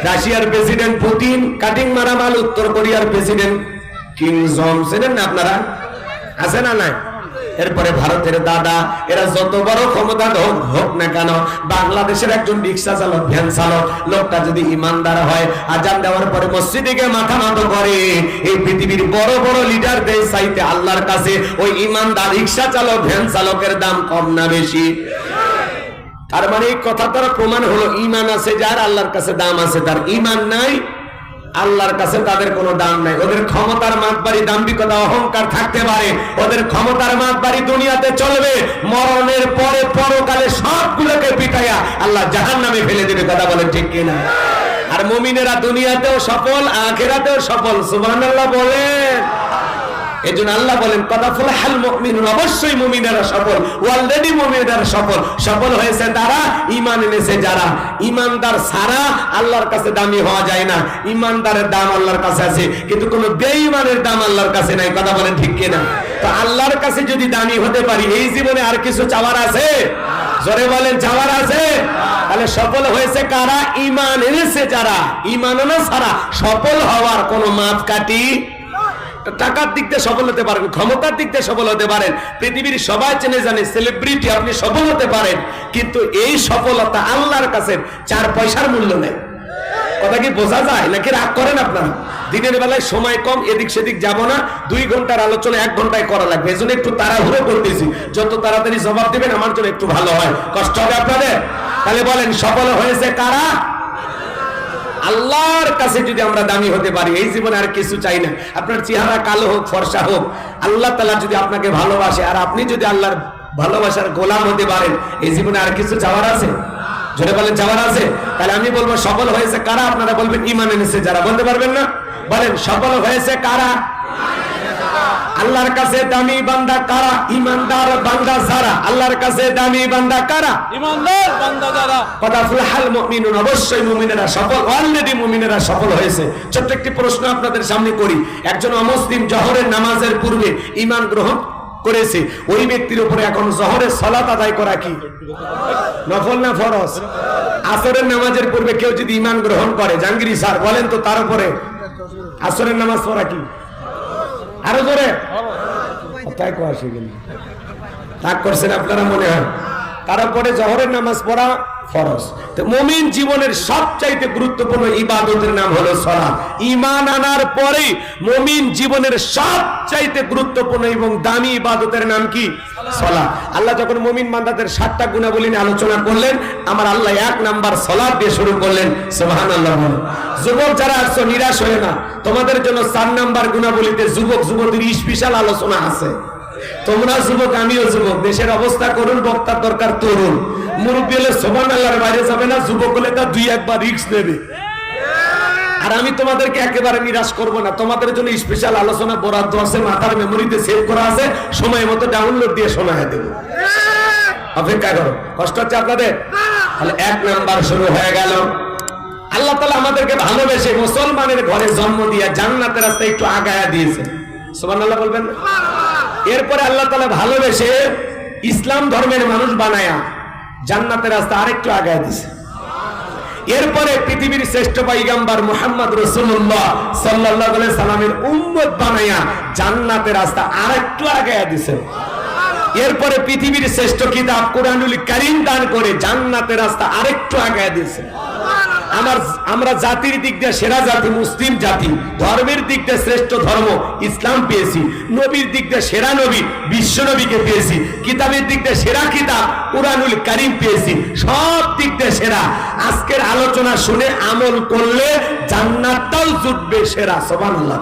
[SPEAKER 1] রাশিয়ার প্রেসিডেন্ট পুতিন কাটিং মারা মাল। উত্তর কোরিয়ার প্রেসিডেন্ট কিম জং ছিলেন না আপনারা? আছে না নাই? এরপরে ভারতের দাদা। এরা যত বড় ক্ষমতা হোক না কেন, বাংলাদেশের একজন রিক্সা চালক, ভ্যান চালক, লোকটা যদি ইমানদার হয়, আজান দেওয়ার পরে মসজিদে গিয়ে মাথা নত করে, এই পৃথিবীর বড় বড় লিডারদের চাইতে আল্লাহর কাছে ওই ইমানদার রিক্সা চালক, ভ্যান চালকের দাম কম না বেশি? তার মানে এই কথা তার প্রমাণ হলো ঈমান আছে যার আল্লাহর কাছে দাম আছে, তার ঈমান নাই আল্লাহর কাছে তাদের কোনো দাম নাই। ওদের ক্ষমতার মাতবাড়ি, দাম্ভিকতা, অহংকার থাকতে পারে, ওদের ক্ষমতার মাতবাড়ি দুনিয়াতে চলবে, মরণের পরে পরকালে সবগুলোকে পিটাইয়া আল্লাহ জাহান্নামে ফেলে দেবে। কথা বলেন ঠিক কিনা? আর মুমিনেরা দুনিয়াতেও সফল, আখিরাতেও সফল। সুবহানাল্লাহ বলেন। এজন্য আল্লাহ বলেন কদ আফলাহাল মুমিনুন, অবশ্যই মুমিনেরা সফল, অলরেডি মুমিনেরা সফল হয়েছে তারা ঈমান এনেছে যারা। ঈমানদার সারা আল্লাহর কাছে দামি হওয়া যায় না। ঈমানদারের দাম আল্লাহর কাছে আছে, কিন্তু কোনো বেঈমানের দাম আল্লাহর কাছে নাই। কথা বলেন ঠিক কিনা? তো আল্লাহর কাছে যদি দামি হতে পারি, এই জীবনে আর কিছু চাওয়ার আছে? জোরে বলেন, চাওয়ার আছে? তাহলে সফল হয়েছে কারা? ঈমান এনেছে যারা। ঈমান না ছাড়া সফল হওয়ার কোনো মাপকাঠি। টাকার দিক দিয়ে সফল হতে পারেন, ক্ষমতার দিক দিয়ে সফল হতে পারেন, পৃথিবীর সবাই চেনে জানে সেলিব্রিটি, আপনি সফল হতে পারেন, কিন্তু এই সফলতা আল্লাহর কাছে 4 পয়সার মূল্য নেই। কথা কি বোঝা যায় নাকি? রাগ করেন আপনারা? দিনের বেলায় সময় কম, এদিক সেদিক যাব না, 2 ঘন্টার আলোচনা 1 ঘন্টায় করা লাগবে। এজন্য একটু তাড়াহুড়ো করতেছি, যত তাড়াতাড়ি জবাব দিবেন আমার জন্য একটু ভালো হয়। কষ্ট হবে আপনাদের? তাহলে বলেন সফল হয়েছে কারা? আল্লাহর কাছে যদি আমরা দামি হতে পারি, এই জীবনে আর কিছু চাই না। আপনার চেহারা কালো হোক, ফর্সা হোক, আল্লাহ তাআলা যদি আপনাকে ভালোবাসে আর আপনি যদি আল্লাহর ভালোবাসার গোলাম হতে পারেন, এই জীবনে আর কিছু চাওয়ার আছে? জোরে বলেন, চাওয়ার আছে? তাহলে আমি বলবো সফল হয়েছে কারা? আপনারা বলবেন ঈমান এনেছে যারা। বলতে পারবেন না? বলেন সফল হয়েছে কারা? আল্লাহর কাছে দামি বান্দা কারা? ঈমানদার বান্দা যারা। আল্লাহর কাছে দামি বান্দা কারা?
[SPEAKER 2] ঈমানদার বান্দা যারা।
[SPEAKER 1] কদ আফলাহাল মুমিনুন, অবশ্যই মুমিনেরা সফল, অলরেডি মুমিনেরা সফল হয়েছে। ছোট্ট একটি প্রশ্ন আপনাদের সামনে করি। একজন অমুসলিম জোহরের নামাজের পূর্বে ঈমান গ্রহণ করেছে, ওই ব্যক্তির উপরে এখন জোহরের সালাত আদায় করা কি নফল না ফরজ? আসরের নামাজের পূর্বে কেউ যদি ঈমান গ্রহণ করে, জাহাঙ্গীর স্যার বলেন তো, তার উপরে আসরের নামাজ পড়া কি? আরো জোরে তাই কোয়াশে গেল, রাগ করছেন আপনারা মনে হয়। তারপরে জোহরের নামাজ পড়া ফরজ। তো মুমিন জীবনের সবচাইতে গুরুত্বপূর্ণ ইবাদতের নাম হলো সালাত। ঈমান আনার পরে মুমিন জীবনের সবচাইতে গুরুত্বপূর্ণ এবং দামি ইবাদতের নাম কি? সালাত। আল্লাহ যখন মুমিন বান্দাদের 7টা গুণাবলী নিয়ে আলোচনা করলেন, আমার আল্লাহ 1 নাম্বার সালাত দিয়ে শুরু করলেন। সুবহানাল্লাহ। যুবক যারা আসছো নিরাশ হয়ে না, তোমাদের জন্য 4 নাম্বার গুণাবলীতে যুবক যুবতীর স্পেশাল আলোচনা আছে। তোমরা যুবক, আমিও যুবক, দেশের অবস্থা করুন, বক্তার দরকার তরুণ। মুরব্বী হলে সুবহানাল্লাহর বাইরে যাবে না, যুবক হলে তা 2-1 রিস্ক নেবে। আর আমি তোমাদেরকে একেবারে নিরাশ করব না, তোমাদের জন্য স্পেশাল আলোচনা বরাদ্দ আছে, মাথার মেমোরিতে সেভ করা আছে, সময় মতো ডাউনলোড দিয়ে শোনায় দেব। অপেক্ষা করো। কষ্ট হচ্ছে আপনাদের? তাহলে 1 নাম্বার শুরু হয়ে গেল। আল্লাহ তাআলা আমাদেরকে ভালোবেসে মুসলমানের ঘরে জন্ম দিয়ে জান্নাতের রাস্তায় একটু আগায়া দিয়েছে। সুবহানাল্লাহ বলবেন না? এরপরে আল্লাহ তাআলা ভালোবেসে ইসলাম ধর্মের মানুষ বানায়া জান্নাতের রাস্তা আরেকটু আগায় দিয়েছে। এরপরে পৃথিবীর শ্রেষ্ঠ পয়গম্বর মুহাম্মদ রাসূলুল্লাহ সাল্লাল্লাহু আলাইহি সাল্লামের উম্মত বানায়া জান্নাতের রাস্তা আরেকটু আগায়া দিয়েছে। এরপরে পৃথিবীর শ্রেষ্ঠ কিতাব কুরআনুল কারীম দান করে জান্নাতের রাস্তা আরেকটু আগায় দিয়েছে। আমরা জাতির দিক দিয়ে সেরা জাতি মুসলিম জাতি, ধর্মের দিক দিয়ে শ্রেষ্ঠ ধর্ম ইসলাম পেয়েছি, নবীর দিক দিয়ে সেরা নবী বিশ্ব নবীকে পেয়েছি, কিতাবের দিক দিয়ে সেরা কিতাব কুরআনুল কারীম পেয়েছি, সব দিক দিয়ে সেরা। আজকের আলোচনা শুনে আমল করলে জান্নাতটাও জুটবে সেরা। সুবহানাল্লাহ।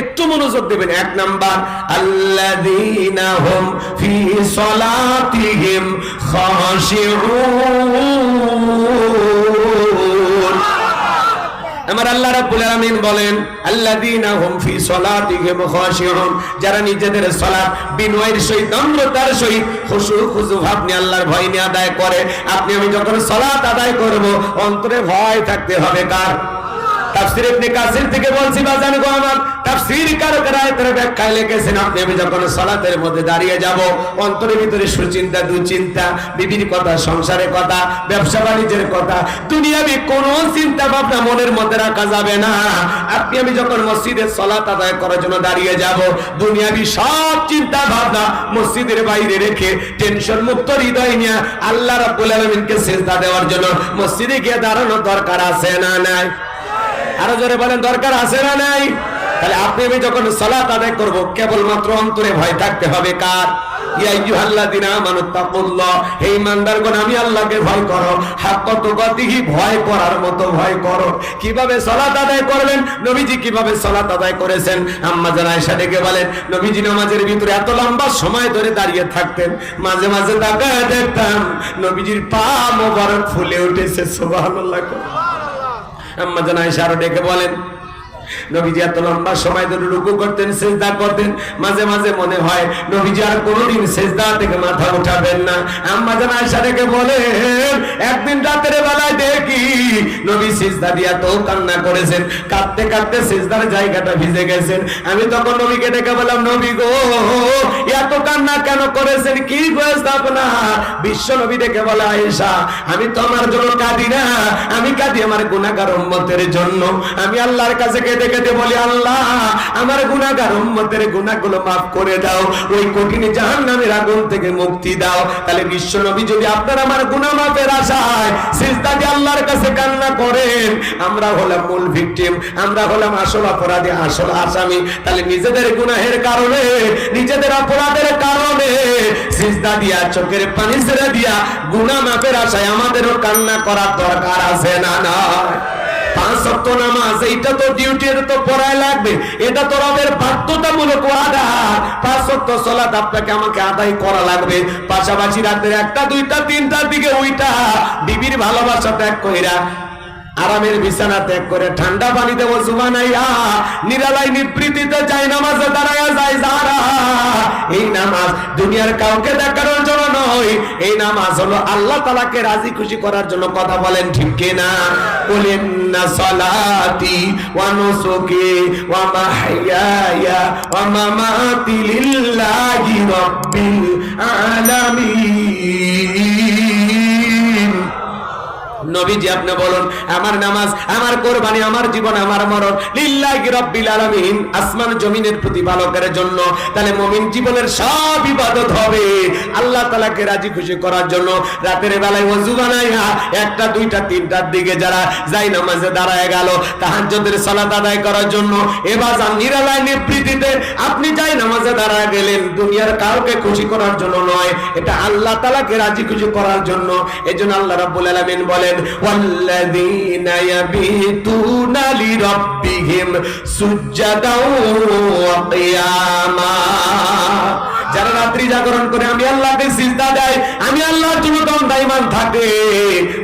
[SPEAKER 1] একটু মনোযোগ দেবেন। 1 নাম্বার, আল্লাযীনা হুম ফি সালাতিহিম খাশিউন। আমার আল্লাহ রাব্বুল আলামিন বলেন, আল্লাযীনা হুম ফি সালাতিহিম খাশিউন, যারা নিজেদের সালাত বিনয়ের সহিত, নম্রতার সহিত, খুশু ভাব নিয়ে আল্লাহর ভয় নিয়ে আদায় করে। আপনি আমি যখন সালাত আদায় করব, অন্তরে ভয় থাকতে হবে কার? তাফসীর ইবনে কাসির থেকে বলছি বাজান গো আমার, তাফসীর কারকেরা এর ব্যাখ্যায় লিখেছেন, আপনি আমি যখন সালাতের মধ্যে দাঁড়িয়ে যাব, অন্তরের ভিতরে সুচিন্তা, দুশ্চিন্তা, বিবির কথা, সংসারের কথা, ব্যবসা বাণিজ্যের কথা, দুনিয়াবি কোনো চিন্তা ভাবনা মনের মধ্যে রাখা যাবে না। আপনি আমি যখন মসজিদে সালাত আদায় করার জন্য দাঁড়িয়ে যাব, দুনিয়াবি সব চিন্তা ভাবনা মসজিদের বাইরে রেখে টেনশন মুক্ত হৃদয় নিয়ে আল্লাহ রাব্বুল আলামিনকে সিজদা দেওয়ার জন্য মসজিদে গিয়ে দাঁড়ানোর দরকার আছে না নাই? আরো জোরে বলেন, দরকার আছে না নাই? তাহলে আপনি আমি যখন সালাত আদায় করব, কেবলমাত্র অন্তরে ভয় থাকতে হবে কার? ইয়া আইয়ুহাল্লাযীনা আমানুত্তাকুল্লাহ, হে ঈমানদারগণ আমি আল্লাহকে ভয় করো, হাক্কা তুকাতিহি, ভয় করার মতো ভয় করো। কিভাবে সালাত আদায় করবেন? নবীজি কিভাবে সালাত আদায় করেছেন? আম্মা জান আয়েশা ডেকে বলেন, নবীজি নামাজের ভিতরে এত লম্বা সময় ধরে দাঁড়িয়ে থাকতেন, মাঝে মাঝে তাকায় দেখতাম নবীজির পা মোবারক ফুলে উঠেছে। সুবহানাল্লাহ। আম্মা জান আয়েশা আরো ডেকে বলেন, নবীজি এত লম্বা সময় ধরে রুকু করতেন, সিজদা করতেন, মাঝে মাঝে মনে হয় নবীজি আর কোনোদিন সিজদা থেকে মাথা উঠাবেন না। আম্মা জান আয়েশা ডেকে বলেন, একদিন রাতের বেলায় দেখি নবী সিজদা দিয়া তো কান্না করেছেন, কাঁদতে কাঁদতে সিজদার জায়গাটা ভিজে গেছেন। আমি তখন নবীকে ডেকে বললাম, নবী গো এত কান্না কেন করেছেন, কি হয়েছে আপনার? বিশ্ব নবী ডেকে বলে, আয়েশা আমি তো আমার জন্য কাঁদি না, আমি কাঁদি আমার গুনাহগার উম্মতের জন্য। আমি আল্লাহর কাছে কেঁদে কেঁদে বলি, আল্লাহ আমার গুনাহগার উম্মতের গুনাহগুলো মাফ করে দাও, ওই কঠিন জাহান্নামের আগুন থেকে মুক্তি দাও। তাহলে বিশ্ব নবী যদি আপনার আমার গুনাহ মাফের আশায় সিজদা দিয়ে আল্লাহর কাছে কান্না করেন, আমরা হলাম মূল ভিকটিম, আমরা হলাম আসল অপরাধী, আসল আসামি। তাহলে নিজেদের গুনাহের কারণে, নিজেদের অপরাধের কারণে সিজদা দিয়া, চোখের পানি ছেড়ে দিয়া গুনাহ মাফের আশায় আমাদেরও কান্না করার দরকার আছে না না? 5 ওয়াক্ত নামাজ, এইটা তো ডিউটি, এটা তো পড়াই লাগবে, এটা তো রবের বাধ্যতামূলক ওয়াদা। 5 ওয়াক্ত সালাত আপনাকে আমাকে আদায় করা লাগবে। পাশাপাশি রাতের 1টা 2টা 3টার দিকে ওইটা বিবির ভালোবাসা ত্যাগ কইরা, আরামের বিছানা ত্যাগ করে, ঠান্ডা পানিতে ওযু বানাইয়া, নিরালাই নিবৃত্তিতে যাই নামাজে দাঁড়ায়া যায় যারা, এই নামাজ দুনিয়ার কাউকে দেখানোর জন্য নয়, এই নামাজ হলো আল্লাহ তাআলাকে রাজি খুশি করার জন্য। কথা বলেন ঠিক কিনা? বলেন না, সালাতি ওয়া নুসুকি ওয়া মাহইয়ায়া ওয়া মামাতি লিল্লাহি রাব্বিল আলামিন। নবীজি আপনি বলুন, আমার নামাজ, আমার কোরবানি, আমার জীবন, আমার মরণ লিল্লাহি রাব্বিল আলামিন, আসমান জমিনের প্রতিপালকের জন্য। তাহলে মুমিন জীবনের সব ইবাদত হবে আল্লাহ তাআলাকে রাজি খুশি করার জন্য। রাতের বেলায় ওযু বানাইয়া 1টা 2টা 3টার দিকে যারা যাই নামাজে দাঁড়ায় গেল তাহাজ্জুদের সালাত আদায় করার জন্য, এবার নিরালায় নিবৃত্তিতে আপনি যাই নামাজে দাঁড়ায় গেলেন, দুনিয়ার কাউকে খুশি করার জন্য নয়, এটা আল্লাহ তাআলাকে রাজি খুশি করার জন্য। এজন্য আল্লাহ রাব্বুল আলামিন বলেন, ওয়াল্লাযীনা ইয়াবিতুনা লিরাব্বিহিম সুজদাও ওয়া কিয়ামা। যারা রাত্রি জাগরণ করে আমি আল্লাহকে সিজদা দেয়, আমি আল্লাহর জন্য দণ্ডায়মান থাকে।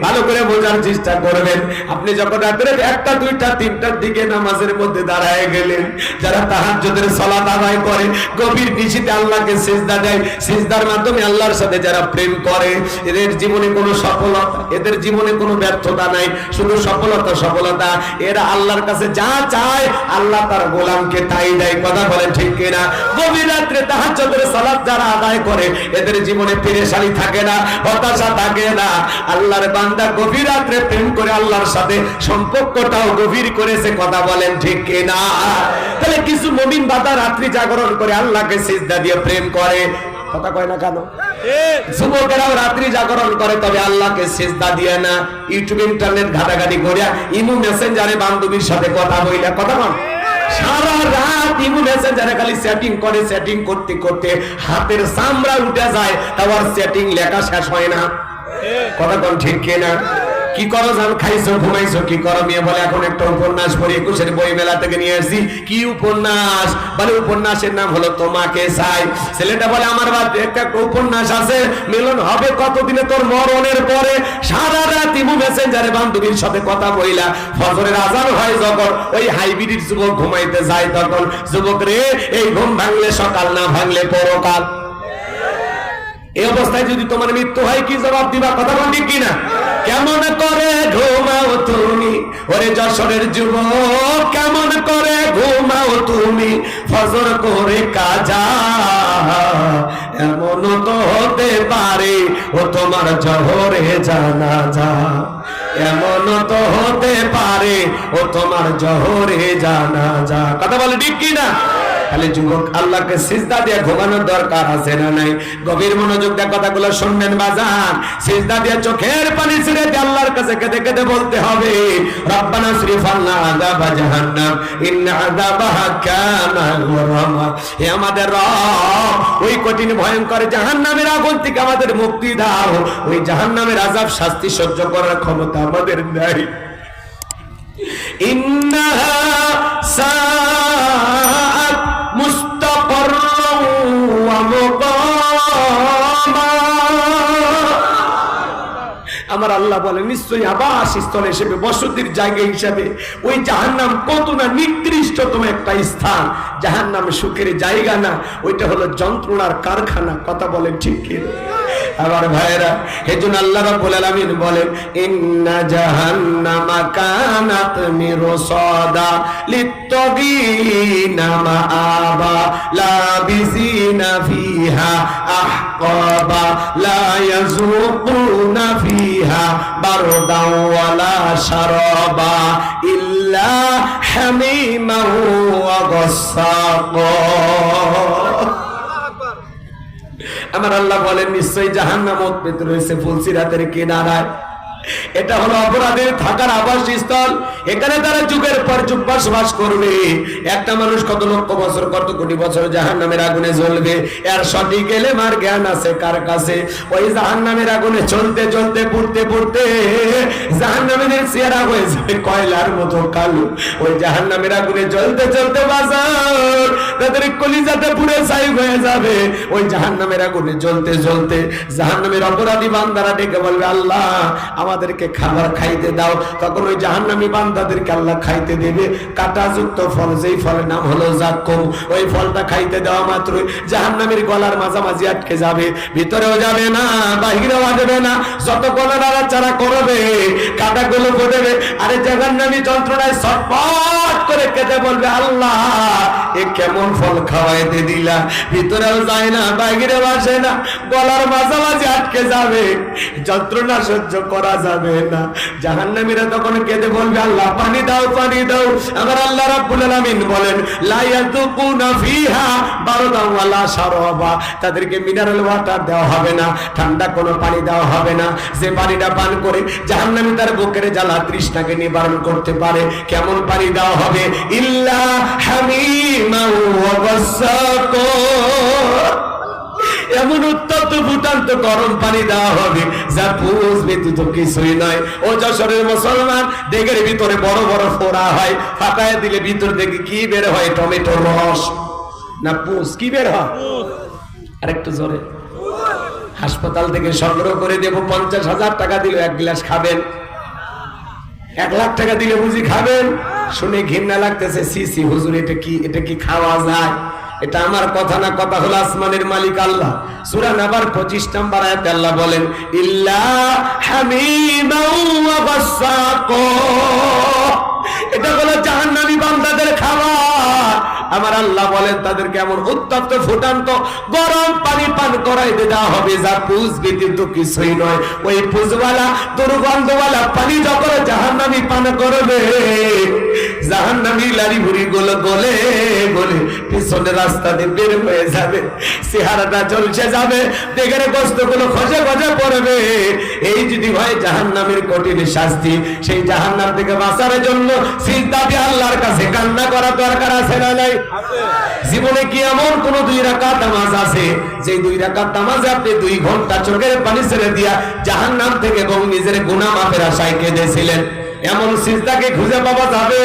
[SPEAKER 1] ভালো করে বোঝার চেষ্টা করবেন। আপনি যখন রাত্রে 1টা 2টা 3টার দিকে নামাজের মধ্যে দাঁড়ায় গেলেন, যারা তাহাজ্জুদের সালাত আদায় করে গভীর নিশিতে আল্লাহকে সিজদা দেয়, সিজদার মাধ্যমে আল্লাহর সাথে যারা প্রেম করে, এদের জীবনে কোনো সফলতা, এদের জীবনে কোনো ব্যর্থতা নাই, শুধু সফলতা। এরা আল্লাহর কাছে যা চায় আল্লাহ তার গোলামকে তাই দেয়। কথা বলেন ঠিক কিনা? গভীর রাত্রে তাহাজ্জুদের সালাত যারা আদায় করে এদের জীবনে পেরেশানি থাকে না, হতাশা থাকে না। আল্লাহর বান্দা গভীর রাত্রে প্রেম করে আল্লাহর সাথে সম্পর্কটাও গভীর করেছে। কথা বলেন ঠিক কিনা? তাহলে কিছু মুমিন বান্দা রাত্রি জাগরণ করে আল্লাহকে সিজদা দিয়ে প্রেম করে। কথা কয় না কেন? যুবকেরাও রাত্রি জাগরণ করে, তবে আল্লাহকে সিজদা দিয়ে না। ইউটিউব ইন্টারনেট ঘাটাঘাটি করিয়া ইমো মেসেঞ্জারে বান্ধবীর সাথে কথা বইলা, কথা বল, সারা রাত ইমো মেসেঞ্জারে খালি সেটিং করে। সেটিং করতে করতে হাতের চামড়া উঠে যায়, তাও আর সেটিং লেখা শেষ হয় না। কথা কোন ঠিক কিনা? কি করো জান, খাইছো ঘুমাইছো, কি করো? মেয়ে বলে এখন একটা উপন্যাস পড়ি, 21-এর বই মেলা থেকে নিয়ে আসি। কি উপন্যাস? বলে উপন্যাসের নাম হলো তোমাকে চাই। ছেলেটা বলে আমার বাড়িতে একটা উপন্যাস আছে, মিলন হবে কতদিনে তোর মরণের পরে। সারা রাত ইমো মেসেঞ্জারে বান্ধবীর সাথে কথা বইলা, ফজরের আজান হয় যখন, ওই হাইব্রিড যুবক ঘুমাইতে যায় তখন, যুবক রে এই ঘুম ভাঙলে সকাল, না ভাঙলে পরকাল। এই অবস্থায় যদি তোমার মৃত্যু হয় কি জবাব দিবা? কথা বল ঠিক কিনা? কেমন করে ঘুমাও তুমি ওরে যশোরের যুবক, কেমন করে ঘুমাও তুমি ফজর করে কাজা? এমন তো হতে পারে ও তোমার জহরে জানাজা, এমন তো হতে পারে ও তোমার জহরে জানাজা। কথা বলে ঠিক কিনা? তাহলে যুবক আল্লাহকে সিজদা দিয়ে ঘুমানোর দরকার আছে না নাই? গভীর মনোযোগ দিয়ে কথাগুলো শুনবেন বাজান। সিজদা দিয়ে চোখের পানি ছেড়ে দিয়ে আল্লাহর কাছে কেঁদে কেঁদে বলতে হবে, রব্বানা সরিফ আন্না আযাবা জাহান্নাম ইন্না আযাবাহা কানা গরামা। হে আমাদের রব, ওই কঠিন ভয়ঙ্কর জাহান্নামের আগুন থেকে আমাদের মুক্তি দাও। ওই জাহান্নামের আযাব শাস্তি সহ্য করার ক্ষমতা আমাদের নাই। ইন্নাহা সাআত মুস্তাকাররাও ওয়া মুকামা। আমার আল্লাহ বলে নিশ্চয়ই আবাসস্থল হিসেবে, বসতির জায়গা হিসেবে ওই জাহান্নাম কত না নিকৃষ্টতম একটা স্থান। জাহান্নাম সুখের জায়গা না, ওইটা হলো যন্ত্রণার কারখানা। কথা বলেন ঠিক কি? আমার ভাইরা, এজন্য আল্লাহ রাব্বুল আলামিন বলেন, ইন্না জাহান্নামা কানাত মিরসাদা লিত্তাগিনা মাআবা লাবিসিনা ফিহা আহকাবা লা ইয়াযুকুনা ফিহা বারদাও ওয়ালা শারাবা ইল্লা হামিমান ওয়া গাসসাকা। আমার আল্লাহ বলেন নিশ্চয়ই জাহান্নাম উৎপেত রয়েছে ফুলসিরাতের কিনারায়। এটা হলো অপরাধীর থাকার আবাসস্থল। এখানে তারা যুগের পর যুগ বসবাস করবে। একটা মানুষ কত লক্ষ বছর, কত কোটি বছর জাহান্নামের আগুনে জ্বলবে, এর সঠিক এলেম আর জ্ঞান আছে কার কাছে? ওই জাহান্নামের আগুনে চলতে চলতে পুড়তে পুড়তে জাহান্নামীদের চেহারা হয়ে যাবে কয়লার মতো কালো। ওই জাহান্নামের আগুনে জ্বলতে চলতে বাজার তাদের কলিজাতে পুড়ে ছাই হয়ে যাবে। ওই জাহান্নামের আগুনে জ্বলতে জ্বলতে জাহান্নামের অপরাধী বান্দারা ডেকে বলবে, আল্লাহ আমাদেরকে খাবার খাইতে দাও। তখন ওই জাহান্নামী বান্দাদেরকে আল্লাহ খাইতে দেবে কাঁটাযুক্ত ফল, যেই ফলের নাম হলো জাক্কুম। ওই ফলটা খাইতে দেওয়া মাত্র জাহান্নামীর গলার মাঝামাঝি আটকে যাবে, ভিতরেও যাবে না, বাহিরেও আসবে না। যত গলা নাড়াচাড়া করবে কাঁটাগুলো পড়বে। আরে জাহান্নামী যন্ত্রণায় ছটফট করে কেঁদে বলবে, আল্লাহ এ কেমন ফল খাওয়াইতে দিলা? ভিতরেও যায় না, বাহিরেও আসে না, গলার মাঝামাঝি আটকে যাবে। যন্ত্রণা সহ্য করা যাবে না। জাহান্নামীরা তখন কেঁদে বলবে, আল্লাহ পানি দাও, পানি দাও। আমার আল্লাহ রাব্বুল আলামিন বলেন, লা ইয়াযুকুনা ফিহা বারদান ওয়ালা শারাবা, তাদেরকে মিনারেল ওয়াটার দেওয়া হবে না, ঠান্ডা কোনো পানি দেওয়া হবে না। যে পানিটা পান করে জাহান্নামী তার বুকের জ্বালা তৃষ্ণাকে নিবারণ করতে পারে, কেমন পানি দেওয়া হবে? ইল্লা হামিমা ওয়া গাসসাকা, এমন উত্তপ্ত ফুটান্ত গরম পানি দেওয়া হবে যা পুষ ব্যতীত কিছুই নয়। ও যশোরের মুসলমান, দেগের ভিতরে বড় বড় ফোড়া হয়, ফাটায় দিলে ভিতর থেকে কি বের হয়? টমেটো রস না পুষ? কি বের হয়? আরেকটু জোরে। হাসপাতাল থেকে সংগ্রহ করে দেব, 50,000 টাকা দিলে 1 গ্লাস খাবেন, 1 লাখ টাকা দিলে বুঝি খাবেন? শুনে ঘৃণা লাগতেছে, সি সি হুজুর, এটা কি খাওয়া যায়? এটা আমার কথা না, কথা হলো আসমানের মালিক আল্লাহ। সূরা নাবার 25 নম্বর আয়াতে আল্লাহ বলেন, ইল্লা হামিমাও ওয়া গাসসাকা, এটা হলো জাহান্নামী বান্দাদের খাবার। আমার আল্লাহ বলেন তাদেরকে এমন উত্তপ্ত ফুটান্ত গরম পানি পান করাইতে দেওয়া হবে যা পুষ ব্যতীত কিছুই নয়। ওই পুষওয়ালা দুর্গন্ধওয়ালা পানি যখন জাহান্নামী পান করবে, জাহান্নামী লারি ভুড়ি গুলো গলে গলে পিছনের রাস্তা দিয়ে বের হয়ে যাবে, চেহারাটা জ্বলছে যাবে, দেখে গোস্ত গুলো খসে খসে পড়বে। এই যদি হয় জাহান্নামের কঠিন শাস্তি, সেই জাহান্নাম থেকে বাঁচার জন্য সিজদা দিয়ে আল্লাহর কাছে কান্না করা দরকার আছে না নাই? জীবনে কি এমন কোন 2 রাকাত নামাজ আছে যে 2 রাকাত নামাজে আপনি 2 ঘন্টা চোখের পানি ছেড়ে দিয়া জাহান্নাম থেকে এবং নিজের গুনাহ মাফের আশায় কেঁদেছিলেন? এমন সিজদাকে খুঁজে পাওয়া যাবে?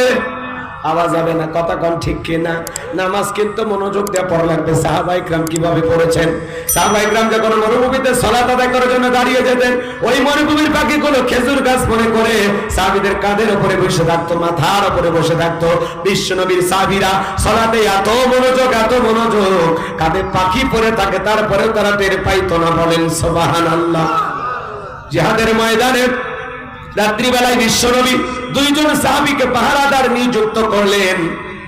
[SPEAKER 1] আওয়াজ যাবে না। কথা কোন ঠিক কিনা? নামাজ কিন্তু মনোযোগ দিয়ে পড়া লাগবে। সাহাবায়ে কেরাম কিভাবে পড়েছেন? সাহাবায়ে কেরাম যখন মরুভূমিতে সালাত আদায় করার জন্য দাঁড়িয়ে যেতেন, ওই মরুভূমির পাখিগুলো খেজুর গাছ মনে করে সাহাবীদের কাঁধের উপরে বসে থাকতো, মাথার উপরে বসে থাকতো। বিশ্বনবীর সাহাবীরা সালাতে এত মনোযোগ, এত মনোযোগ, কাঁধে পাখি পড়ে থাকে, তারপরেও তারা টের পাইতো না। বলেন সুবহানাল্লাহ। জিহাদের ময়দানে রাত্রিবেলায় বিশ্বনবী 2 জন সাহাবীকে পাহারাদার নিযুক্ত করলেন,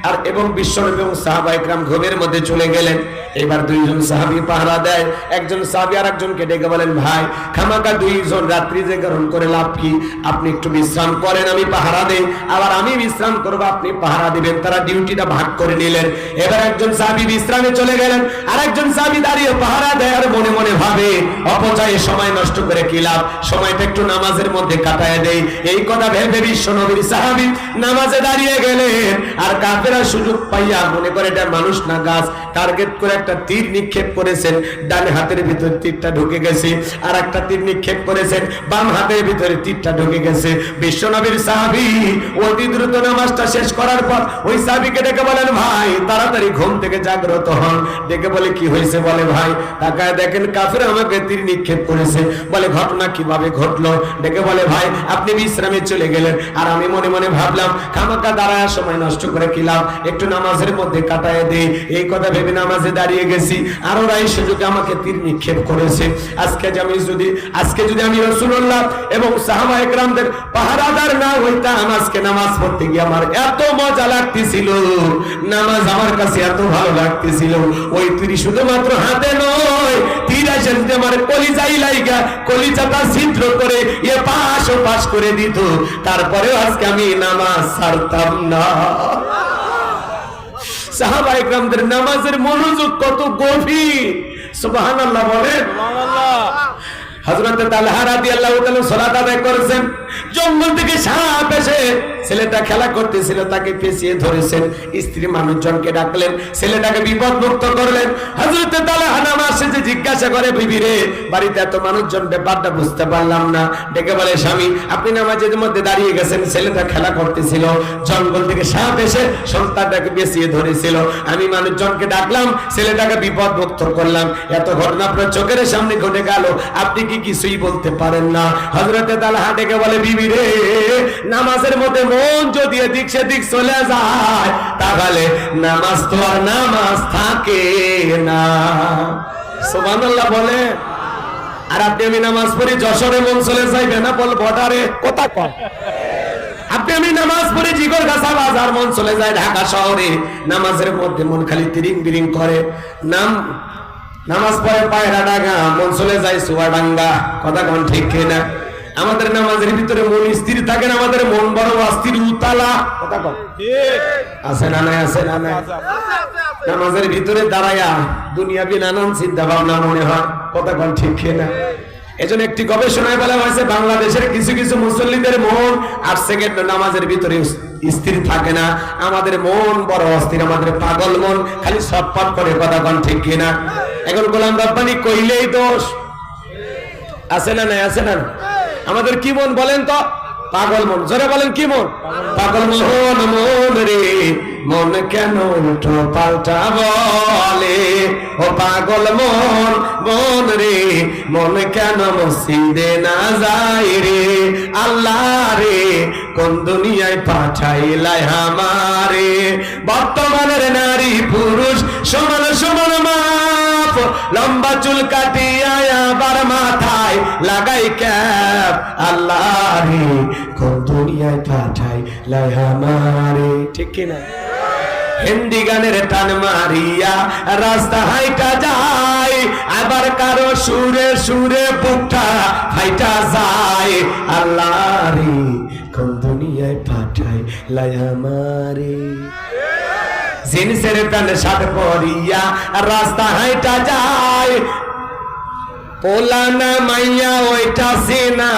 [SPEAKER 1] আর এবং বিশ্বনবী এবং সাহাবায়ে কেরাম ঘুমের মধ্যে চলে গেলেন। এবার 2 জন সাহাবী পাহারা দেয়। একজন সাহাবী আরেকজনকে ডেকে বলেন, ভাই খামাকা 2 জন রাত্রি জাগরণ করে লাভ কি? আপনি একটু বিশ্রাম করেন, আমি পাহারা দেই, আবার আমি বিশ্রাম করব, আপনি পাহারা দিবেন। তারা ডিউটিটা ভাগ করে নিলেন। এবার একজন সাহাবী বিশ্রামে চলে গেলেন, আরেকজন সাহাবী দাঁড়িয়ে পাহারা দেয়, আর মনে মনে ভাবে অপচয়ে সময় নষ্ট করে কি লাভ, সময়টা একটু নামাজের মধ্যে কাটায় দেই। এই কথা ভেবে বিশ্বনবীর সাহাবী নামাজে দাঁড়িয়ে গেলেন। আর কাফেররা সুযোগ পাইয়া মনে করে এটা মানুষ না গাছ, টার্গেট করে একটা তীর নিক্ষেপ করেছেন। ডান হাতের ভিতরে তীরটা ঢুকে গেছে, আর একটা তীর নিক্ষেপ করেছেন বাম হাতের ভিতরে, তীরটা ঢুকে গেছে। বিশ্বনবীর সাহাবী অতি দ্রুত নামাজটা শেষ করার পর ওই সাহাবীকে ডেকে বলেন, ভাই তাড়াতাড়ি ঘুম থেকে জাগ্রত হন। ডেকে বলে, কি হয়েছে? বলে, ভাই তাকায় দেখেন কাফের আমাকে তীর নিক্ষেপ করেছে। বলে, ঘটনা কিভাবে ঘটলো? ডেকে বলে, ভাই আপনি বিশ্রামে চলে গেলেন, আর আমি মনে মনে ভাবলাম খামাকা দাঁড়ায় সময় নষ্ট করে কি লাভ, একটু নামাজের মধ্যে কাটায় দেই। এই কথা ভেবে নামাজে দাঁড়িয়ে গেছি, আর ওরা এই সুযোগে আমাকে তীর নিক্ষেপ করেছে। আজকে যদি আমি রাসূলুল্লাহ এবং সাহাবায়ে কেরামদের পাহারাদার না হইতাম, আজকে নামাজ পড়তে গিয়ে আমার এত মজা লাগতেছিল, নামাজ আমার কাছে এত ভালো লাগতেছিল। ওই তীর শুধুমাত্র হাতে নয়, তীর এসে আমার কলিজায় লাইগা কলিজাটা ছিদ্র করে এ পাশ ও পাশ করে দিত, তারপরেও আজকে আমি নামাজ ছাড়তাম না। সাহাবায়ে কেরামদের নামাজের মনোযোগ কত গভীর, সুবহানাল্লাহ বলেন। হযরত তালহা রাদিয়াল্লাহু তাআলা সালাত আদায় করেছেন, জঙ্গল থেকে সাপ এসে ছেলেটা খেলা করতেছিল, তাকে পেঁচিয়ে ধরেছেন। স্ত্রী মানুষজনকে ডাকলেন, ছেলেটাকে বিপদমুক্ত করলেন। হযরত তালহা নামাজ শেষে জিজ্ঞাসা করে, বিবি রে, বাড়িতে এত মানুষজন, ব্যাপারটা বুঝতে পারলাম না। ডেকে বলে, স্বামী আপনি নামাজের মধ্যে দাঁড়িয়ে গেছেন, ছেলেটা খেলা করতেছিল, জঙ্গল থেকে সাপ এসে সন্তানটাকে পেঁচিয়ে ধরেছিল, আমি মানুষজনকে ডাকলাম, ছেলেটাকে বিপদমুক্ত করলাম। এত ঘটনা আপনার চোখের সামনে ঘটে গেল, আপনি কি কিছুই বলতে পারেন না? হযরত তালহা ডেকে বলে, বিবি রে, নামাজের মধ্যে মন যদি এদিক সেদিক চলে যায়, তাহলে নামাজ তো আর নামাজ থাকে না। সুবহানাল্লাহ বলে। আর আপনি আমি নামাজ পড়ি, যশোরে মন চলে যাইবে না, বল বর্ডারে কথা কম। আপনি আমি নামাজ পড়ি, জিগরগাছা বাজার মন চলে যায় ঢাকা শহরে, নামাজের মধ্যে মন খালি তিরিং বিরিং করে। নামাজ পড়ে পায়রা ডাঙ্গা, মন চলে যায় চুয়াডাঙ্গা। কথা কোন ঠিক কিনা? আমাদের নামাজের ভিতরে মন স্থির থাকে না, আমাদের মন বড় অস্থির উতালা। কথা কন আছে না নাই? আছে না নাই? নামাজের ভিতরে দাঁড়ায়া দুনিয়াবি নানান চিন্তা ভাবনা মনে হয়। কথা কন ঠিক না? এজন্য একটি গবেষণায় বলা হয়েছে বাংলাদেশের কিছু কিছু মুসল্লিদের মন 8 সেকেন্ড নামাজের ভিতরে স্থির থাকে না। আমাদের মন বড় অস্থির, আমাদের পাগল মন খালি ছটফট করে। কথা কন ঠিক না? এখন গোলাম রব্বানি কইলেই দোষ। আছে না নাই? আছে না? আমাদের কি মন বলেন তো? পাগল মন। জোরে বলেন কি মন? পাগল মন। মন রে মন কেন উল্টো পাল্টা বলে, ও পাগল মন। মন রে মন কেন মসজিদে না যায় রে, আল্লাহ রে কোন দুনিয়ায় পাঠাইলাই আমারে। বর্তমানের নারী পুরুষ সমান সমান মাপ, লম্বা চুল কাটিয়া আবার মাথায় লাগাই ক্যাপ, আল্লাহ রে কোন দুনিয়ায় পাঠাইলাই আমারে। ঠিক কিনা? হিন্দি গানের টান মারিয়া রাস্তা হাইটা যায়, আবার কারো সুরে সুরে বুকটা হাইটা যায়, আল্লাহ রে কোন দুনিয়ায় পাঠাই লাই আমারে। জিন্সের প্যান্ট শার্ট পরিয়া রাস্তা হাইটা যায়, পোলানা মাইয়া ওইটা সিনা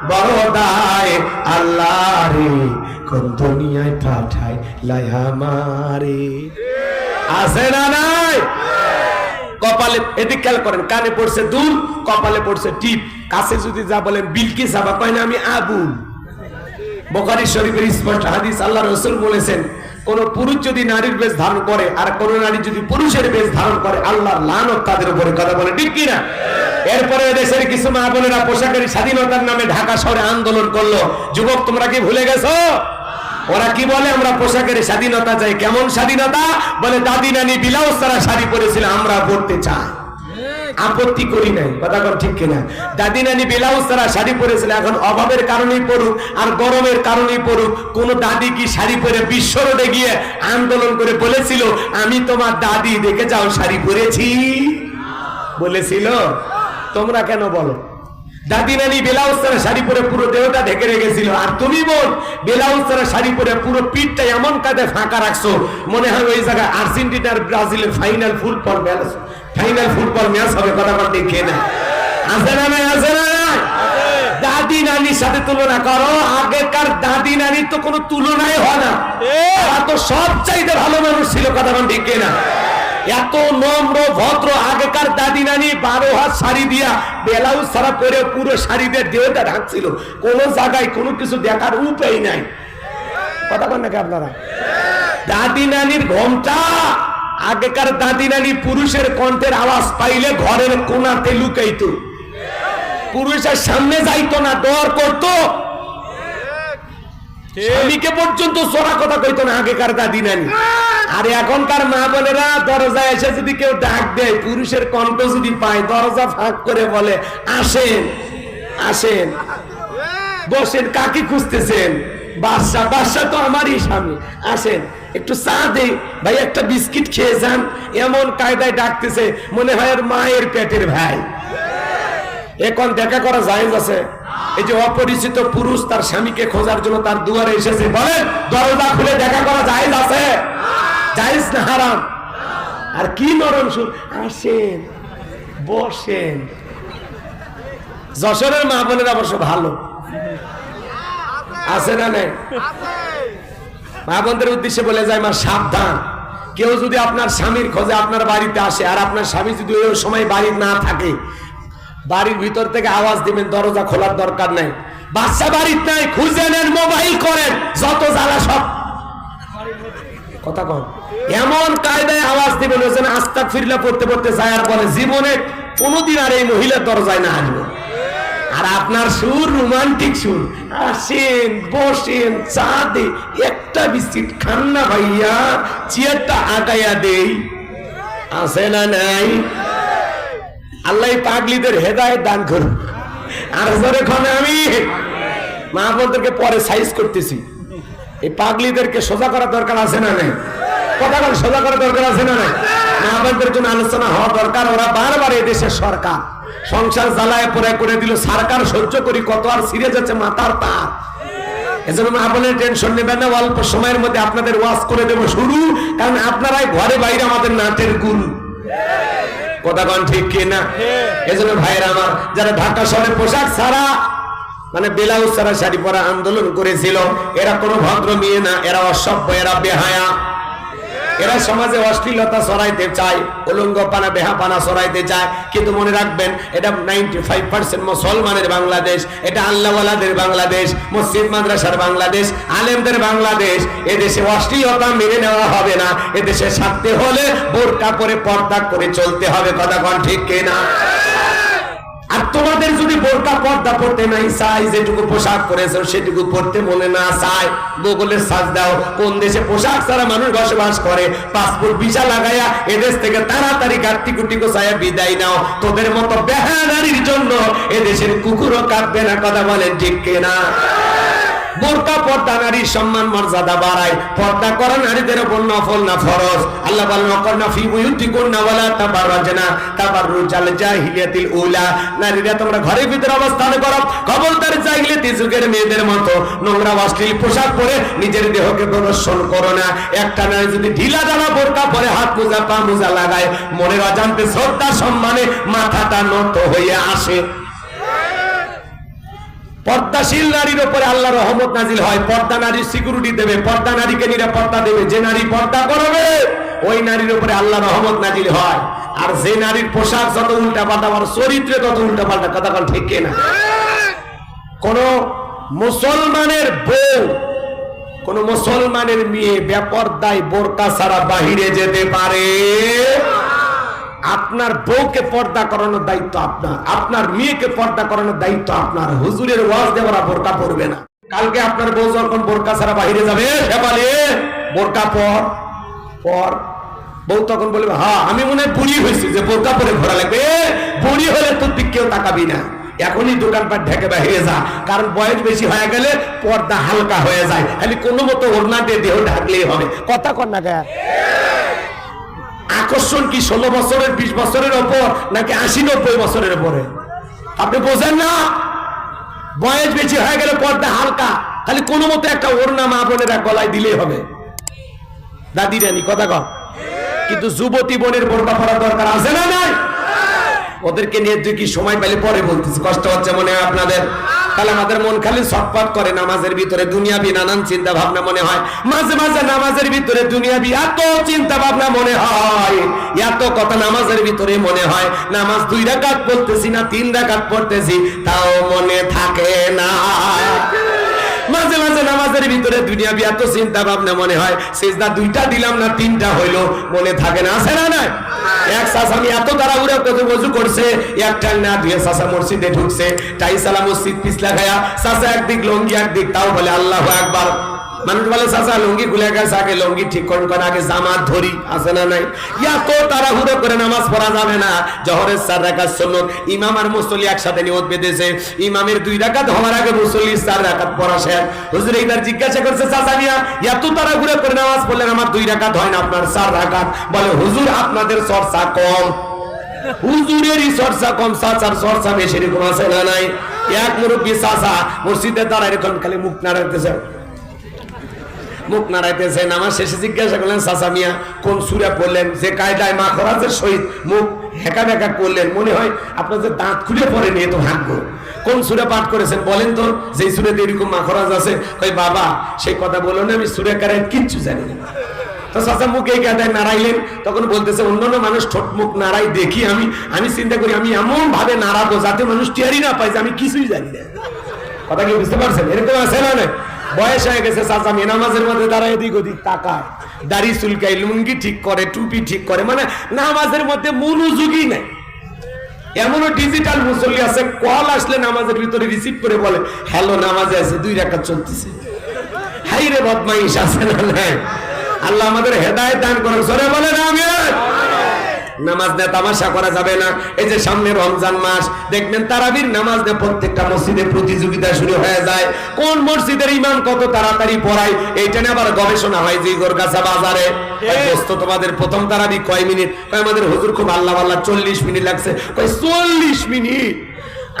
[SPEAKER 1] বড় দায়, আল্লাহ রে কোন দুনিয়ায় পাঠাই লাই আমারে। আছে না নাই? কপালে এদিক খেয়াল করেন, কানে পড়ছে দুল, কপালে পড়ছে টিপ। কাছে যদি যা বলেন বিলকিস আবা কয় না আমি আবুল। বুখারী শরীফের স্পষ্ট হাদিস, আল্লাহ রাসূল বলেছেন কোন পুরুষ যদি নারীর বেশ ধারণ করে আর কোন নারী যদি পুরুষের বেশ ধারণ করে আল্লাহর লানত তাদের উপরে। কথা বলে ঠিক কিনা? এরপরে দেশের কিছু মা বোনেরা পোশাকের স্বাধীনতার নামে ঢাকা শহরে আন্দোলন করলো। যুবক তোমরা কি ভুলে গেছো? ওরা কি বলে? আমরা পোশাকের স্বাধীনতা চাই। কেমন স্বাধীনতা? বলে দাদি নানি ব্লাউজ ছাড়া শাড়ি পরেছিল, আমরা পরতে চাই। আপত্তি করি নাই। কথা কর ঠিক কিনা? দাদি নানি ব্লাউজ ছাড়া শাড়ি পরেছিল, এখন অভাবের কারণেই পড়ুক আর গরমের কারণেই পড়ুক, কোন দাদি কি শাড়ি পরে বিশ্ব রোডে গিয়ে আন্দোলন করে বলেছিল আমি তোমার দাদি দেখে যাও শাড়ি পরেছি? বলেছিল? তোমরা কেন বলো? দাদি নানি ব্লাউজ ছাড়া শাড়ি পরে পুরো দেহটা ঢেকে রেখেছিল, আর তুমি বোন ব্লাউজ ছাড়া শাড়ি পরে পুরো পিঠটা এমন কাঁধে ফাঁকা রাখছো মনে হয় ওই জায়গায় আর্জেন্টিনার ব্রাজিলের ফাইনাল ফুটবল ম্যাচ হবে। কথা বলতে দেখে না? আছে না নাই? আছে না নাই? দাদি নানির সাথে তুলনা করো, আগেকার দাদি নানির তো কোনো তুলনাই হয় না। তারা তো সব চাইতে ভালো মানুষ ছিল। কথা বলতে দেখে না? এত নম্র ভদ্র। আগেকার দাদি নানি 12 হাত শাড়ি দিয়া ব্লাউজ ছাড়া পরে পুরো শাড়িদের দেহটা ঢাকছিল, কোন জায়গায় কোনো কিছু দেখার উপায় নাই। কথা বলেন নাকি আপনারা? দাদি নানির ঘোমটা, আগেকার দাদি নানি পুরুষের কণ্ঠের আওয়াজ পাইলে ঘরের কোণাতে লুকাইতো, পুরুষের সামনে যাইতো না, ডর করতো, স্বামীকে পর্যন্ত সোনা কথা কইতো না আগেকার দাদি নানি। আর এখনকার মা বোনেরা দরজায় এসে যদি কেউ ডাক দেয়, পুরুষের কণ্ঠ যদি পায়, দরজা ফাঁক করে বলে আসেন আসেন, বসেন, কাকে খুঁজতেছেন? বাদশা। বাদশা তো আমারই স্বামী, আসেন একটু চা দে ভাই, একটা বিস্কিট খেয়ে যান। এমন কায়দায় ডাকতেছে মনে হয় আর মায়ের পেটের ভাই। এখন দেখা করা জায়েজ আছে? এই যে অপরিচিত পুরুষ তার স্বামীকে খোঁজার জন্য তার দুয়ারে এসেছে, বলেন দরজা খুলে দেখা করা জায়েজ আছে? জায়েজ না হারাম? আর কি নরম সুর, আসেন বসেন। যশোরের মা বোনের অবশ্য ভালো। আছে না নাই? মা বোনদের উদ্দেশ্যে বলে যায় মা সাবধান, কেউ যদি আপনার স্বামীর খোঁজে আপনার বাড়িতে আসে আর আপনার স্বামী যদি ওই সময় বাড়ি না থাকে, বাড়ির ভিতর থেকে আওয়াজ দিবেন, দরজা খোলার দরকার নাই। বাচ্চা বাড়িতে নাই, খুঁজে নেন, মোবাইল করেন, যত জ্বালা সব। কথা কন, এমন কায়দায় আওয়াজ দিবেন যেন আস্তাগফিরুল্লাহ পড়তে পড়তে যায় আর বলে জীবনে কোনোদিন আর এই মহিলার দরজায় না আসবো। আর আপনার সুর রোমান্টিক সুর, আসেন বসেন, চা দে, একটা বিস্কিট খান না ভাইয়া, চেয়ারটা আগাইয়া দেই। আছে না নাই? আল্লাহ পাগলিদের হেদায়েত দান করুন। আর জোরে খানে আমি মা বোনদেরকে পরে সাইজ করতেছি, এই পাগলিদেরকে সোজা করার দরকার আছে না নাই? কথা বলে সোজা করা দরকার আছে না নাই? মা বোনদের জন্য আলোচনা হওয়া দরকার। ওরা বারবার এই দেশের সরকার সংসার জ্বালায় পরে করে দিল, সরকার সহ্য করি কত আর ছিঁড়ে যাচ্ছে মাথার তার। এজন্য মা বোনের টেনশন নেবেন না, অল্প সময়ের মধ্যে আপনাদের ওয়াজ করে দেবো শুরু, কারণ আপনারাই ঘরে বাইরে আমাদের নাটের গুরু। কথা কন ঠিক কিনা? এজন্য ভাইরা আমার, যারা ঢাকা শহরে পোশাক ছাড়া মানে ব্লাউজ ছাড়া শাড়ি পরা আন্দোলন করেছিল, এরা কোনো ভদ্র মেয়ে না, এরা অসভ্য, এরা বেহায়া, এরা সমাজে অশ্লীলতা ছড়াইতে চায়, উলঙ্গপানা বেহাপানা ছড়াইতে চায়। কিন্তু মনে রাখবেন, এটা 95% মুসলমানের বাংলাদেশ, এটা আল্লাহওয়ালাদের বাংলাদেশ, মসজিদ মাদ্রাসার বাংলাদেশ, আলেমদের বাংলাদেশ। এদেশে অশ্লীলতা মেনে নেওয়া হবে না। এদেশে থাকতে হলে বোরকা পরে পর্দা করে চলতে হবে। কথা কন ঠিক কিনা? আর তোমাদের যদি বোরকা পর্দা পড়তে নাই চাই, যেটুকু পোশাক পরেছো সেটুকু পড়তে মনে না চায়, গুগলের সার্চ দাও কোন দেশে পোশাক ছাড়া মানুষ বসবাস করে, পাসপোর্ট ভিসা লাগাইয়া এদেশ থেকে তাড়াতাড়ি গাট্টি কুটি গোছায়া বিদায় নাও। তোদের মতো বেহানারির জন্য এদেশের কুকুরও কাঁদবে না। কথা বলেন ঠিক কিনা? বোরকা পর্দা নারীর সম্মান মর্যাদা বাড়ায়। পর্দা করা নারীদের উপর নফল না ফরজ। আল্লাহ বলেন, ওয়াকারনা ফি বুয়ুতিকুন্না ওয়ালা তাবাররাজনা তাবাররুজাল জাহিলিয়াতিল উলা। নারীরা তোমরা ঘরের ভিতরে অবস্থান করো, খবরদার জাহিলিয়াতি যুগের মেয়েদের মতো নোংরা অশ্লীল পোশাক পরে নিজের দেহকে প্রদর্শন করো না। একটা নারী যদি ঢিলা ঢালা বোরকা পরে হাত মোজা পা মোজা লাগায়, মনের অজান্তে শ্রদ্ধা সম্মানে মাথাটা নত হয়ে আসে। পর্দাশীল নারীর উপরে আল্লাহর রহমত নাজিল হয়। পর্দা নারীর সিকিউরিটি দেবে, পর্দা নারীকে নিরাপত্তা দেবে। যে নারী পর্দা করবে ওই নারীর উপরে আল্লাহর রহমত নাজিল হয়। আর যে নারীর পোশাক যত উল্টা পাল্টা, আর চরিত্রে তত উল্টা পাল্টা। কথা বল ঠিক কিনা? কোন মুসলমানের বউ, কোন মুসলমানের মেয়ে বেপর্দায় বোরকা ছাড়া বাহিরে যেতে পারে? আপনার বউকে পর্দা করানোর দায়িত্ব আপনার, আপনার মেয়েকে পর্দা করানোর দায়িত্ব আপনার। হুজুরের ওয়াজ দেওয়ারা বোরকা পরবে না। কালকে আপনার বউ যখন বোরকা ছাড়া বাইরে যাবে, বলে বোরকা পর। বউ তখন বলবে, হ্যাঁ আমি মনে হয় বুড়ি হয়েছি যে বোরকা পরে ঘোরা লাগবে। বুড়ি হলে তোর দিক কেউ তাকাবি না, এখনই দোকানপাট ঢেকে বাহিরে যা। কারণ বয়স বেশি হয়ে গেলে পর্দা হালকা হয়ে যায়, খালি কোনো মতো ওড়না দিয়ে দেহ ঢাকলেই হবে। কথা কর না কে? আকর্ষণ কি 16 বছরের 20 বছরের ওপর নাকি 80-90 বছরের উপরে? আপনি বোঝেন না? বয়স বেশি হয়ে গেলে পর্দা হালকা, খালি কোনো মতো একটা ওড়না মা বোনেরা গলায় দিলেই হবে। দাদি রানী কথা কর। কিন্তু যুবতী বোনের বোরকা পরা দরকার আছে না নাই? ওদেরকে নিয়ে তুই কি সময় পেলে পরে বলতেছি, কষ্ট হচ্ছে মনে হয় আপনাদের? তাহলে আমাদের মন খালি ছটফট করে, নামাজের ভিতরে দুনিয়াবি নানান চিন্তা ভাবনা মনে হয়। মাঝে মাঝে নামাজের ভিতরে দুনিয়াবি এত চিন্তা ভাবনা মনে হয়, এত কথা নামাজের ভিতরে মনে হয়। নামাজ 2 রাকাত পড়তেছি না 3 রাকাত পড়তেছি, তাও মনে থাকে না। মাঝে মাঝে নামাজের ভিতরে দুনিয়াবি এত চিন্তা ভাবনা মনে হয়, সিজদা 2টা দিলাম না 3টা হইলো, মনে থাকে না। আছে না নাই? এক চাচা এত তাড়াহুড়া কত ওযু করছে, একটা না দুই চাচা মসজিদে ঢুকছে, টাইসালা মসজিদ পিছলা খায়া, চাচা একদিক লঙ্গি একদিক, তাও বলে আল্লাহু আকবার। মানুষ বলে চাচা লঙ্গি খুলে গেছে, আগে লঙ্গি ঠিক করুন, আগে জামাত ধরি। আছে না নাই? এত তাড়াহুড়ো করে নামাজ পড়া যাবে না। জোহরের 4 রাকাত সুন্নাত, ইমাম আর মুসল্লি একসাথে নিয়ত বেঁধেছে, ইমামের 2 রাকাত হওয়ার আগে মুসল্লি 4 রাকাত পড়া শেষ। হুজুর এইবার জিজ্ঞাসা করছে, চাচা মিয়া এত তাড়াহুড়ো করে নামাজ পড়লেন, আমার 2 রাকাত হয় না, আপনার 4 রাকাত। বলে হুজুর আপনাদের চর্চা কম। হুজুরেরই চর্চা কম, চাচার চর্চা বেশি। এরকম আছে না নাই? এক মুরব্বী চাচা মসজিদে দাঁড়ায় এরকম খালি মুখ নাড়াইতেছে, মুখ নাড়াইতেছে। নামাজ শেষে জিজ্ঞাসা করলেন, চাচা মিয়া কোন সূরা পড়লেন? যে কায়দায় মাখরাজের সহিত মুখ হেঁকা বেঁকা করলেন, মনে হয় আপনার যে দাঁত খুলে পড়েনি, এত ভাগ্য। কোন সূরা পাঠ করেছেন বলেন তো, যে সূরাতে এরকম মাখরাজ আছে? কই বাবা সেই কথা বলো না, আমি সূরা কারায় কিচ্ছু জানি না। তো চাচা মুখ এই কায়দায় নাড়াইলেন, তখন বলতেছে অন্যান্য মানুষ ঠোঁট মুখ নাড়াই দেখি, আমি চিন্তা করি আমি এমন ভাবে নাড়াবো যাতে মানুষ টেরই না পায় যে আমি কিছুই জানি না। কথা কি বুঝতে পারছেন? এরকম আছে না? বয়স হয়ে গেছে চাচা মেয়ে নামাজের মধ্যে দাঁড়ায় এদিক ওদিক তাকায়, দাড়ি চুলকায়, লুঙ্গি ঠিক করে, টুপি ঠিক করে, মানে নামাজের মধ্যে মনোযোগই নাই। এমনও ডিজিটাল মুসল্লি আছে, কল আসলে নামাজের ভিতরে রিসিভ করে বলে হ্যালো নামাজে আছে, 2 রাকাত চলতেছে। হাই রে বদমাইশ, আছে না? আল্লাহ আমাদের হেদায়েত দান করুন। সরে বলেন আমিন। নামাজ নিয়ে তামাশা করা যাবে না। এই যে সামনে রমজান মাস, দেখবেন তারাবির নামাজ নিয়ে প্রত্যেকটা মসজিদে প্রতিযোগিতা শুরু হয়ে যায়, কোন মসজিদের ইমাম কত তাড়াতাড়ি পড়ায় এইটা নিয়ে আবার গবেষণা হয় যে গোরগাছা বাজারে। দোস্ত তোমাদের প্রথম তারাবি কয় মিনিট? আমাদের হুজুর খুব আল্লাহ আল্লাহ 40 মিনিট লাগছে। 40 মিনিট?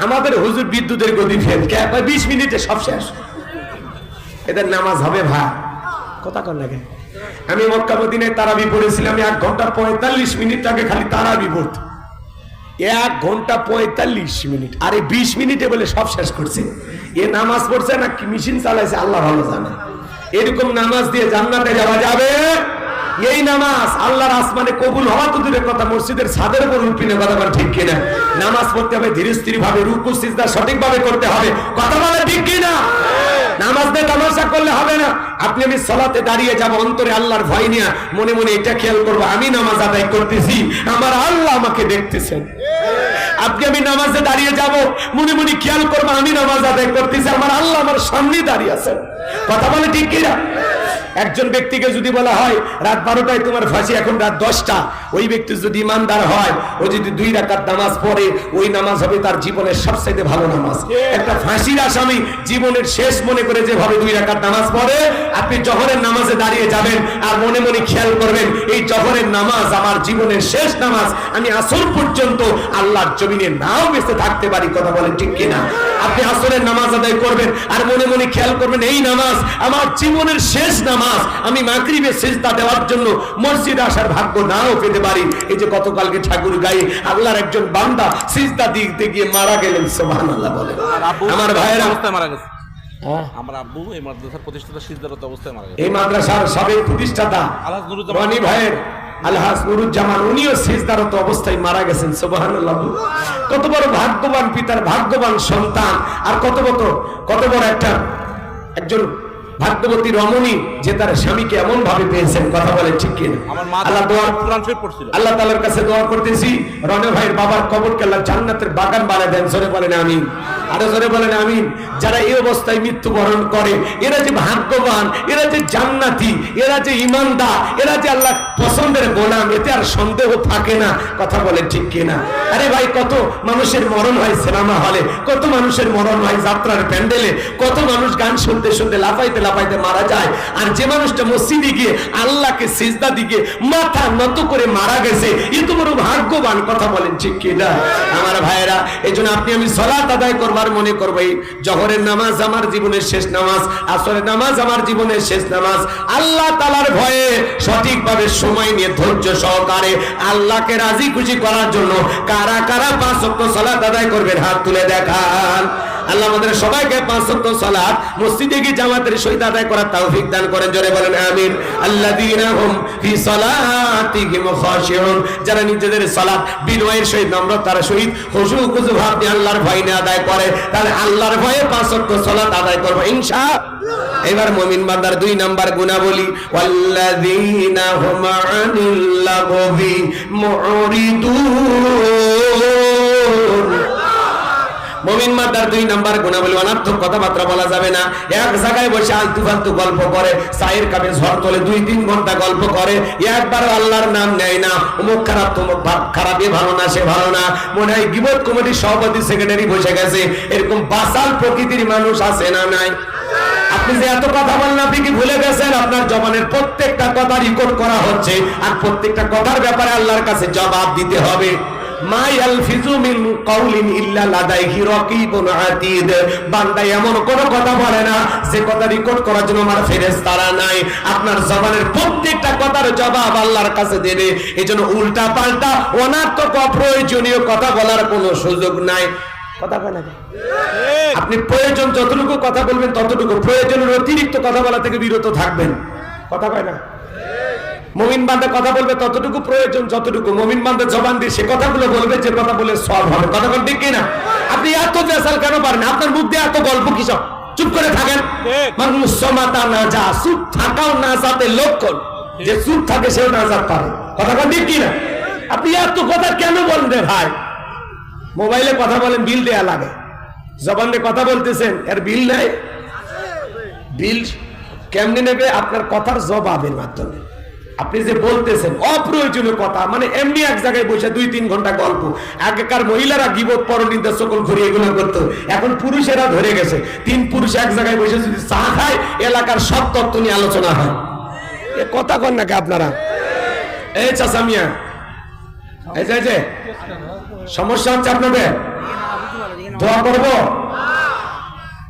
[SPEAKER 1] আমাদের হুজুর বিদ্যুতের গতি ফেল, 20 মিনিটে সব শেষ। এদের নামাজ হবে ভাই, কথা কর লাগে। আমি মক্কা মদিনায় তারাবি পড়েছিলাম 1 ঘন্টা 45 মিনিট আগে, খালি তারাবি পড়তে 1 ঘন্টা 45 মিনিট, আরে 20 মিনিটে বলে সব শেষ করছে। এ নামাজ পড়ছে না কি মেশিন চালাইছে আল্লাহ ভালো জানে। এরকম নামাজ দিয়ে জান্নাতে যাওয়া যাবে? এই নামাজ আল্লাহর আসমানে কবুল হওয়া তো দূরের কথা, মসজিদের ছাদের উপর উঠপিনে কথা বলে ঠিক কিনা? নামাজ পড়তে হবে ধীরে স্থির ভাবে, রুকু সিজদা সঠিকভাবে করতে হবে, কথা বলে ঠিক কিনা? নামাজ দিয়ে তামাশা করলে হবে না। আপনি আমি সালাতে দাঁড়িয়ে যাব, অন্তরে আল্লাহর ভয় নিয়ে মনে মনে এটা খেয়াল করবো আমি নামাজ আদায় করতেছি, আমার আল্লাহ আমাকে দেখতেছেন। আপনি আমি নামাজে দাঁড়িয়ে যাব, মনে মনে খেয়াল করবো আমি নামাজ আদায় করতেছি, আমার আল্লাহ আমার সামনে দাঁড়িয়ে আছেন, কথা বলে ঠিক কিনা? একজন ব্যক্তিকে যদি বলা হয় রাত 12টায় তোমার ফাঁসি, এখন রাত 10টা, ওই ব্যক্তি যদি ইমানদার হয়, ও যদি 2 রাকাত নামাজ পড়ে, ওই নামাজ হবে তার জীবনের সবচেয়ে ভালো নামাজ। একটা ফাঁসির আসামি জীবনের শেষ মনে করে যেভাবে 2 রাকাত নামাজ পড়ে, আপনি জোহরের নামাজে দাঁড়িয়ে যাবেন আর মনে মনে খেয়াল করবেন এই জোহরের নামাজ আমার জীবনের শেষ নামাজ, আমি আসর পর্যন্ত আল্লাহর জমিনে নাও বেঁচে থাকতে পারি, কথা বলেন ঠিক কিনা? আপনি আসরের নামাজ আদায় করবেন আর মনে মনে খেয়াল করবেন এই নামাজ আমার জীবনের শেষ নামাজ, আমি মাগরিবে সিজদা দেওয়ার জন্য মসজিদে আসার ভাগ্য নাও পেতে পারি। এই যে গতকালকে ঠাকুর গায়ে আল্লাহর একজন বান্দা সিজদা দিতে গিয়ে মারা গেলেন, সুবহানাল্লাহ বলে। আমার ভাইয়েরা
[SPEAKER 2] অবস্থায় মারা গেছে। আমার আব্বু এই মাদ্রাসার প্রতিষ্ঠাতা সিজদারত অবস্থায় মারা গেছে।
[SPEAKER 1] এই মাদ্রাসার সাবেক প্রতিষ্ঠাতা
[SPEAKER 2] আলহাজ নুরুজ্জামান
[SPEAKER 1] রনি ভাইয়ের আলহাজ নুরুজ্জামান, উনিও সিজদারত অবস্থায় মারা গেছেন, সুবহানাল্লাহ। কত বড় ভাগ্যবান পিতার ভাগ্যবান সন্তান, আর কত বড় একজন ভাগ্যবতী রমণী যে তার স্বামীকে এমন ভাবে পেয়েছেন, কথা বলে ঠিক কিনা?
[SPEAKER 2] আমার মা
[SPEAKER 1] আল্লাহ দোয়া
[SPEAKER 2] কোরআন শরীফ পড়ছিল।
[SPEAKER 1] আল্লাহ তাআলার কাছে দোয়া করতেছি রনি ভাইয়ের বাবার কবরকে আল্লাহ জান্নাতের বাগান বানিয়ে দেন, জোরে বলেন আমিন, আরো জোরে বলেন আমিন। যারা এই অবস্থায় মৃত্যুবরণ করে এরা যে ভাগ্যবান, এরা যে জান্নাতি, এরা যে ইমানদার, এরা যে আল্লাহ পছন্দের গোলাম, এতে আর সন্দেহ থাকে না, কথা বলে ঠিক কিনা? আরে ভাই, কত মানুষের মরণ হয় সিনেমা হলে, কত মানুষের মরণ হয় যাত্রার প্যান্ডেলে, কত মানুষ গান শুনতে শুনতে লাফাইতে লাফাইতে মারা যায়, আর যে মানুষটা মসজিদে গিয়ে আল্লাহকে সিজদা দিয়ে মাথা নত করে মারা গেছে, এ তো বড় ভাগ্যবান, কথা বলেন ঠিক কিনা? আমার ভাইয়েরা, এই জন্য আপনি আমি সালাত আদায় করবার মনে করবো এই জোহরের নামাজ আমার জীবনের শেষ নামাজ, আসরের নামাজ আমার জীবনের শেষ নামাজ। আল্লাহ তাআলার ভয়ে সঠিকভাবে সময় নিয়ে ধৈর্য সহকারে আল্লাহকে রাজি খুশি করার জন্য কারা কারা 5 ওয়াক্ত সালাত আদায় করবেন হাত তুলে দেখান। আল্লাহ আমাদের সবাইকে 5 ওয়াক্ত সালাত মসজিদে গিয়ে জামাতের সহিত আদায় করার তৌফিক দান করেন, জোরে বলেন আমিন। আল্লাযীনা হুম ফি সালাতিহিম খাশিউন, যারা নিজেদের সালাত বিনয়ের সহিত নম্রতার সহিত খুশু খুশু ভাব দিয়ে আল্লাহর ভয় নিয়ে আদায় করে, তাহলে আল্লাহর ভয়ে 5 ওয়াক্ত সালাত আদায় করব ইনশাআল্লাহ। এবার মুমিন বান্দার 2 নাম্বার গুণাবলী, ওয়াল্লাযীনা হুম আনিল লাগবি মুরিদুন। মুমিন বান্দার 2 নাম্বার গুণাবলী, অনর্থক কথাবার্তা বলা যাবে না। এক জায়গায় বসে আলতু ফালতু গল্প করে, চায়ের কাপে ঝড় তোলে, 2-3 ঘন্টা গল্প করে, একবারও আল্লাহর নাম নেয় না। অমুক খারাপ, তমুক খারাপ, এ ভালো না সে ভালো না, মনে হয় গীবত কমিটির সভাপতি সেক্রেটারি বসে গেছে। এরকম বাসাল প্রকৃতির মানুষ আছে না নাই? আপনি যে এত কথা বলেন, আপনি কি ভুলে গেছেন আপনার জবানের প্রত্যেকটা কথা রেকর্ড করা হচ্ছে, আর প্রত্যেকটা কথার ব্যাপারে আল্লাহর কাছে জবাব দিতে হবে। মা ইয়ালফিজু মিন কাউলিন ইল্লা লাদাইহি রাকিবুন আতীদ, বান্দা এমন কোনো কথা বলে না যে কথা রেকর্ড করার জন্য আমার ফেরেশতারা নাই। আপনার জবানের প্রত্যেকটা কথার জবাব আল্লাহর কাছে দেবে। এজন্য উল্টা পাল্টা অনার্থক অপ্রয়োজনীয় কথা বলার কোনো সুযোগ নাই, কথা কয় না? আপনি প্রয়োজন যতটুকু কথা বলবেন ততটুকু, প্রয়োজনের অতিরিক্ত কথা বলা থেকে বিরত থাকবেন, কথা কয় না? মুমিন বান্দা কথা বলবে ততটুকু প্রয়োজন যতটুকু, মুমিন বান্দা জবান দিয়ে সে কথাগুলো বলবে যে কথাগুলো সওয়াব হবে, কথা বল ঠিক কিনা? আপনি এত বেসাল কেন পারেন? আপনার মুখ দিয়ে এত গল্প কিসব? চুপ করে থাকেন। মানুষ সমাতা না যা, চুপ থাকাও না যাতে লক্ষণ, যে চুপ থাকে সেও না যাত পারে, কথা বল ঠিক কিনা? আপনি এত কথা কেন বলেন রে ভাই? মোবাইলে কথা বলেন, বিল দেয়া লাগে, জবানে কথা বলতেছেন, এর বিল নাই। বিল কেমনে নেবে? আপনার কথার জবাবের মাধ্যমে। আপনি যে বলতেছেন অপ্রয়োজনীয় কথা, মানে এমনি এক জায়গায় বসে 2-3 ঘন্টা গল্প। আগেকার মহিলারা গিবত পরনিন্দা সকল ঘুরে এগুলো করতো, এখন পুরুষেরা ধরে গেছে। 3 পুরুষ এক জায়গায় বসে যদি চা খায়, এলাকার সব তত্ত্ব নিয়ে আলোচনা হয়। এ কথা কন নাকি আপনারা? এই চাচা মিয়া, এই যে সমস্যা হচ্ছে আপনাদের, দোয়া করবো,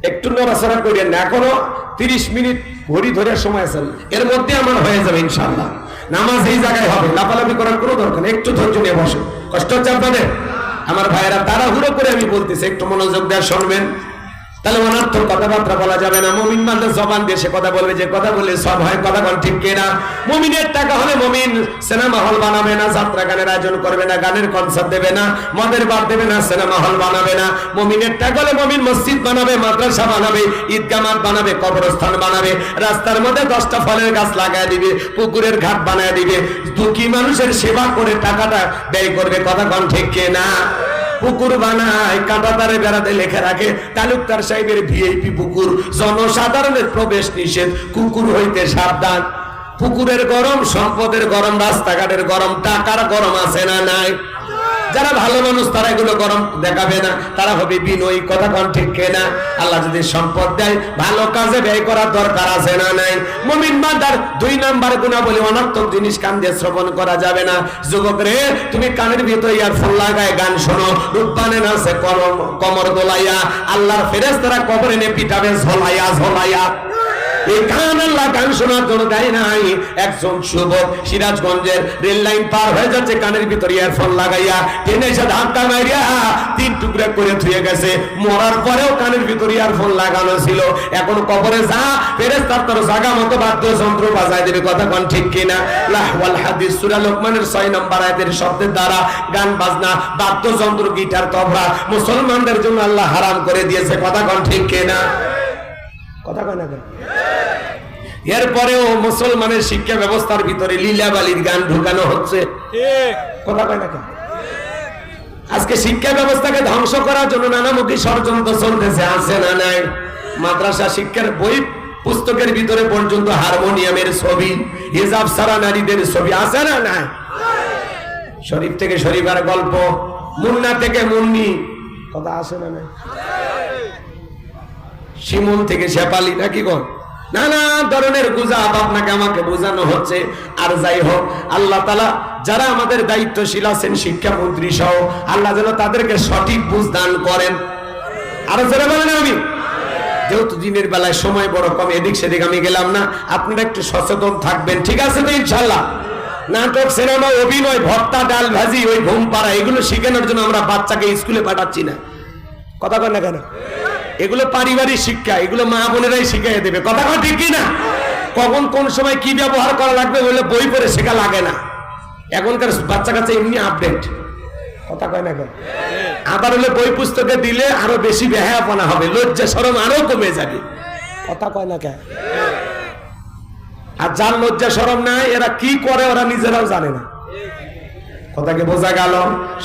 [SPEAKER 1] একটু নড়াচড়া করিয়েন না। এখনো 30 মিনিট ঘড়ি ধরে সময় আছে, এর মধ্যে আমার হয়ে যাবে ইনশাআল্লাহ। নামাজ এই জায়গায় হবে, লাফালাফি করার কোনো দরকার নেই, একটু ধৈর্য নিয়ে বসে। কষ্ট হচ্ছে আপনাদের? আমার ভাইয়েরা তাড়াহুড়ো করে আমি বলতেছি, একটু মনোযোগ দিয়ে শুনবেন, তাহলে অনর্থক কথাবার্তা বলা যাবে না। মুমিন বান্দা জবান দিয়ে সে কথা বলবে যে কথা বললে সব হয়, কথা বল ঠিক কিনা? মুমিনের টাকা হলে মুমিন সিনেমা হল বানাবে না, যাত্রা গানের আয়োজন করবে না, গানের কনসার্ট দেবে না, মদের বার দেবে না, সিনেমা হল বানাবে না। মুমিনের টাকা হলে মুমিন মসজিদ বানাবে, মাদ্রাসা বানাবে, ঈদগাহ মাঠ বানাবে, কবরস্থান বানাবে, রাস্তার মধ্যে 10টা ফলের গাছ লাগায় দিবে, পুকুরের ঘাট বানায় দিবে, দুঃখী মানুষের সেবা করে টাকাটা ব্যয় করবে, কথা কন ঠিক কিনা? পুকুর বানায়, কাঁটাতারে বেড়াতে লেখা রাখে তালুকদার সাহেবের ভিআইপি পুকুর, জনসাধারণের প্রবেশ নিষেধ, কুকুর হইতে সাবধান। পুকুরের গরম, সম্পদের গরম, রাস্তাঘাটের গরম, টাকার গরম আছে না নাই? যারা ভালো মানুষ তারা এগুলো গরম দেখাবে না, তারা হবে বিনয়ী, কথা কন ঠিক কিনা? আল্লাহ যদি সম্পদ দেয়, ভালো কাজে ব্যয় করার দরকার আছে না নাই? মুমিন বান্দার 2 নাম্বার গুণাবলী, অনর্থক জিনিস কান দিয়ে শ্রবণ করা যাবে না। যুবক রে, তুমি কানের ভিতরে ইয়ারফোন লাগায় গান শোনো, রূপবানে নাচে কমর দোলাইয়া, আল্লাহর ফেরেশতারা কবরে নে পিটাবে ঝোলাইয়া ঝোলাইয়া। এই গান আল্লাহ গান শোনার জন্য দেয় নাই। একজন যুবক সিরাজগঞ্জের রেল লাইন পার হয়ে যাচ্ছে, কানের ভিতরে ইয়ারফোন লাগাইয়া, টেনে এসে ধাক্কা মারিয়া 3 টুকরা করে ধুয়ে গেছে। মরার পরেও কানের ভিতরে ইয়ারফোন লাগানো ছিল। এখন কবরে যা, ফেরেশতার তোর জায়গা মতো বাদ্যযন্ত্র বাজায় দেবে, কথা কোন ঠিক কিনা? লাহওয়াল হাদিস সূরা লোকমানের 6 নম্বর আয়াতের শব্দের দ্বারা গান বাজনা, বাদ্যযন্ত্র, গিটার, তবলা মুসলমানদের জন্য আল্লাহ হারাম করে দিয়েছে, কথা কোন ঠিক কিনা? কথা কয় না কেন? এরপরেও মুসলমানের শিক্ষা ব্যবস্থার ভিতরে লীলাবালির গান ঢুকানো হচ্ছে, কথা কয় না কেন? আজকে শিক্ষা ব্যবস্থাকে ধ্বংস করার জন্য নানামুখী ষড়যন্ত্র চলতেছে, আছে না নাই? মাদ্রাসা শিক্ষার বই পুস্তকের ভিতরে পর্যন্ত হারমোনিয়ামের ছবি, হিজাব ছাড়া নারীদের ছবি, আছে না নাই? শরীফ থেকে শরীফার গল্প, মুন্না থেকে মুন্নি, কথা আছে না নাই? শিমুল থেকে শেফালি, নাকি কোন নানা ধরনের গুজব আপনাকে আমাকে বোঝানো হচ্ছে। আর যাই হোক, আল্লাহ তাআলা যারা আমাদের দায়িত্বশীল আছেন, শিক্ষামন্ত্রী সহ, আল্লাহ যেন তাদেরকে সঠিক বুঝ দান করেন। আরো যারা বলেন আমি, যেহেতু দিনের বেলায় সময় বড় কম, এদিক সেদিক আমি গেলাম না, আপনারা একটু সচেতন থাকবেন, ঠিক আছে তো ইনশাআল্লাহ? নাটক, সিনেমা, অভিনয়, ভর্তা, ডাল ভাজি, ওই ঘুম পাড়া, এগুলো শেখানোর জন্য আমরা বাচ্চাকে স্কুলে পাঠাচ্ছি না, কথা কন না কেন? এগুলো পারিবারিক শিক্ষা, এগুলো মা বোনেরাই শিখিয়ে দেবে, কথা কন ঠিক কিনা? কখন কোন সময় কি ব্যবহার করা লাগবে বলে বই পড়ে শেখা লাগে না। এখনকার বাচ্চা কাছে এমনি আপডেট, কথা কয় না কেন? আবার হলে বই পুস্তকে দিলে আরো বেশি বেহায়াপনা হবে, লজ্জা শরম আরো কমে যাবে, কথা কয় না কেন? আর যার লজ্জা শরম নাই, এরা কি করে ওরা নিজেরাও জানে না। কথাকে বোঝা গেল?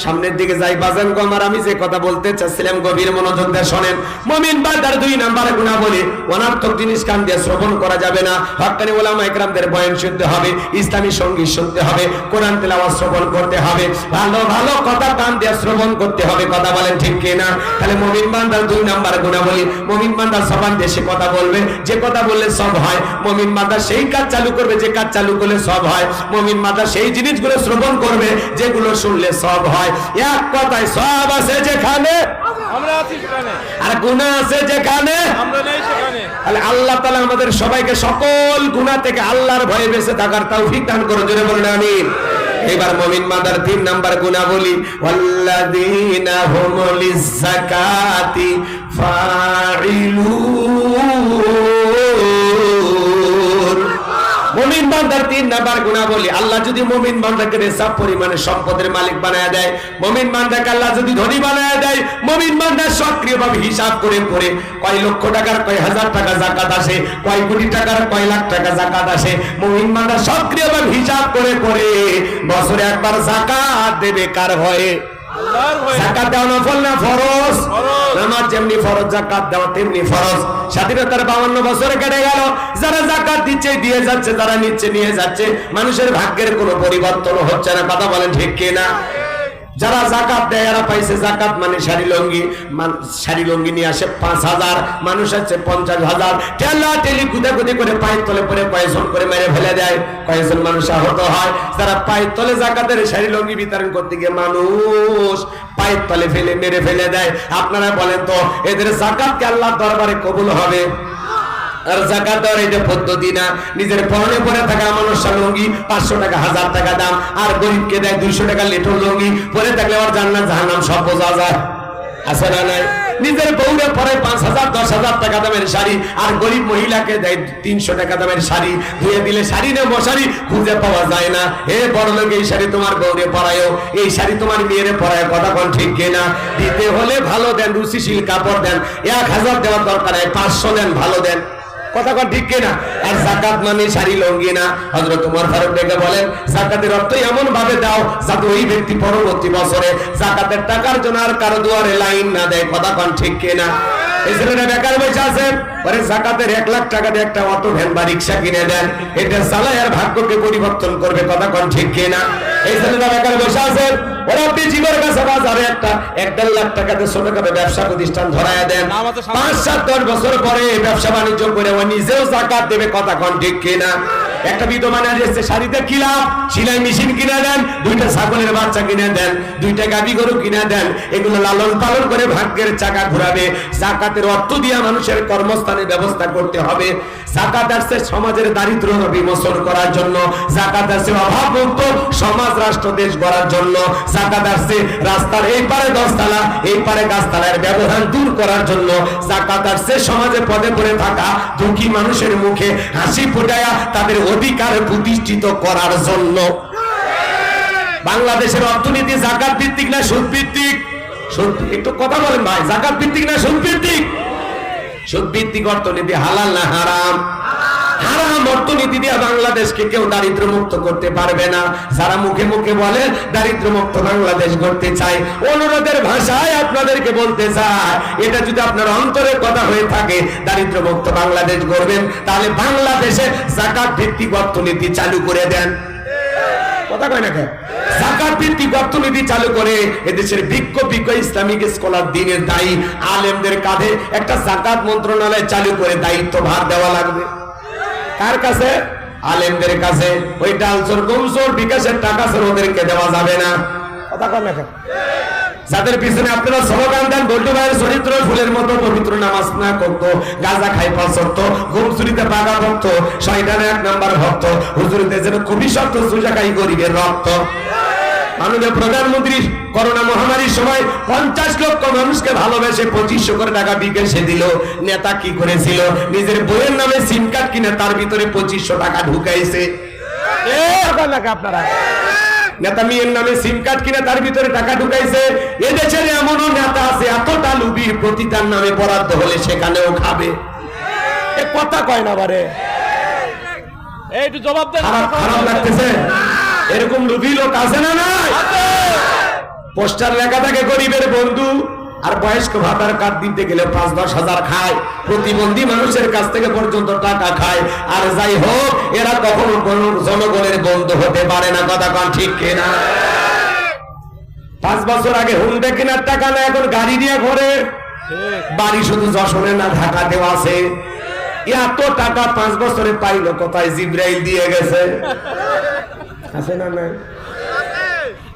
[SPEAKER 1] সামনের দিকে যাই বাজান গো আমার, আমি যে কথা বলতে চাচ্ছিলাম গভীর মনোযোগ দিয়ে শোনেন। মুমিন বান্দার 2 নম্বরে গুণাবলী, অনর্থক জিনিস কান দিয়ে শ্রবণ করা যাবে না। হক্কানি উলামা ইকরামদের বয়ান শুনতে হবে, ইসলামী সঙ্গীত শুনতে হবে, কোরআন তেলাওয়াত শ্রবণ করতে হবে, ভালো ভালো কথা কান দিয়ে শ্রবণ করতে হবে, কথা বলেন ঠিক কিনা? তাহলে মুমিন বান্দার 2 নম্বরে গুণাবলী, মুমিন বান্দা জবান দিয়ে সে কথা বলবে, যে কথা বললে সব হয়। মুমিন বান্দা সেই কাজ চালু করবে, যে কাজ চালু করলে সব হয়। মুমিন বান্দা সেই জিনিসগুলো শ্রবণ করবে যেগুলো শুনলে সব হয়। এক কথায় সব আছে যেখানে
[SPEAKER 2] আমরা আছি সেখানে,
[SPEAKER 1] আর গুনাহ আছে যেখানে
[SPEAKER 2] আমরা নেই সেখানে।
[SPEAKER 1] তাহলে আল্লাহ তাআলা আমাদের সবাইকে সকল গুনাহ থেকে আল্লাহর ভয়ে বেঁচে থাকার তৌফিক দান করুন, জোরে বলুন আমিন। এবার মুমিন বান্দার 3 নাম্বার গুণাবলী, ওয়াল্লাযীনা হুম লিয-যাকাতি ফাঈলুন। মুমিন বান্দার 3 নাম্বার গুণাবলী, আল্লাহ যদি মুমিন বান্দাকে নিসাব পরিমাণে সম্পদের মালিক বানায় দেয়, মুমিন বান্দাকে আল্লাহ যদি ধনী বানায় দেয়, মুমিন বান্দা সক্রিয়ভাবে হিসাব করে করে কয় লক্ষ টাকার কয় হাজার টাকা যাকাত আসে, কয় কোটি টাকার কয় লাখ টাকা যাকাত আসে, মুমিন বান্দা সক্রিয়ভাবে হিসাব করে করে বছরে একবার যাকাত দেবে কার ভয়ে? যাকাত দেওয়া নফল না ফরজ? নামাজ যেমনি ফরজ, যাকাত দেওয়া তেমনি ফরজ। স্বাধীনতার 52 বছর কেটে গেল, যারা যাকাত দিচ্ছে দিয়ে যাচ্ছে, যারা নিচ্ছে নিয়ে যাচ্ছে, মানুষের ভাগ্যের কোনো পরিবর্তন হচ্ছে না। কথা বলেন ঠিক কিনা? যারা যাকাত দেয় এরা পাইছে জাকাত মানে শাড়ি লুঙ্গি নিয়ে আসে 5000, মানুষ আছে 50,000, ঠেলা ঠেলি কুদাকুদি করে পায়ের তলে পরে কয়েকজন করে মেরে ফেলে দেয়, কয়েকজন মানুষ আহত হয়। যারা পায়ের তলে জাকাতের শাড়ি লুঙ্গি বিতরণ করতে গিয়ে মানুষ পায়ের তলে ফেলে মেরে ফেলে দেয়। আপনারা বলেন তো এদের জাকাত কি আল্লাহর দরবারে কবুল হবে? আর যাকাত দেওয়ার এটা পদ্ধতি না। নিজের পরনে পরে থাকা মানুষের লুঙ্গি 500 টাকা 1000 টাকা দাম, আর গরিবকে দেয় 200 টাকা লেটর লুঙ্গি, পরে থাকলে আমার জান্নাত জাহান্নাম সব বোঝা যায়। আছে না নাই? নিজের বউরে পরে 5000 10,000 টাকা দামের শাড়ি, আর গরিব মহিলাকে দেয় 300 টাকা দামের শাড়ি, ধুয়ে দিলে শাড়ি না মশারি খুঁজে পাওয়া যায় না। হে বড় লোক, এই শাড়ি তোমার বউরে পরায়ও, এই শাড়ি তোমার মেয়েরে পরায়, কথা কোন ঠিক কিনা? দিতে হলে ভালো দেন, রুচিশীল কাপড় দেন। 1000 দেওয়ার দরকার নাই, 500 দেন, ভালো দেন। কথা কোন ঠিক কিনা? আর যাকাত মানে শাড়ি লুঙ্গি না। হযরত ওমর ফারুক ডেকে বলেন, যাকাতের অর্থ এমন ভাবে দাও যাতে ওই ব্যক্তি পরবর্তী বছরে যাকাতের টাকার জন্য আর কারো দুয়ারে লাইন না দেয়। কথা কোন ঠিক কিনা? এই ছেলেটা বেকার বসে আছে, পরে যাকাতের 1 লাখ টাকা দিয়ে একটা অটো ভ্যান বা রিক্সা কিনে দেন, এটা চালায় আর ভাগ্যকে পরিবর্তন করবে। কথা কোন ঠিক কিনা? এই ছেলেটা বেকার বসে আছে, ওরা আপনি জীবনের কাছে বাজারে একটা 1-1.5 লাখ টাকাতে ছোটখাটো ব্যবসা প্রতিষ্ঠান ধরায়া দেন, 5-7-10 বছর পরে ব্যবসা বাণিজ্য করে ও নিজেও যাকাত দেবে। কথা কোন ঠিক কিনা? একটা বিধবা নারী এসে শাড়িতে কি লাভ? সেলাই মেশিন কিনে দেন, 2টা ছাগলের বাচ্চা কিনে দেন, 2টা গাভী গরু কিনে দেন, এগুলো লালন পালন করে ভাগ্যের চাকা ঘুরাবে। যাকাতের অর্থ দিয়ে মানুষের কর্মস্থানের ব্যবস্থা করতে হবে। যাকাত আসছে সমাজের দারিদ্র বিমোচন করার জন্য, যাকাত আসছে অভাবমুক্ত সমাজ রাষ্ট্র দেশ গড়ার জন্য, যাকাত আসছে রাস্তার এই পারে 10 তালা এই পারে গাছতলার ব্যবধান দূর করার জন্য, যাকাত আসছে সমাজে পদে পড়ে থাকা দুঃখী মানুষের মুখে হাসি ফোটায়া তাদের অধিকার প্রতিষ্ঠিত করার জন্য। বাংলাদেশের অর্থনীতি যাকাত ভিত্তিক না সুদ ভিত্তিক? একটু কথা বলেন ভাই, যাকাত ভিত্তিক না সুদ ভিত্তিক? সুদ ভিত্তিক অর্থনীতি হালাল না হারাম? হারাম অর্থনীতি দিয়ে বাংলাদেশকে কেউ দারিদ্র মুক্ত করতে পারবে না। যারা মুখে মুখে বলে দারিদ্র মুক্ত বাংলাদেশ গড়তে চায়, অনুরোধের ভাষায় আপনাদেরকে বলতে চায়, এটা যদি আপনার অন্তরের কথা হয়ে থাকে দারিদ্র মুক্ত বাংলাদেশ গড়বেন, তাহলে বাংলাদেশে যাকাত ভিত্তিক অর্থনীতি চালু করে দেন। কথা কয় না কেন? যাকাত ভিত্তিক অর্থনীতি চালু করে এদেশের বিজ্ঞ ইসলামিক স্কলার দিনের দায়ী আলেমদের কাঁধে একটা যাকাত মন্ত্রণালয় চালু করে দায়িত্বভার দেওয়া লাগবে। কার কাছে? আলেমদের কাছে। ওই ডালচোর গমচোর বিকাশের টাকা ওদেরকে দেওয়া যাবে না। কথা কয় না কেন? যাদের পিছনে আপনারা স্লোগান দেন, বল্টু ভাইয়ের চরিত্র ফুলের মতো পবিত্র, নামাজ না করতো, গাঁজা খাই 5 ওয়াক্ত, ঘুম চুরিতে পাকা ভক্ত, শয়তানে 1 নাম্বার ভক্ত, হুজুরিতে যেন খুবই শক্ত, সুজা খাই গরিবের রক্ত। মাননীয় প্রধানমন্ত্রী করোনা মহামারীর সময় 50 লক্ষ মানুষকে ভালোবেসে 2500 করে টাকা বিকাশে দিল। নেতা কি করেছিল? নিজের বইয়ের নামে সিম কার্ড কিনে তার ভিতরে 2500 টাকা ঢুকাইছে। আপনারা নেতা মেয়ের নামে সিম কার্ড কিনে তার ভিতরে টাকা ঢুকাইছে। এদেশের এমনও নেতা আছে এতটা লুবি, প্রতি তার নামে বরাদ্দ হলে সেখানেও খাবে। এ কথা কয় না বারে,
[SPEAKER 2] একটু জবাব দেন।
[SPEAKER 1] খারাপ লাগতেছে? এরকম লুবি লোক আছে না নাই? পোস্টার লেখা থাকে গরিবের বন্ধু, আর বয়স্ক ভাতার কার্ড দিতে গেলে 5-10 হাজার খায়, প্রতিবন্ধী মানুষের কাছ থেকে পর্যন্ত টাকা খায়। আর যাই হোক, এরা কখনো জনগণের বন্ধু হতে পারে না। কথা কোন ঠিক কিনা? 5 বছর আগে হুন্ডা কেনার টাকা না, এখন গাড়ি নিয়ে ঘরে, বাড়ি শুধু যশোরে না ঢাকাতেও আছে। এত টাকা 5 বছরে পাইলো কোথায়? জিব্রাইল দিয়ে গেছে। আছে না নাই?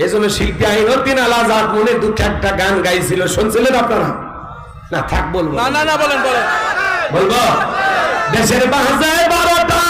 [SPEAKER 1] এজন্য শিল্পী আইনুদ্দিন আল আজাদ মনে দুঃখে একটা গান গাইছিল, শুনছিলেন আপনারা? না থাক বলবো
[SPEAKER 2] না বলেন
[SPEAKER 1] বলবো। দেশের বাজায় 12টা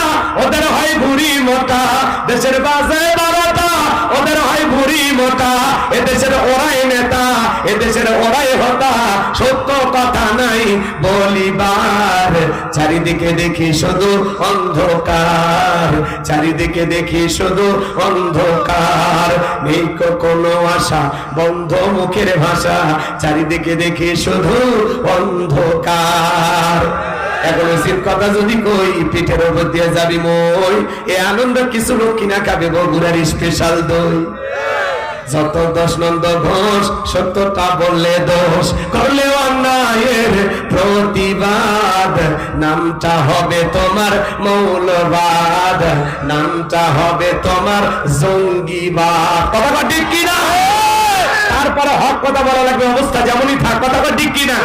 [SPEAKER 1] ওদের হয় ভুড়ি মোটা, দেশের বাজায় 12টা ওদের হয় ভুড়ি মোটা, এদেশের ওরাই নেতা এদেশের ওরাই হতা, সত্য কথা নাই বলিবার, চারিদিকে দেখি শুধু অন্ধকার, চারিদিকে দেখি শুধু অন্ধকার, নেই কোনো আশা বন্ধ মুখের ভাষা, চারিদিকে দেখি শুধু অন্ধকার। এখন উচিত কথা যদি কই, পিঠের উপর দিয়ে যাবি মই, এ আনন্দ কিছু লোক কিনা খাবে বগুড়ার স্পেশাল দই। যত দোষ নন্দ ঘোষ, সত্যটা বললে দোষ, করলে অন্যায়ের প্রতিবাদ, নামটা হবে তোমার মৌলবাদ, নামটা হবে তোমার জঙ্গিবাদ। কথা ঠিক কিনা? তারপরে হক কথা বলা লাগবে, অবস্থা যেমনই থাক। কথা ঠিক কিনা?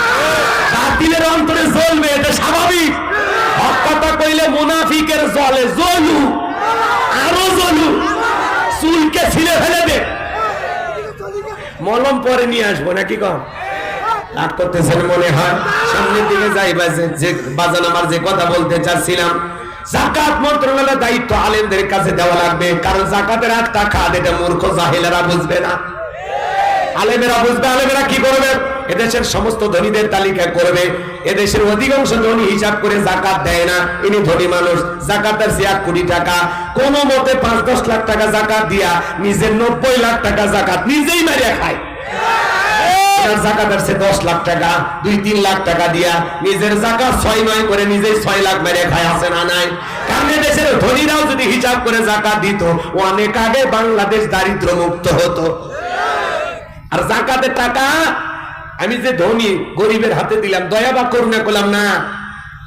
[SPEAKER 1] বাতিলের অন্তরে জ্বলবে, এটা স্বাভাবিক। হক কথা কইলে মুনাফিকের জ্বলে, জ্বলু, আরো জ্বলু, চুলকে ছিঁড়ে ফেলে দে। মলম পরে নিয়ে আসবো নাকি কম রাগ করতেছেন মনে হয়? সামনের দিকে যাই। যে বাজান আমার যে কথা বলতে চাচ্ছিলাম, যাকাত মন্ত্রণালয়ের দায়িত্ব আলেমদের কাছে দেওয়া লাগবে, কারণ যাকাতের একটা খাত, এটা মূর্খ জাহেলেরা বুঝবে না, আলেমেরা বুঝবে। আলেমেরা কি করবে? এদেশের সমস্ত ধনীদের তালিকা করবে। এদেশের অধিকাংশ ধনী হিসাব করে যাকাত দেয় না, ইনি ধনী মানুষ, যাকাতের 1 কোটি টাকা, কোন মতে 5-10 লাখ টাকা যাকাত দিয়া নিজের 90 লাখ টাকা যাকাত নিজেই মারিয়া খায়। যাকাতের 10 লাখ টাকা, 2-3 লাখ টাকা দিয়া নিজের যাকাত 6-9 করে নিজেই 6 লাখ মারিয়া খায়, আছে না নাই? কারণ দেশের ধনীরাও যদি হিসাব করে যাকাত দিত, অনেক আগে বাংলাদেশ দারিদ্র মুক্ত হতো। আর যাকাতের টাকা আমি যে ধনী, গরিবের হাতে দিলাম, দয়া বা করুণা করলাম না।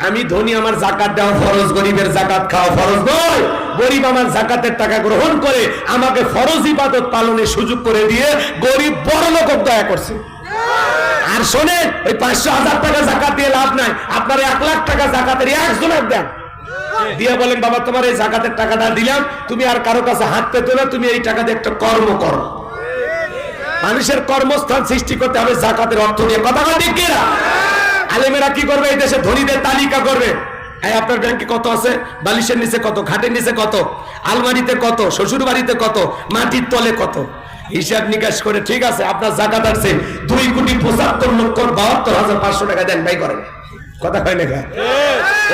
[SPEAKER 1] আমি ধনী, আমার যাকাত দেওয়া ফরজ, গরিবের যাকাত খাওয়া ফরজ নয়। গরিব আমার যাকাতের টাকা গ্রহণ করে আমাকে ফরজ ইবাদত পালনের সুযোগ করে দিয়ে গরিব বড় লোক দয়া করছে। আর শোনেন, ওই 500,000 টাকা যাকাত দিয়ে লাভ নাই, আপনার 1 লাখ টাকা যাকাতের একজনের দেন, দিয়ে বলেন বাবা তোমার এই যাকাতের টাকাটা দিলাম, তুমি আর কারো কাছে হাত পেতো না, তুমি এই টাকা দিয়ে একটা কর্ম করো। মানুষের কর্মস্থান সৃষ্টি করতে হবে যাকাতের অর্থ দিয়ে। কথা ঠিক কিনা? আলেমেরা কি করবে? এই দেশে ধনীদের তালিকা করবে। এই আপনার ব্যাংকে কত আছে, বালিশের নিচে কত, খাটের নিচে কত, আলমারিতে কত, শ্বশুর বাড়িতে কত, মাটির তলে কত, হিসাব নিকাশ করে ঠিক আছে আপনার যাকাত আছে 2,75,72,500 টাকা দেন, ভাই করেন। কথা হয় না?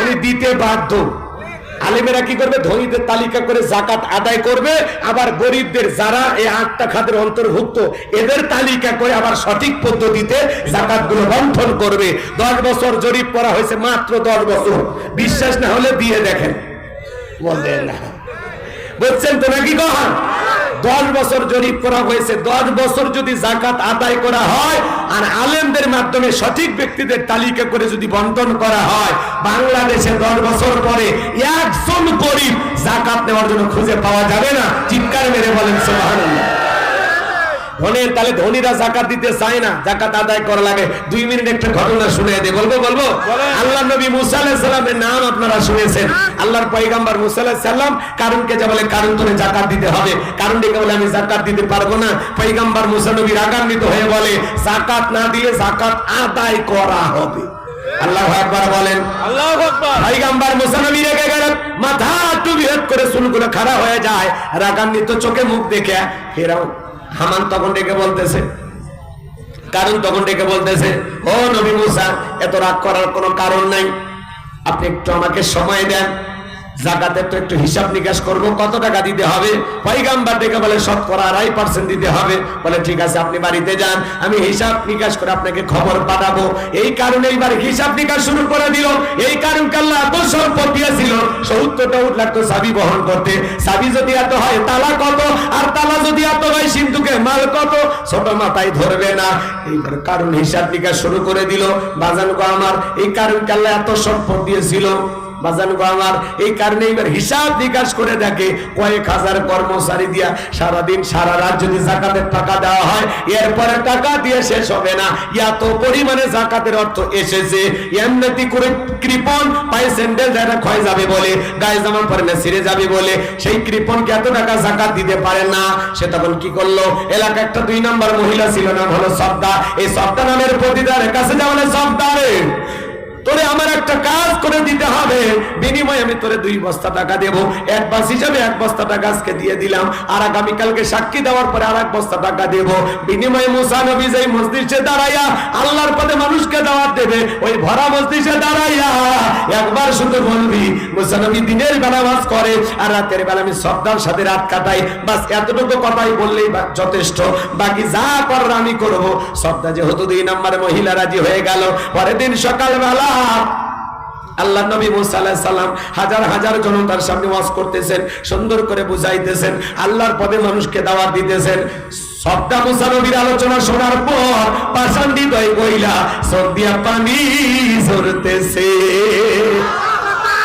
[SPEAKER 1] উনি দিতে বাধ্য। আলেমেরা কি করবে? ধনীদের তালিকা করে যাকাত আদায় করবে, আবার গরিবদের যারা এই 8টা খাতের অন্তর্ভুক্ত এদের তালিকা করে আবার সঠিক পদ্ধতিতে যাকাত গুলো বন্টন করবে। 10 বছর জরিপ করা হয়েছে, মাত্র 10 বছর। বিশ্বাস না হলে দিয়ে দেখেন। বলেন না, বুঝছেন তো নাকি? কখন 10 বছর জরিপ করা হয়েছে, 10 বছর যদি যাকাত আদায় করা হয় আর আলেমদের মাধ্যমে সঠিক ব্যক্তিদের তালিকা করে যদি বন্টন করা হয়, বাংলাদেশে 10 বছর পরে একজন গরিব যাকাত নেওয়ার জন্য খুঁজে পাওয়া যাবে না। চিৎকার মেরে বলেন সুবহানাল্লাহ। ধনীর তাহলে ধনীরা যাকাত দিতে চায় না, যাকাত আদায় করা লাগে। 2 মিনিট একটা ঘটনা শুনে দেই, বলবো। আল্লাহ নবী মুসা আলাইহিস সালামের নাম আপনারা শুনেছেন। আল্লাহর পয়গম্বর মুসা আলাইহিস সালাম কারুনকে যা বলে, কারুন তোরে যাকাত দিতে হবে। কারুন ডেকে বলে আমি যাকাত দিতে পারবো না। পয়গম্বর মুসা নবী রাগান্বিত হয়ে বলে, যাকাত না দিলে যাকাত আদায় করা হবে। আল্লাহু আকবার বলেন।
[SPEAKER 2] আল্লাহু আকবার।
[SPEAKER 1] পয়গম্বর মুসা নবী রেগে গেলেন, মাথা টুবিয়ে করে চুলগুলো খাড়া হয়ে যায়, রাগান্বিত চোখে মুখ দেখে। ফেরাউন হামান তখন ডেকে বলতেছে, কারণ তখন ডেকে বলতেছে, ও নবী মুসা, এত রাগ করার কোনো কারণ নাই, আপনি একটু আমাকে সময় দেন, যাকাতের তো একটু হিসাব নিকাশ করব, কত টাকা দিতে হবে। পয়গম্বর ডেকে বলে 2.5% দিতে হবে। বলে ঠিক আছে, আপনি বাড়িতে যান, আমি হিসাব নিকাশ করে আপনাকে খবর পাঠাবো। এই কারণে এইবার হিসাব নিকাশ শুরু করে দিল। এই কারণ আল্লাহ এত সম্পদ দিয়েছিল, 70টা উট লাগতো চাবি বহন করতে। চাবি যদি এত হয়, তালা কত? আর তালা যদি এত হয়, সিন্ধুকে মাল কত? ছোট মাথায় ধরবে না। এইবার কারণ হিসাব নিকাশ শুরু করে দিল। বাজান গো আমার, এই কারণ আল্লাহ এত সম্পদ দিয়েছিল, বাজান গো আমার, এই কারণে এবার হিসাব নিকাশ করে দেখে কয়েক হাজার কর্মচারী দিয়া সারাদিন সারা রাত যদি যাকাতের টাকা দেওয়া হয়, এরপরে টাকা দিয়ে শেষ হবে না। এত পরিমাণে যাকাতের অর্থ এসেছে। এমনিতে করে কৃপণ পায়ে স্যান্ডেল দেয় ক্ষয় যাবে বলে, গায়ে জামা পরে না ছিঁড়ে যাবে বলে, সেই কৃপণকে এত টাকা যাকাত দিতে পারে না। সে তখন কি করলো? এলাকা একটা 2 নম্বর মহিলা ছিল, নাম হলো সবদা। এই সবদা নামের প্রতিদারের কাছে যা বলে, সবদা রে, তোরে আমার একটা কাজ করে দিতে হবে, বিনিময়ে আমি তোরে 2 বস্তা টাকা দেবো। অ্যাডভান্স হিসাবে 1 বস্তা টাকা আজকে দিয়ে দিলাম, আর আগামীকালকে সাক্ষী দেওয়ার পরে আর 1 বস্তা টাকা দেবো। বিনিময়ে মুসা নবী যেই মসজিদে দাঁড়াইয়া আল্লাহর পথে মানুষকে দাওয়াত দেবে, ওই ভরা মসজিদে দাঁড়াইয়া একবার শুধু বলবি, মুসা নবী দিনের বেলা নামাজ করে আর রাতের বেলা আমি সবদার সাথে রাত কাটাই, বাস এতটুকু কথাই বললেই যথেষ্ট, বাকি যা করার আমি করবো। সবদা যেহেতু 2 নম্বর মহিলা রাজি হয়ে গেল। পরের দিন সকালবেলা আল্লাহ নবী মুসা আলাইহিস সালাম হাজার হাজার জনতার সামনে ওয়াজ করতেছেন, সুন্দর করে বুঝাইতেছেন, আল্লাহর পথে মানুষকে দাওয়াত দিতেছেন। সবটা মুসা নবীর আলোচনা শোনার পর পাষাণ্ডিত হয়ে গইলা চোখ দিয়া পানি ঝরতেছে।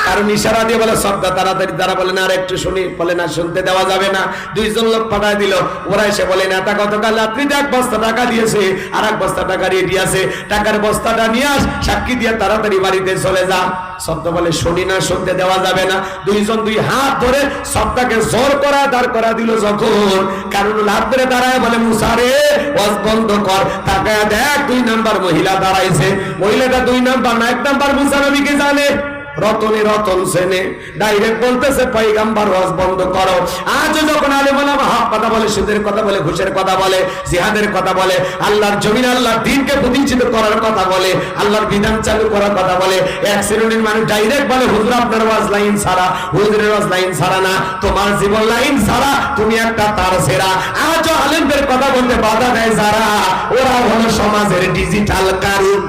[SPEAKER 1] কারণ ইশারা দিয়ে বলে সবটা তাড়াতাড়ি, তারা বলে না আর একটু শুনি, বলে না শুনতে দেওয়া যাবে না। দুইজন লোক পাঠায় দিল, ওরা এসে বলে নেতা গতকাল রাত্রিতে 1 বস্তা টাকা দিয়েছে, আর 1 বস্তা টাকা রেডি আছে, টাকার বস্তাটা নিয়ে আস, সাক্ষী দিয়ে তাড়াতাড়ি বাড়িতে চলে যা। শব্দ বলে শুনি না, শুনতে দেওয়া যাবে না। দুইজন 2 হাত ধরে সবটাকে জোর করা দাঁড় করা দিল যখন, কারণ হাত ধরে দাঁড়ায় বলে মুসা রে ওয়াজ বন্ধ কর। তাকায় দেখ 2 নাম্বার মহিলা দাঁড়াইছে, মহিলাটা 2 নাম্বার না 1 নাম্বার মুসা নবীকে জানে, রতনে রতন সেনে ডাইরেক্ট বলতেছে পয়গম্বর ওয়াজ বন্ধ করো। আজ যখন আলেম ওলামা হক কথা বলে, সুদের কথা বলে, ঘুষের কথা বলে, জিহাদের কথা বলে, আল্লাহর জমিন আল্লাহর দ্বীনকে প্রতিষ্ঠিত করার কথা বলে, আল্লাহর বিধান চালু করার কথা বলে, এক শ্রেণীর মানুষ ডাইরেক্ট বলে হুজুর আপনার ওয়াজ লাইন ছাড়া, হুজুরের ওয়াজ লাইন ছাড়া না, তোমার জীবন লাইন ছাড়া, তুমি একটা তার সেরা। আজ আলেমদের কথা বলতে বাধা দেয় যারা, ওরা হলো সমাজের ডিজিটাল কারণ।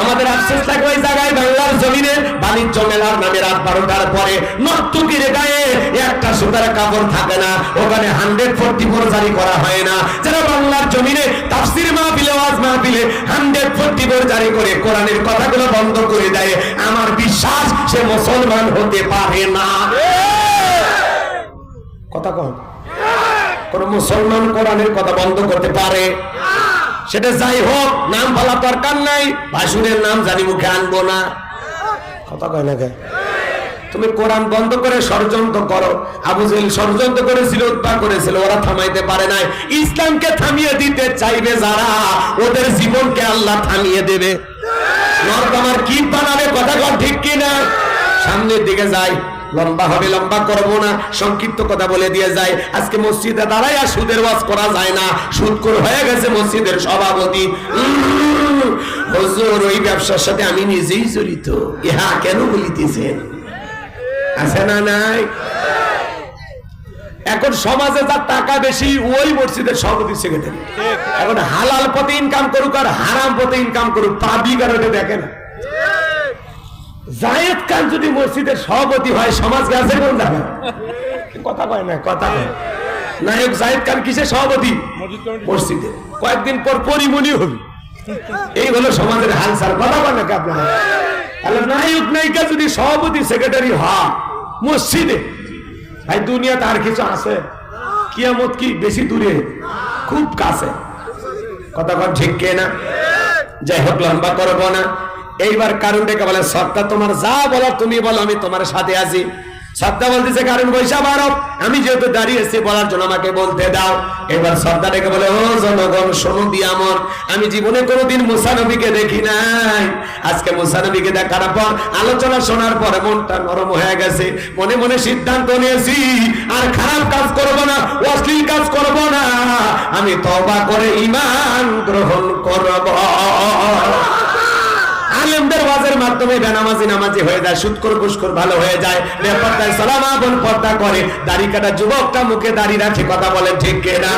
[SPEAKER 1] আমাদের আফসোস থাকে ওই জায়গায় বাংলার জমিনে বাণিজ্য মেলার নামে রাত 12টার পরে নর্তকীর গায়ে একটা সুতার কাপড় থাকে না, ওখানে 144 জারি করা হয় না। যারা বাংলার জমিনে তাফসীর মাহফিলে ওয়াজ মাহফিলে 144 জারি করে কোরআনের কথাগুলো বন্ধ করে দেয়, আমার বিশ্বাস সে মুসলমান হতে পারে না। কথা কন, কোন মুসলমান কোরআনের কথা বন্ধ করতে পারে? সেটা যাই হোক, নাম বলা দরকার নাই, ভাসুরের নাম জানি মুখে আনবো না। কথা কয় না কে? তুমি কোরআন বন্ধ করে ষড়যন্ত্র করো। আবু জেহেল ষড়যন্ত্র করেছিল, উৎপা করেছিল, ওরা থামাইতে পারে নাই। ইসলামকে থামিয়ে দিতে চাইবে যারা, ওদের জীবনকে আল্লাহ থামিয়ে দেবে। নরকামার কি বানাবে, কথা কন ঠিক কিনা? সামনের দিকে যাই, লম্বা হবে, লম্বা করব না, সংক্ষিপ্ত কথা বলে দিয়ে যায়। আজকে মসজিদে দাঁড়ায় আর সুদের ওয়াজ করা যায় না, সুদখোর হয়ে গেছে মসজিদের সভাপতি। হুজুর ওই ব্যবসার সাথে আমি নিজেই জড়িত, ইহা কেন বলিতেছেন? আছে না নাই? এখন সমাজে যার টাকা বেশি ওই মসজিদের সভাপতি সেক্রেটারি। এখন হালাল পথে ইনকাম করুক আর হারাম পথে ইনকাম করুক, পাবলিক আর ওটা দেখে না। জায়েদ খান যদি মসজিদের সভাপতি হয়, সমাজ গেছে কোন জায়গায়? কথা কয় না, কথা কয়। নায়ক জায়েদ খান কিসের সভাপতি? মসজিদে। কয়েকদিন পর পরিমণি হবে। এই হলো সমাজের হালচাল। কথা কয় নাকি আপনারা? তাহলে নায়ক নায়িকা যদি সভাপতি সেক্রেটারি হয় মসজিদে, ভাই দুনিয়াতে আর কিছু আছে? কিয়ামত কি বেশি দূরে? খুব কাছে। কথা কয় ঠিক না? যাই হোক, লম্বা করবো না। এইবার কারণ ডেকে বলে সত্তা তোমার যা বলার তুমি বলো, আমি তোমার সাথে আছি। সত্তা বলতেছে কারণ বৈশা বারব, আমি যেহেতু দাঁড়িয়েছি বলার জন্য আমাকে বলতে দাও। এবার সত্তা ডেকে বলে ও জনগণ শোনো দিয়ামন, আমি জীবনে কোনোদিন মুসা নবীকে দেখি নাই। আজকে মুসা নবীকে দেখার পর, আলোচনা শোনার পরে মনটা নরম হয়ে গেছে। মনে মনে সিদ্ধান্ত নিয়েছি আর খারাপ কাজ করব না, অশ্লীল কাজ করব না, আমি তওবা করে ঈমান গ্রহণ করব। আলেমদের ওয়াজের মাধ্যমে বেনামাজি নামাজি হয়ে যায়, সুদখোর ঘুষখোর ভালো হয়ে যায়, বেপরদায় সালামা বোন পর্দা করে, দাড়ি কাটা যুবকটা মুখে দাড়ি রাখে। কথা বলেন ঠিক কিনা?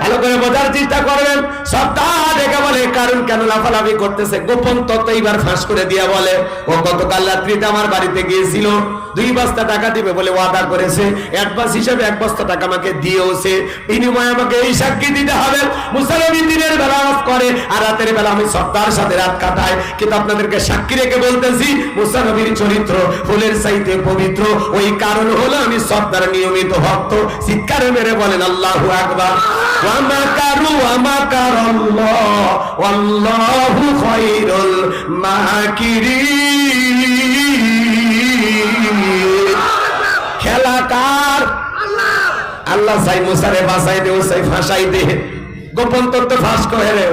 [SPEAKER 1] ভালো করে বোঝার চেষ্টা করবেন। সপ্তাহ দেখে বলে কারণ কেন লাফালাফি করতেছে, গোপন তত্ত্ব এইবার ফাঁস করে দিয়া বলে ও গতকাল রাত্রিতে আমার বাড়িতে গিয়েছিল, 2 বস্তা টাকা দিবে বলে ওয়াদা করেছে, অ্যাডভান্স হিসেবে 1 বস্তা টাকা আমাকে দিয়েওছে, বিনিময়ে আমাকে এই সাক্ষী দিতে হবে মুসা নবী দিনের বেলা ওয়াজ করে আর রাতের বেলা আমি সত্তার সাথে রাত কাটাই। কিন্তু আপনাদেরকে সাক্ষী রেখে বলতেছি মুসা নবীর চরিত্র ফুলের চাইতে পবিত্র। ওই কারণ হলো আমি সত্তার নিয়মিত ভক্ত। চিৎকার মেরে বলেন আল্লাহু আকবার। ওয়ামাকারু ওয়ামাকারাল্লাহ ওয়াল্লাহু খায়রুল মাকিরিন। খেলা কার? আল্লাহ চাই মুসারে বাঁচাই দে, ও চাই ফাঁসাই দে। গোপন তত্ত্ব ফাঁস করে,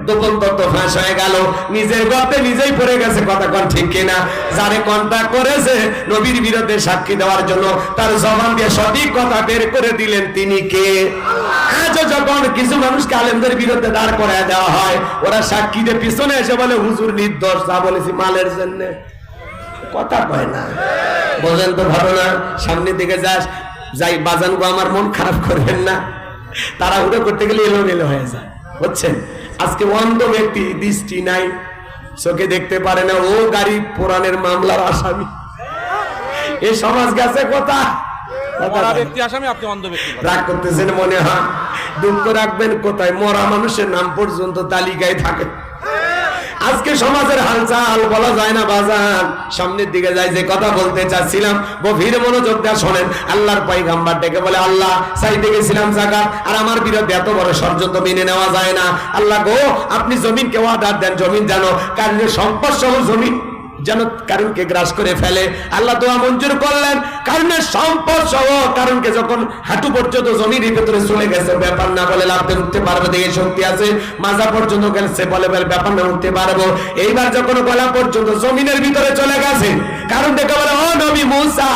[SPEAKER 1] গোপন তত্ত্ব ফাঁস হয়ে গেল, নিজের গর্তে নিজেই পড়ে গেছে। কথা কন ঠিক কিনা? যারে কন্ট্যাক্ট করেছে নবীর বিরুদ্ধে সাক্ষী দেওয়ার জন্য, তার জবান দিয়ে সঠিক কথা বের করে দিলেন তিনি কে? আজও যখন কিছু মানুষকে আলেমদের বিরুদ্ধে দাঁড় করায় দেওয়া হয়, ওরা সাক্ষী দিয়ে পিছনে এসে বলে হুজুর নির্দোষ, যা বলেছি মালের জন্য। কথা কয় না, বলেন তো ঘটনা। সামনের দিকে যাই বাজান গো, আমার মন খারাপ করবেন না, তাড়াহুড়ো করতে গেলে এলোমেলো হয়ে যায়, বুঝছেন? আজকে অন্ধ ব্যক্তি, দৃষ্টি নাই, চোখে দেখতে পারে না, ও গাড়ি পুরাণের মামলার আসামি। এই সমাজ গেছে কথা,
[SPEAKER 2] ব্যক্তি আসামি, আপনি অন্ধ ব্যক্তি।
[SPEAKER 1] রাগ করতেছেন মনে হয়? দুঃখ রাখবেন কোথায়? মরা মানুষের নাম পর্যন্ত তালিকায় থাকে। আজকে সমাজের হালচাল বলা যায় না বাজান। সামনের দিকে যাই, যে কথা বলতে চাচ্ছিলাম গভীর মনোযোগ দিয়ে শোনেন। আল্লাহর পয়গম্বর ডেকে বলে, আল্লাহ চাইতে গেছিলাম যাকাত, আর আমার বিরুদ্ধে এত বড় ষড়যন্ত্র মেনে নেওয়া যায় না। আল্লাহ গো, আপনি জমিনকে অর্ডার দেন, জমিন জানো কারণ সম্পদ সহ জমিন যেন কারণকে গ্রাস করে ফেলে। আল্লাহ দোয়া মঞ্জুর করলেন, কারণের সম্পদ সহ কারণকে যখন হাঁটু পর্যন্ত জমির ভিতরে চলে গেছে, ব্যাপার না বলে লাভতে উঠতে পারবে, দেখে শক্তি আছে। মাজা পর্যন্ত গেছে বলে ব্যাপার না উঠতে পারবো। এইবার যখন গলা পর্যন্ত জমিনের ভিতরে চলে গেছে, কারণ দেখে বলে, ও নবী মুসা,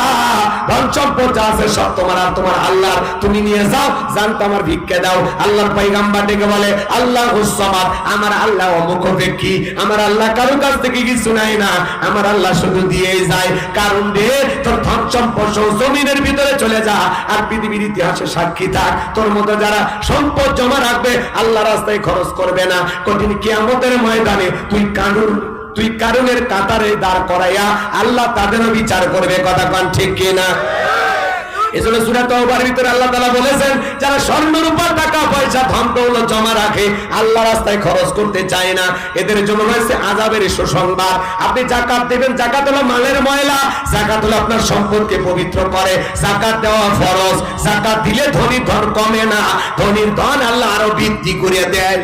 [SPEAKER 1] ধন সম্পদ যা আছে সব তোমার আর তোমার আল্লাহর, তুমি নিয়ে যাও, জানতো আমার ভিক্ষে দাও। আল্লাহর পয়গম্বর ডেকে বলে, আল্লাহ হুসমাদ, আমার আল্লাহ অমুখপেক্ষী, আমার আল্লাহ কারো কাছ থেকে কিছু নাই না, আমার আল্লাহ শুধু দিয়েই যায়। কারণ রে, তোর ধন সম্পদ জমিনের ভিতরে চলে যা, আর পৃথিবীর ইতিহাসে সাক্ষী থাক, তোর মতো যারা সম্পদ জমা রাখবে, আল্লাহ রাস্তায় খরচ করবে না, কঠিন কিয়ামতের ময়দানে তুই কারণের কাতারে দাঁড় করাইয়া আল্লাহ তাদেরও বিচার করবে। কথা কান ঠিক কিনা? এজন্য সূরা তাওবার ভিতরে আল্লাহ তাআলা বলেছেন, যারা স্বর্ণ রূপা টাকা পয়সা ধন দৌলত জমা রাখে, আল্লাহ রাস্তায় খরচ করতে চায় না, এদের জন্য রয়েছে আযাবের সুসংবাদ। আপনি যাকাত দেবেন, যাকাত হলো মালের ময়লা, যাকাত হলো আপনার সম্পদকে পবিত্র করে, যাকাত দেওয়া ফরজ। যাকাত দিলে ধনীর ধন কমে না, ধনীর ধন আল্লাহ আরো বৃদ্ধি করে দেয়।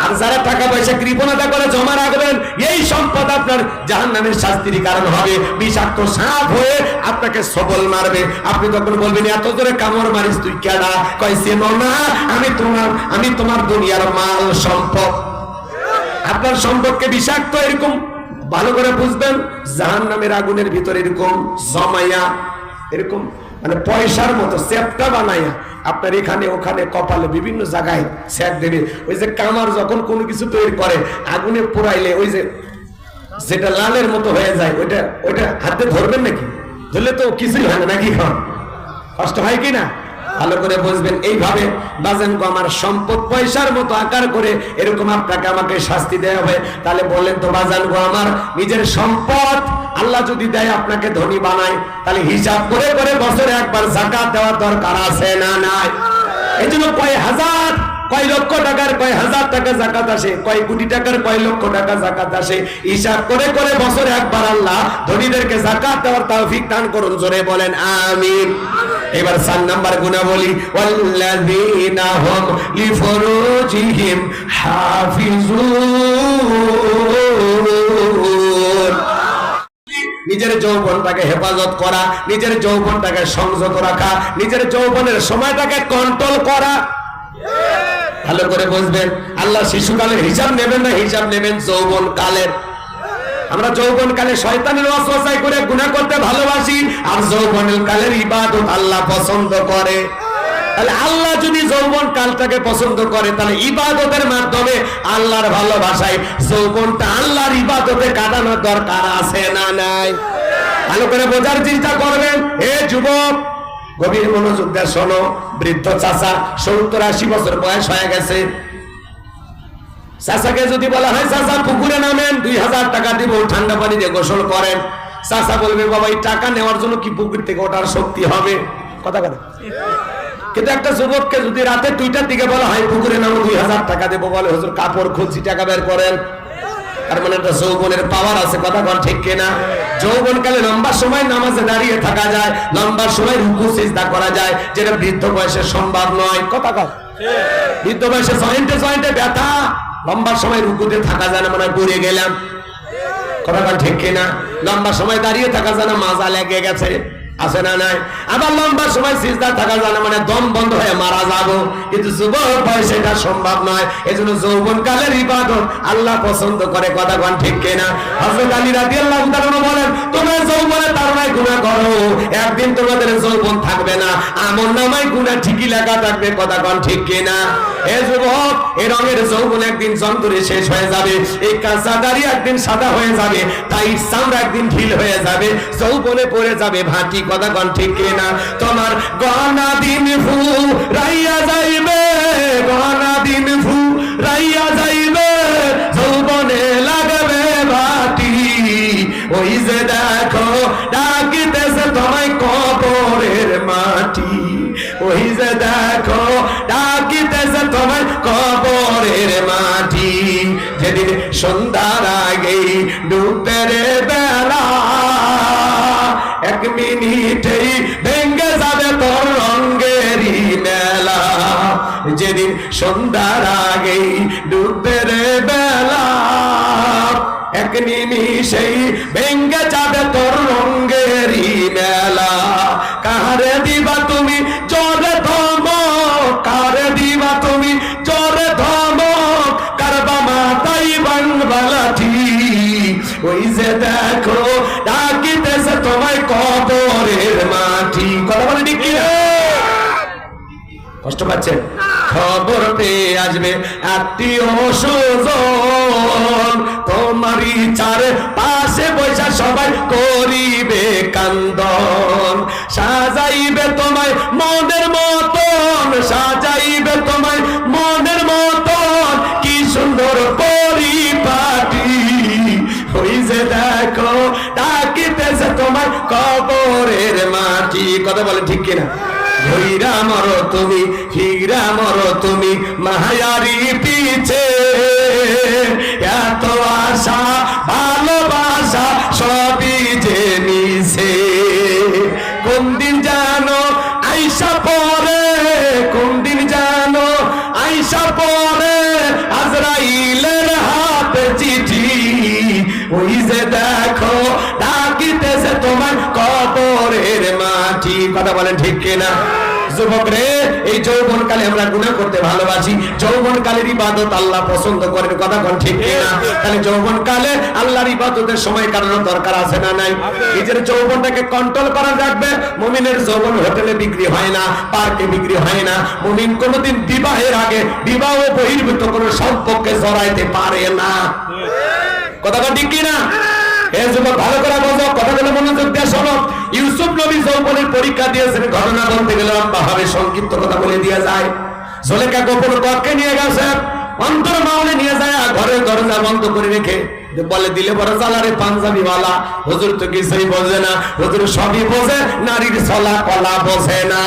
[SPEAKER 1] আর যারা টাকা পয়সা কৃপণতা করে জমা রাখবেন, এই সম্পদ আপনার জাহান্নামের শাস্তির কারণ হবে, বিষাক্ত সাপ হয়ে আপনাকে সবল মারবে। আপনি তখন বলবেন, এত জোরে কামড় মারিস তুই কেডা? কয় চেনো না, আমি তোমার দুনিয়ার মাল সম্পদ। আপনার সম্পদকে বিষাক্ত এরকম ভালো করে বুঝবেন, জাহান্নামের আগুনের ভিতরে এরকম জমাইয়া, এরকম মানে পয়সার মতো চেপটা বানাইয়া আপনার এখানে ওখানে কপালে বিভিন্ন জায়গায় সেক দেবে। ওই যে কামার যখন কোনো কিছু তৈরি করে, আগুনে পোড়াইলে ওই যে যেটা লালের মতো হয়ে যায়, ওইটা হাতে ধরবেন নাকি? ধরলে তো কিছুই হয় না, নাকি কষ্ট হয় কিনা? ভালো করে বুঝবেন। এইভাবে বাজান গো, আমার সম্পদ পয়সার মতো আকার করে এরকম আপনাকে আমাকে শাস্তি দেওয়া হবে। তাহলে বলেন তো বাজান গো, আমার নিজের সম্পদ আল্লাহ যদি দেয়, আপনাকে ধনী বানায়, তাহলে হিসাব করে করে বছরে একবার যাকাত দেওয়ার দরকার আছে না নাই? এই জন্য কয় হাজার, কয় লক্ষ টাকার কয় হাজার টাকা যাকাত আসে, কয় কোটি টাকার কয় লক্ষ টাকা যাকাত আসে, হিসাব করে করে বছরে একবার আল্লাহ ধনীদেরকে যাকাত দেওয়ার তৌফিক দান করুন। জোরে বলেন আমিন। এবার 4 নাম্বার গুণাবলী, ওয়াল্লাযীনা হুম লিফুরুজিহিম হাফিজুন। নিজের যৌবনটাকে হেফাজত করা, নিজের যৌবনটাকে সংযত রাখা, নিজের যৌবনের সময়টাকে কন্ট্রোল করা। ভালো করে বুঝবেন, আল্লাহ শিশুকালের হিসাব নেবেন না, হিসাব নেবেন যৌবন কালের। আমরা যৌবন কালে শয়তানের ওয়াসওয়াসায় করে গুনাহ করতে ভালোবাসি, আর যৌবনের কালের ইবাদত আল্লাহ পছন্দ করে। তাহলে আল্লাহ যদি যৌবন কালটাকে পছন্দ করে, তাহলে ইবাদতের মাধ্যমে আল্লাহর ভালোবাসায় যৌবনটা আল্লাহর ইবাদতে কাটানোর দরকার আছে না নাই? ভালো করে বোঝার চেষ্টা করবেন। হে যুবক, গভীর মনোযোগ দিয়ে শোনো। বৃদ্ধ চাচা 70-80 বছর বয়স হয়ে গেছে, চাচাকে যদি বলা হয়, চাচা পুকুরে নামেন, 2000 টাকা দিব, ঠান্ডা পানি দিয়ে গোসল করেন, চাচা বলবে, বাবা এই টাকা নেওয়ার জন্য কি পুকুর থেকে ওঠার শক্তি হবে? কথা কথা। কিন্তু একটা যুবককে যদি রাতে 2টার দিকে বলা হয় পুকুরে নামো, 2000 টাকা দেবো, বলে হুজুর কাপড় খুলছি, টাকা বের করেন। তার মানে একটা যৌবনের পাওয়ার আছে। কথা বল ঠিক কিনা? যৌবনকালে লম্বা সময় নামাজে দাঁড়িয়ে থাকা যায়, লম্বা সময় রুকু সিজদা করা যায়, যেটা বৃদ্ধ বয়সে সম্ভব নয়। কথা কর, বৃদ্ধ বয়সে জয়েন্টে জয়েন্টে ব্যথা, লম্বা সময় রুকুতে থাকা যায় না, মনে হয় পড়ে গেলাম। কথা বল ঠিক কিনা? লম্বা সময় দাঁড়িয়ে থাকা যায় না, মাজা লেগে গেছে, আছে না নাই? আবার লম্বা সময় সিজদা থাকা যায় না, মানে দম বন্ধ হয়ে মারা যাবো। কিন্তু যুবক বয়সে এটা সম্ভব নয়। এজন্য যৌবন কালের ইবাদত আল্লাহ পছন্দ করে। কথা কোন ঠিক কিনা? হযরত আলী রাদিয়াল্লাহু তাআলা বলেন, তোমরা যৌবনে তাড়নায় গুনাহ করো, একদিন তোমাদের যৌবন থাকবে না, আমলনামায় গুনাহ ঠিকই লেখা থাকবে। কথা কোন ঠিক কিনা? এ যুবক, এই রঙের যৌবন একদিন জন্তরে শেষ হয়ে যাবে, এই কাঁচা দাড়ি একদিন সাদা হয়ে যাবে, তাই চামড়া একদিন ঢিল হয়ে যাবে, যৌবনে পড়ে যাবে ভাটি। কথা কোন ঠিক কিনা? তোমার গহনা দিন ফু রাইয়া যাইবে, গহনা দিন ফু রাইয়া যাইবে, যৌবনে লাগবে ভাটি। ওই যে দেখো ডাকিতেছে তোমায় কবরের মাটি, ওই যে দেখো ডাকি যেদিন সন্ধ্যার আগেই ডুবের বেলা, এক মিনিটেই ভেঙ্গে যাবে তোর রঙ্গেরই মেলা। যেদিন সন্ধ্যার আগেই ডুবের বেলা, এক নিমিষেই ভেঙ্গে যাবে তোর রঙ্গেরই মেলা। কারে দিবা তুমি জোরে ধমক, কারে দিবা তুমি জোরে ধমক, কারবা মাথাই বাংলা লাঠি। ওই যে দেখো ডাকিতেছে তোমায় কবরের মাটি। কথা বলে ঠিক কি? কষ্ট পাচ্ছেন? খবর পেয়ে আসবে আত্মীয় স্বজন, তোমারই চার পাশে বৈশা সবাই করিবে কান্দন। সাজাইবে তোমায় মনের মতন, সাজাইবে তোমায় মনের মতন, কি সুন্দর পরিপাটি। ওই যে দেখো ডাকিতেছে তোমায় কবরের মাটি। কথা বলে ঠিক কিনা? হীরা মরো তুমি, হীরা মরো তুমি মায়ারি পিছে, এত আশা ভালোবাসা সবই যে মিছে। কোন দিন জানো আইসা পরে, কোন দিন জানো আইসা পরে আজরাইলের হাতে চিঠি। ওই যে দেখো ডাকিতেছে তোমার কবরের মাটি। কথা বলেন ঠিক কিনা? যুবক রে, এই যৌবন কালে আমরা গুনাহ করতে ভালোবাসি, যৌবন কালের ইবাদত আল্লাহ পছন্দ করেন। কথা কোন ঠিক কিনা? তাহলে যৌবন কালে আল্লাহর ইবাদতের সময় কাটানোর দরকার আছে না নাই? নিজের যৌবনটাকে কন্ট্রোল করা রাখবে। মুমিনের যৌবন হোটেলে বিক্রি হয় না, পার্কে বিক্রি হয় না। মুমিন কোনোদিন বিবাহের আগে বিবাহ বহির্ভূত কোনো সম্পর্কে জড়াইতে পারে না। কথা ঠিক কিনা? এই যুবক ভালো করে বোঝো, কথাগুলো মনোযোগ দিয়ে শোনো। ইউসুফ নবী যৌবনের পরীক্ষা দিয়েছেন, ঘটনা বলতে গেলে লম্বা হবে, সংক্ষিপ্ত কথা বলে দিয়ে যায়। জুলেখা গোপন কক্ষে নিয়ে গেছে, অন্তর মাউলে নিয়ে যায়, ঘরের দরজা বন্ধ করে রেখে বলে দিলে বড় চালারে পাঞ্জাবি ওয়ালা, হুজুর তো কিছুই বোঝে না, হুজুর সবই বোঝে, নারীর চলা কলা বোঝে না।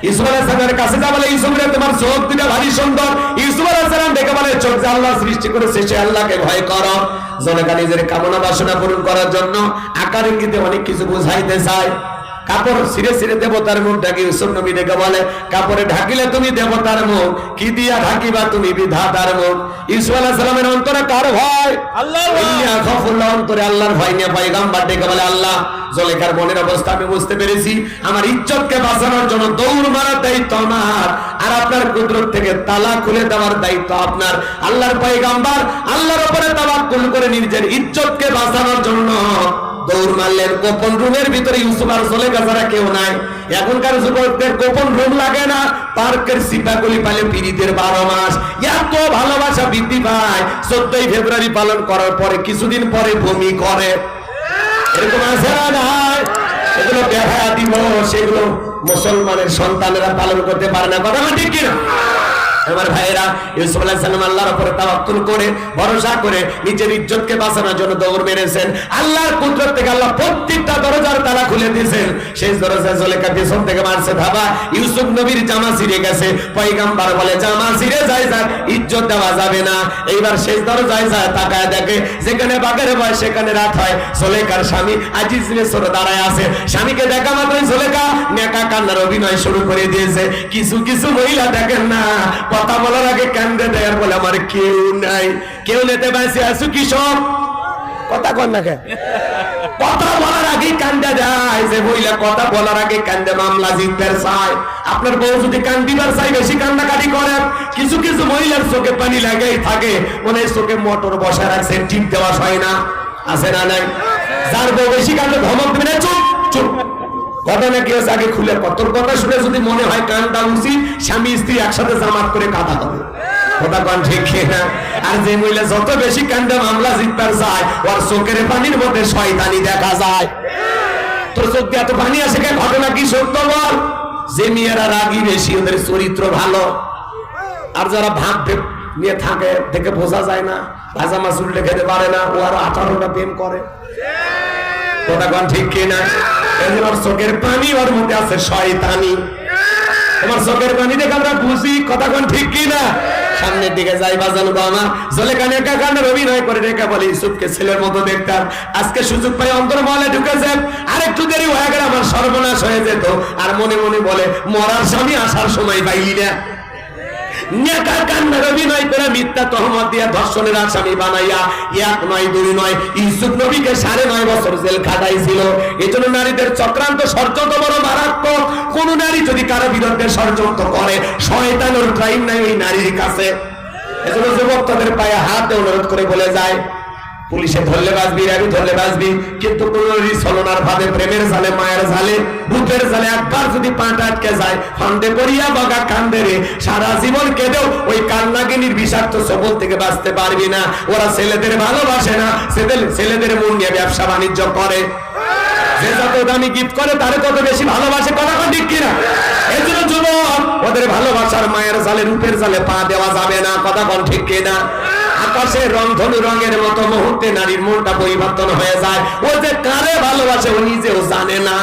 [SPEAKER 1] ইউসুফ আলাইহিস সালামের কাছে যা বলে, ইউসুফ রে তোমার চোখ দুটো ভারী সুন্দর। ইউসুফ আলাইহিস সালাম দেখে বলে, চোখ যে আল্লাহ সৃষ্টি করেছে সে আল্লাহকে ভয় করো। জনগণ নিজের কামনা বাসনা পূরণ করার জন্য আকার ইঙ্গিতে অনেক কিছু বুঝাইতে চায়। কাপড় ছিঁড়ে ছিঁড়ে দেবতার মুখ ঢাকি। ইউসুফ নবী দেখে বলে, কাপড়ে ঢাকিলে তুমি দেবতার মুখ, কি দিয়া ঢাকিবা তুমি বিধাতার মুখ। ইউসুফ আলাইহিস সালামের অন্তরে কার ভয়? আল্লাহর ভয়। অন্তরে আল্লাহর ভয় নিয়ে পয়গম্বর ডেকে বলে, আল্লাহ, জুলেখার মনের অবস্থা আমি বুঝতে পেরেছি, আমার ইজ্জতকে বাঁচানোর জন্য দৌড় মারার দায়িত্ব আমার, আর আপনার কুদরত থেকে তালা খুলে দেওয়ার দায়িত্ব আপনার। আল্লাহর পয়গম্বর আল্লাহর উপরে তাওয়াক্কুল করে নিজের ইজ্জতকে বাঁচানোর জন্য দৌড় মারলেন। গোপন রুমের ভিতরে ইউসুফ আর জুলেখা ছাড়া কেউ নাই। এখনকার যুবকদের গোপন রুম লাগে না, পার্কের সিপাগুলি পালে পীড়িতের 12 মাস। এত ভালোবাসা বৃদ্ধি পায়, 14ই ফেব্রুয়ারি পালন করার পরে কিছুদিন পরে বমি করে। এরকম আছে না নাই? এগুলো বেহায়া দিবস, সেগুলো মুসলমানের সন্তানেরা পালন করতে পারে না। কথা ঠিক কিনা? আমার ভাইয়েরা, ইউসুফ আলাইহিস সালাম আল্লাহর উপরে তাওয়াক্কুল করে ভরসা করে নিজের ইজ্জতকে বাঁচানোর জন্য দৌড় মেরেছেন। আল্লাহর কুদরত থেকে আল্লাহ প্রত্যেকটা দরজার তালা খুলে দিয়েছেন। সেই দরজায় জুলেখা পিছন থেকে মারছে ধাবা। ইউসুফ নবীর জামা ছিঁড়ে গেছে। পয়গম্বর বলে, জামা ছিঁড়ে যায় যাক, ইজ্জত দেওয়া যাবে না। এইবার শেষ দরজায় যায়, তাকায় দেখে যেখানে বাঘের ভয় সেখানে রাত হয়। জুলেখার স্বামী আজিজ মিসর দাঁড়ায় আছে। স্বামীকে দেখা মাত্রই জুলেখা নেকা কান্নার অভিনয় শুরু করে দিয়েছে। কিছু কিছু মহিলা দেখেন না, কথা বলার আগে কান্দে দেয় আর বলে, আমার কেউ নাই, কেউ নিতে পারছে আছো কি সব। কথা কন না কে? কথা বলার আগে কান্দে দেয়। যে মহিলা কথা বলার আগে কান্দে মামলা জিততে চায়। আপনার বউ যদি কান্দিবার চাই বেশি কান্নাকাটি করে। কিছু কিছু মহিলার চোখে পানি লাগাই থাকে, মনে চোখে মোটর বসা রাখছে, টিপ দেওয়া হয় না। আছে না নাই? যার বউ বেশি কান্দে ধমক দিবে, চুপ চুপ। ঘটনা কি হচ্ছে আগে খুলে তোর কথা শুনে যদি মনে হয় কানটা উচিত, স্বামী স্ত্রী একসাথে জামাত করে কাঁদা হবে। কথা কন ঠিক না? আর যে মহিলা যত বেশি কান্দে মামলা জিতবার যায়, ওর চোখের পানির মধ্যে শয়তানি দেখা যায়। তোর চোখ দিয়ে এত পানি আসে কে? ঘটনা কি সত্য বল? যে মেয়েরা রাগী বেশি, ওদের চরিত্র ভালো। আর যারা ভাগ নিয়ে থাকে দেখে বোঝা যায় না, ভাজা মাছ উল্টে খেতে পারে না, ও আরো 18টা প্রেম করে। কথা কন ঠিক কিনা? ওর চোখের পানি, ওর মধ্যে আছে শয়তানি। তোমার চোখের পানি দেখে আমরা বুঝি। কথা কন ঠিক কিনা? সামনের দিকে যাই বাজানো বাবা জলেখানে কাকানের অভিনয় করে রেখে বলে ইউসুফকে ছেলের মতো দেখতাম, আজকে সুযোগ পাই অন্তর্মহলে ঢুকেছেন, আরেকটু দেরি হয়ে গেলে আমার সর্বনাশ হয়ে যেত। আর মনে মনে বলে মরার স্বামী আসার সময় পাইলি না। নেকা কান্নার অভিনয় করে মিথ্যা তহমত দিয়া ধর্ষণের আসামি বানাইয়া 1 নয় 2 নয় ইউসুফ নবীকে 9.5 বছর জেল খাটাইছিল। এজন্য নারীদের চক্রান্ত ষড়যন্ত্র বড় মারাত্মক। কোন নারী যদি কারো বিরুদ্ধে ষড়যন্ত্র করে শয়তানের টাইম নাই ওই নারীর কাছে। এজন্য যুবক তাদের পায়ে হাতে অনুরোধ করে বলে যায়, পুলিশে ধরলে বাঁচবি, আমি ধরলে বাঁচবি, কিন্তু কোন ছলনার ভাবে প্রেমের জালে মায়ের জালে বুকের জালে একবার যদি পাটা আটকে যায় ফান্দে পড়িয়া বগা কান্দে রে, সারা জীবন কেঁদেও ওই কান্নাগিনীর বিষাক্ত সবল থেকে বাঁচতে পারবি না। ওরা ছেলেদের ভালোবাসে না, ছেলেদের মন নিয়ে ব্যবসা বাণিজ্য করে। যে যত দামি গিফট করে তারে তত বেশি ভালোবাসে, কথা কোন ঠিক কিনা? এই জন্য যুবক ওদের ভালোবাসার মায়ের জালে রূপের জালে পা দেওয়া যাবে না, কথা কোন ঠিক কিনা? আকাশের রং ধনু রঙের মতো মুহূর্তে নারীর মনটা পরিবর্তন হয়ে যায়। ও যে কারে ভালোবাসে ও নিজেও জানে না।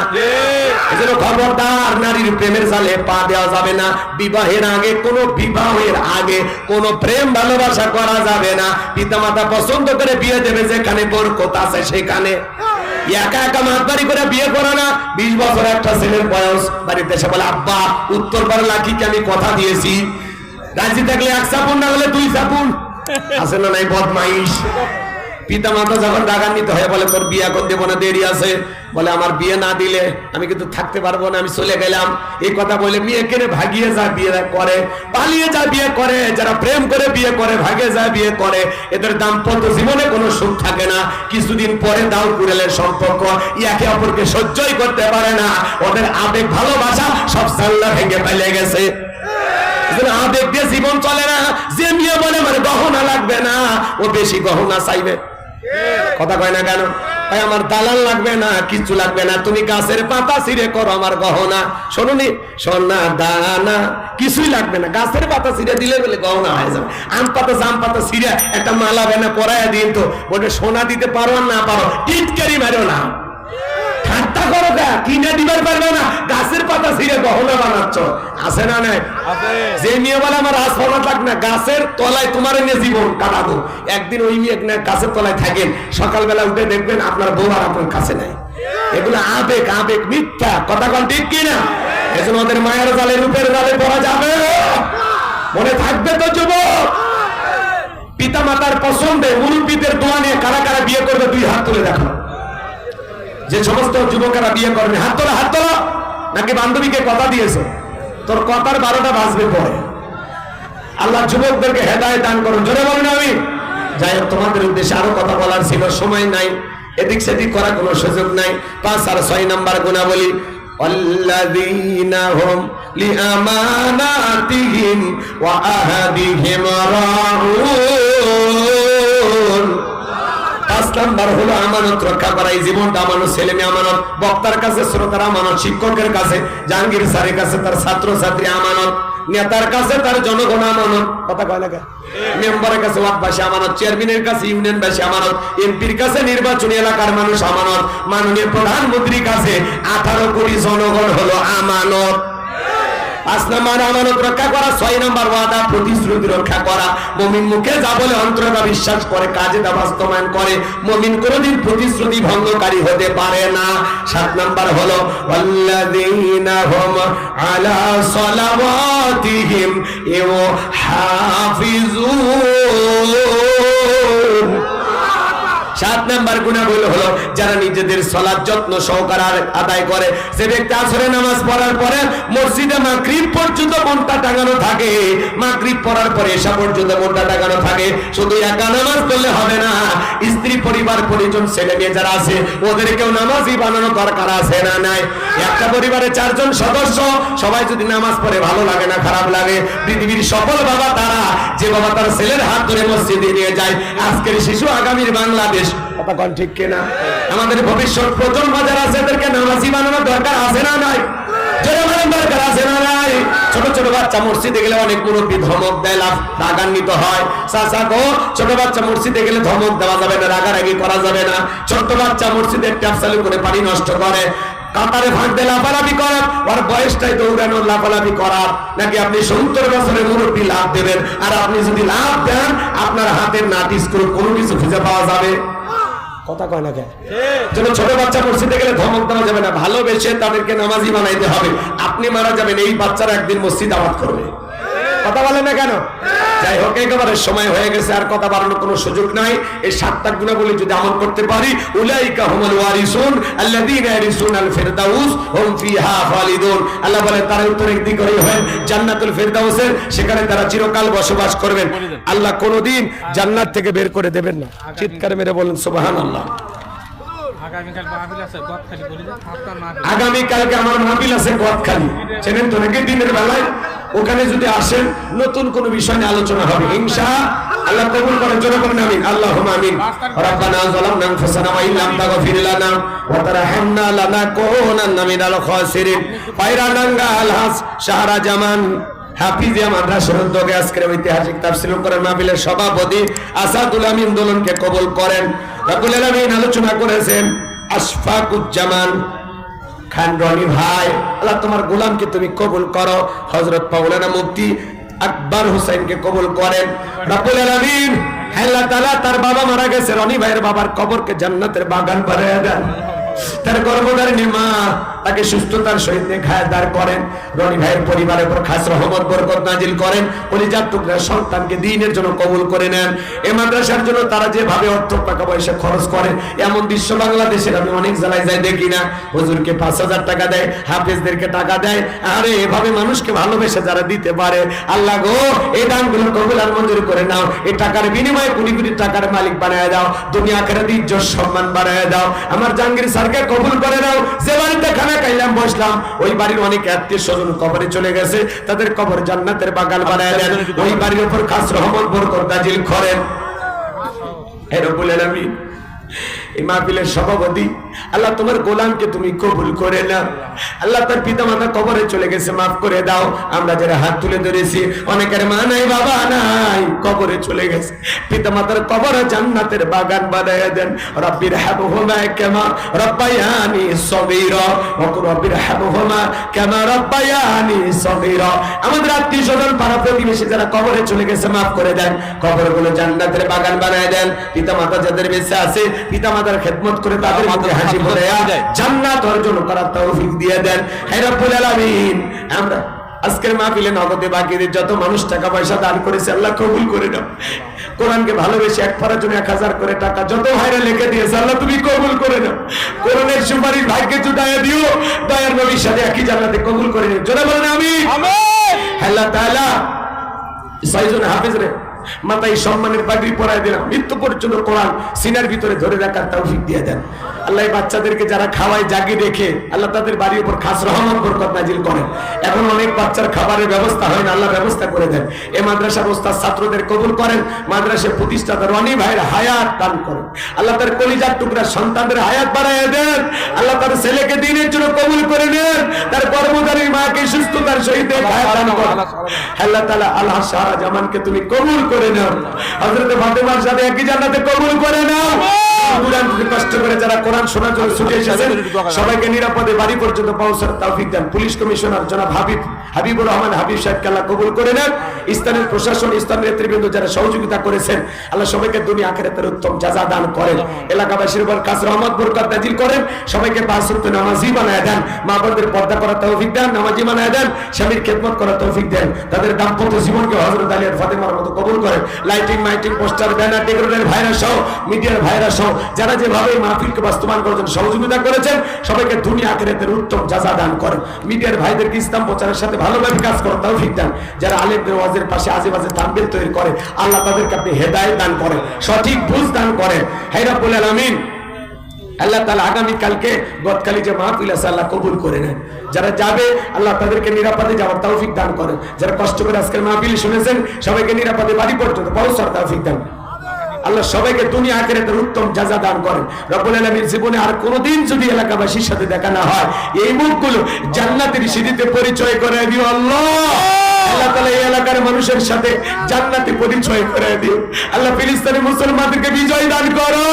[SPEAKER 1] এজন্য খবরদার, নারীর প্রেমের জালে পা দেওয়া যাবে না। বিবাহের আগে বিবাহের আগে কোনো প্রেম ভালোবাসা করা যাবে না। পিতামাতা পছন্দ করে বিয়ে দেবে যেখানে বরকত আছে সেখানে। একা একা মাতবাড়ি করে বিয়ে করে না। 20 বছর একটা ছেলের বয়স, বাড়িতে এসে বলে আব্বা উত্তর পাড়া লাঠিকে আমি কথা দিয়েছি, রাজি থাকলে 1 চাপুন, না হলে 2 চাপুন। আছে না নাই বদমাইশ? পিতা মাতা যখন রাগান্বিত হয়ে বলে তোর বিয়ে এখন দেবো না, দেরি আছে, বলে আমার বিয়ে না দিলে আমি কিন্তু থাকতে পারবো না, আমি চলে গেলাম। এই কথা বলে মেয়ে কেনে ভাগিয়ে যায় বিয়ে করে, পালিয়ে যায় বিয়ে করে। যারা প্রেম করে বিয়ে করে ভাগে যায় বিয়ে করে, এদের দাম্পত্য জীবনে কোনো সুখ থাকে না। কিছুদিন পরে দাও কুড়েলের সম্পর্ক, একে অপরকে সহ্যই করতে পারে না। ওদের আবেগ ভালোবাসা সব সাল্লা ভেঙে ফেলে গেছে। আবেগ দিয়ে জীবন চলে না। যে মেয়ে বলে মানে গহনা লাগবে না, ও বেশি গহনা চাইবে, কথা কয় না কেন? ভাই আমার দালান লাগবে না, কিছু লাগবে না, তুমি গাছের পাতা ছিঁড়ে করো আমার গহনা। শোনুনি, সোনা দানা কিছুই লাগবে না, গাছের পাতা ছিঁড়ে দিলে বলে গহনা হয়ে যাবে। আম পাতা জাম পাতা ছিঁড়ে একটা মালা বেনা পরাইয়া দিন তো, বলে সোনা দিতে পারো আর না পারো টিটকারি মারো না, ঠাট্টা করো কা, কিনে দিবার পারবে না, গাছের পাতা ছিঁড়ে গহনা বানাচ্ছ। আছে না নাই? যে মেয়ে বলে আমার রাজফলা থাক না, গাছের তলায় তোমার নিয়ে জীবন কাটাবো। একদিন ওই মেয়ে গাছের তলায় থাকেন, সকালবেলা উঠে দেখবেন আপনার বউ আর আপনার কাছে নাই। এগুলো আবেগ, আবেগ মিথ্যা, কথা কোন ঠিক কিনা? এজন্য ওদের মায়ের জালে রূপের জালে পড়া যাবে, মনে থাকবে তো যুবক। পিতা মাতার পছন্দে মুরব্বীদের দোয়া নিয়ে কারা কারা বিয়ে করবে 2 হাত তুলে দেখো। যে সমস্ত যুবকেরা বিয়ে করবে হাত তোলা, হাত তোলা। নাকি বান্ধবীকে কথা দিয়েছে, তোর কথার 12টা বাজবে পরে। আল্লাহ যুবকদেরকে হেদায়েত দান করুন, জোরে বলেন আমিন। যাই হোক, তোমাদের উদ্দেশ্যে আরো কথা বলার ছিল, সময় নাই, এদিক সেদিক করার কোনো সুযোগ নাই। 5 আর 6 নাম্বার গুণাবলী, আল্লাযীনা হুম লিআমানাতিহিম ওয়া আহাদিহিম রাউন। 5 নাম্বার হলো আমানত রক্ষা করা। এই জীবনটা আমানত, ছেলে মেয়ে আমানত, বক্তার কাছে শ্রোতার আমানত, শিক্ষকের কাছে, জাহাঙ্গীর স্যারের কাছে তার ছাত্র ছাত্রী আমানত, নেতার কাছে তার জনগণ আমানত, কথা কয় না, মেম্বারের কাছে ওয়ার্ডবাসী আমানত, চেয়ারম্যানের কাছে ইউনিয়নবাসী আমানত, এমপির কাছে নির্বাচনী এলাকার মানুষ আমানত, মাননীয় প্রধানমন্ত্রীর কাছে 18 কোটি জনগণ হলো আমানত। 5 নাম্বার আমানত রক্ষা করা। 6 নাম্বার ওয়াদা প্রতিশ্রুতি রক্ষা করা। মুমিন মুখে যা বলে অন্তরে তা বিশ্বাস করে, কাজে তা বাস্তবায়ন করে। মুমিন কোনদিন প্রতিশ্রুতি ভঙ্গকারী হতে পারে না। 7 নাম্বার হলো ওয়াল্লাযীনা হুম আলা সালাওয়াতিহিম ইউহাফিজুন। 7 নাম্বার গুণাবলী হলো যারা নিজেদের সালাত যত্ন সহকারে আদায় করে। যে ব্যক্তি আসরের নামাজ পড়ার পরে মসজিদে মাগরিব পর্যন্ত মনটা টাঙানো থাকে, মাগরিব পড়ার পরে এশা পর্যন্ত মনটা টাঙানো থাকে। শুধু একা নামাজ পড়লে হবে না, স্ত্রী পরিবার পরিজন ছেলে মেয়ে যারা আছে ওদেরকেও নামাজি বানানো দরকার আছে না নাই? একটা পরিবারে 4 জন সদস্য, সবাই যদি নামাজ পড়ে ভালো লাগে না, খারাপ লাগে? পৃথিবীর সফল বাবা তারা, যে বাবা তার ছেলের হাত ধরে মসজিদে নিয়ে যায়। আজকের শিশু আগামীর বাংলাদেশ, কথা কোন ঠিক কিনা? আমাদের ভবিষ্যৎ প্রজন্ম যারা আছে এদেরকে নামাজি বানানোর দরকার আছে না নাই? দরকার আছে না নাই? ছোট ছোট বাচ্চা মসজিদে গেলে অনেক মুরব্বী ধমক দেয়, রাগান্বিত হয়। চাচা গো, ছোট বাচ্চা মসজিদে গেলে ধমক দেওয়া যাবে না, রাগারাগি করা যাবে না। ছোট বাচ্চা মসজিদে ট্যাপ চালু করে পানি নষ্ট করে, কাতারে ফাঁক দিয়ে লাফালাফি করার, ওর বয়সটাই দৌড়ানোর লাফালাফি করার, নাকি আপনি 70 বছরের মুরব্বী লাভ দেবেন? আর আপনি যদি লাভ দেন আপনার হাতের নাটি স্ক্রু কোনো কিছু খুঁজে পাওয়া যাবে? কথা কয় না কেন? যেন ছোট বাচ্চা মসজিদে গেলে ধমক দেওয়া যাবে না, ভালোবেসে তাদেরকে নামাজি বানাইতে হবে। আপনি মারা যাবেন, এই বাচ্চারা একদিন মসজিদ আবাদ করবে। কথা বলে না কেন? যাই হোক, একেবারে সময় হয়ে গেছে, আর কথা বাড়ানোর কোনো সুযোগ নাই। এই 7টা গুণাবলী যদি আমল করতে পারি, উলাইকা হুমুল ওয়ারিসুন আল্লাযীনা ইয়ারিসুনাল ফিরদাউস হুম ফিহা খালিদুন। আল্লাহ বলে তারা উত্তরাধিকারী হবেন জান্নাতুল ফিরদাউসের, সেখানে তারা চিরকাল বসবাস করবেন। আল্লাহ কোনোদিন জান্নাত থেকে বের করে দেবেন না। চিৎকার মেরে বলেন সুবহানাল্লাহ।
[SPEAKER 2] আগামীকাল মাহফিল আছে গদখালি বলি যে আপনার মাহফিল।
[SPEAKER 1] আগামীকালকে আমার মাহফিল আছে গদখালি, চেনেন তো নাকি? দিনের বেলায় ওখানে যদি আসেন নতুন কোন বিষয় নিয়ে আলোচনা হবে ইনশাআল্লাহ। কবুল করেন, জোরে বলেন আমিন। আল্লাহুম্মা আমিন। রব্বানা যালামনা আনফুসানা ওয়া ইল্লাম তাগফির লানা ওয়া তারহামনা লানাকুনান্না মিনাল খাসিরিন। পায়রানাঙ্গা আলহাস শাহরা জামান হাফিজিয়া মাদ্রাসার উদ্যোগে আজকের ঐতিহাসিক তাফসীর কোরআন মাহফিলের সভাপতি আসাদুল আমিন দোলনকে কবুল করেন। রব্বুল আলামিন আলোচনা করেছেন আশফাকুজ্জামান খান রনি ভাই, আল্লাহ তোমার গোলামকে তুমি কবুল করো। হযরত মাওলানা মুফতি আকবর হোসেনকে কবুল করেন। রব্বুল আলামিন আল্লাহ তাআলা তার বাবা মারা গেছে, রনি ভাইয়ের বাবার কবরকে জান্নাতের বাগান বানায়া দেন। তার গর্ভধারিণী মা তাকে সুস্থতার সহিত নেখায়াদার করেন। রনি ভাইয়ের পরিবারের উপর খাস রহমত বরকত নাজিল করেন। কলিজার টুকরা সন্তানকে দ্বীনের জন্য কবুল করে নেন। এই মাদ্রাসার জন্য তারা যেভাবে অর্থ টাকা পয়সা খরচ করেন, এমন দৃশ্য বাংলাদেশের আমি অনেক জেলায় যাই দেখি না। হুজুরকে 5000 টাকা দেয়, হাফেজদেরকে টাকা দেয়। আরে এভাবে মানুষকে ভালোবেসে যারা দিতে পারে, আল্লাহ গো এই দানগুলো কবুল আর মঞ্জুর করে নাও। এই টাকার বিনিময়ে কোটি কোটি টাকার মালিক বানায় দাও, দুনিয়া আখিরাতে ইজ্জত সম্মান বানায় দাও। আমার জাহাঙ্গীর স্যারকে কবুল করে নাও। যে বাড়িতে খানা খাইলাম বসলাম, ওই বাড়ির অনেক আত্মীয় স্বজন কবরে চলে গেছে, তাদের কবর জান্নাতের বাগান বানায় দেন। ওই বাড়ির উপর খাস রহমত বরকত নাজিল করেন। হে রব্বুল আলামিন, এই মাহফিলের সভাপতি আল্লাহ তোমার গোলামকে তুমি কবুল করে নাও। আল্লাহ তার পিতা মাতা কবরে চলে গেছে, মাফ করে দাও। আমরা যারা হাত তুলে ধরেছি, অনেকের মা নাই বাবা নাই, কবরে চলে গেছে, পিতা মাতার কবরে জান্নাতের বাগান বানায়া দেন। রব্বির হাবহুমা কামা রব্বায়ানি সগীরা ওয়া রব্বির হাবহুমা কামা রব্বায়ানি সগীরা। আমাদের আত্মীয় স্বজন পাড়া প্রতিবেশী যারা কবরে চলে গেছে, মাফ করে দেন, কবরগুলো জান্নাতের বাগান বানায়া দেন। পিতা মাতা যাদের বেঁচে আছে, পিতা মাতার খেদমত করে তাদের মধ্যে হাসি ভরে জান্নাত অর্জন করার তৌফিক দিয়ে দেন। হে রব্বুল আলামিন, আমরা আজকের মাহফিলে নগদে বাকিদের যত মানুষ টাকা পয়সা দান করেছে, আল্লাহ কবুল করে নাও। কোরআনকে ভালোবেসে এক পারার জন্য 1000 করে টাকা যত ভাইরা লিখে দিয়েছে, আল্লাহ তুমি কবুল করে নাও। কোরআনের সুপারিশ ভাগ্যে জুটাইয়া দিও, দয়ার নবীর সাথে একই জান্নাতে কবুল করে নিও। জোরে বলেন আমিন। আল্লাহ তাআলা 6 জন হাফেজ রে মাথায় সম্মানের পাগড়ি পরায় দিলাম, মৃত্যু পর্যন্ত কোরআন সিনার ভিতরে ধরে রাখার তৌফিক দিয়ে দেন। আল্লাহ বাচ্চাদেরকে যারা খাওয়ায় জাগি রেখে, আল্লাহ তাদের বাড়ির উপর খাস রহমত বরকত নাজিল করেন। এখন অনেক বাচ্চার খাবারের ব্যবস্থা হয় না, আল্লাহ ব্যবস্থা করে দেন। এই মাদ্রাসার ওস্তাদ ছাত্রদের কবুল করেন। মাদ্রাসার প্রতিষ্ঠাতা রনি ভাইয়ের হায়াত দান করেন। আল্লাহ তার কলিজার টুকরা সন্তানদের হায়াত বাড়ায় দেন। আল্লাহ তার ছেলেকে দ্বীনের জন্য কবুল করে নেন। তার কর্মধারী মাকে সুস্থতার সহিত হায়াত দান করেন। আল্লাহ তাআলা আল্লাহ শাহরা জামানকে তুমি কবুল করে নাও। হযরত ফাতেমার সাথে একই জান্নাতে কবুল করে নাও। কষ্ট করে যারা কোরআন শোনার জন্য ছুটে এসেছেন, সবাইকে নিরাপদে বাড়ি পর্যন্ত পৌঁছার তৌফিক দেন। পুলিশ কমিশনার জনাব হাবিবুর রহমান হাবিব সাহেবকে আল্লাহ কবুল করে নেন। স্থানীয় প্রশাসন, স্থানীয় নেতৃবৃন্দ যারা সহযোগিতা করেছেন, আল্লাহ সবাইকে দুনিয়া আখিরাতের উত্তম জাযা দান করেন। এলাকাবাসীর উপর খাস রহমত বরকত নাজিল করেন। সবাইকে 5 ওয়াক্ত নামাজি বানায় দেন। মা বোনদের পর্দা করার তৌফিক দেন, নামাজি বানায় দেন। স্বামীর খেদমত করার তৌফিক দেন। তাদের দাম্পত্য জীবনকে হযরত আলী আর ফাতেমার মতো কবুল করেন। লাইটিং, মাইটিং, পোস্টার, ব্যানার, ডেকোরেটর ভাইরা সহ, মিডিয়ার ভাইরা সহ যারা যেভাবে মাহফিলকে বাস্তবায়ন করার জন্য সহযোগিতা করেছেন, সবাইকে দুনিয়া আখিরাতের উত্তম জাযা দান করেন। মিডিয়ার ভাইদেরকে ইসলাম প্রচারের সাথে ভালোভাবে কাজ করার তৌফিক দেন। যারা আলেমদের ওয়াজের পাশে আজেবাজে তানবির তৈরি করে, আল্লাহ তাদেরকে আপনি হেদায়েত দান করেন, সঠিক বুঝ দান করেন। হে রব্বুল আলামিন, আল্লাহ তাআলা আগামী কালকে গদখালি যে মাহফিল আছে, আল্লাহ কবুল করে নেন। যারা যাবে, আল্লাহ তাদেরকে নিরাপদে যাওয়ার তৌফিক দান করেন। যারা কষ্ট করে আজকের মাহফিল শুনেছেন, সবাইকে নিরাপদে বাড়ি পর্যন্ত পৌঁছার তৌফিক দেন। আল্লাহ সবাইকে দুনিয়া আখিরাতের উত্তম জাযা দান করেন। রব্বুল আলামিন জীবনে আর কোনোদিন যদি এলাকাবাসীর সাথে দেখা না হয়, এই মুখগুলো জান্নাতের সিঁড়িতে পরিচয় করে দিও আল্লাহ। আল্লাহ তাআলা এই এলাকার মানুষের সাথে জান্নাতে পরিচয় করে দিও। আল্লাহ ফিলিস্তিনি মুসলমানদেরকে বিজয় দান করো।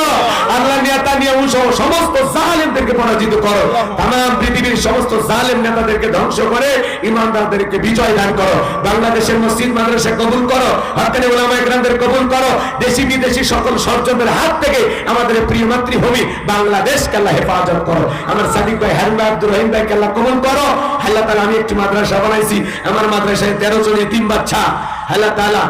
[SPEAKER 1] আল্লাহ নেতানিয়াহু সহ সমস্ত জালেমদেরকে পরাজিত করো, তামাম পৃথিবীর সমস্ত জালেম নেতাদেরকে ধ্বংস করে ইমানদারদেরকে বিজয় দান করো, বাংলাদেশের মসজিদ মাদ্রাসা কবুল করো, হক্কানি উলামায়ে কেরামদের কবুল করো, দেশি বিদেশি সকল ষড়যন্ত্রের হাত থেকে আমাদের প্রিয় মাতৃভূমি বাংলাদেশকে আল্লাহ হেফাজত করো। আমার সাদিক ভাই, হারুন ভাই, আব্দুর রহিম ভাইকে আল্লাহ কবুল করো। আল্লাহ তাআলা আমি একটি মাদ্রাসা বানাইছি, আমার মাদ্রাসায় 13 জন এতিম বাচ্চা, আল্লাহ তাআলা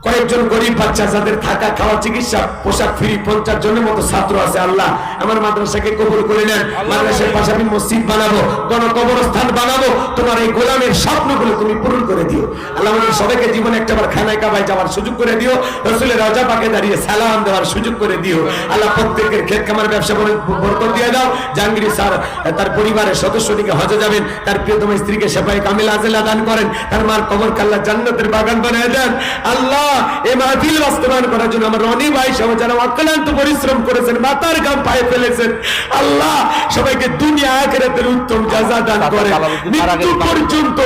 [SPEAKER 1] কয়েকজন গরিব বাচ্চা যাদের থাকা খাওয়া চিকিৎসা পোশাক ফ্রি 50 জনের মতো ছাত্র আছে, আল্লাহ আমার মাদ্রাসাকে কবুল করে নেন। মাদ্রাসার পাশাপাশি মসজিদ বানাবো, গণকবরস্থান বানাবো, তোমার এই গোলামের স্বপ্নগুলো তুমি পূরণ করে দিও আল্লাহ। আমাদের সবাইকে জীবনে একটাবার খানায় কাবায় যাওয়ার সুযোগ করে দিও, রাসূলের রওজা পাকে দাঁড়িয়ে সালাম দেওয়ার সুযোগ করে দিও আল্লাহ। প্রত্যেকের ক্ষেত খামার ব্যবসা করে বরকত দিয়ে দাও। জাহাঙ্গীর স্যার তার পরিবারের সদস্যটিকে হজে যাবেন, তার প্রিয়তম স্ত্রীকে সেফায়ে কামিলা আজেলা দান করেন, তার মার কবরকে আল্লাহ জান্নাতের বাগান বানিয়ে দেন আল্লাহ। এই মাহফিল বাস্তবায়ন করার জন্য আমার রনি ভাই সহ যারা অক্লান্ত পরিশ্রম করেছেন, মাথার ঘাম পায়ে ফেলেছেন, আল্লাহ সবাইকে দুনিয়া আখিরাতের উত্তম জাযা দান করেন। মৃত্যু পর্যন্ত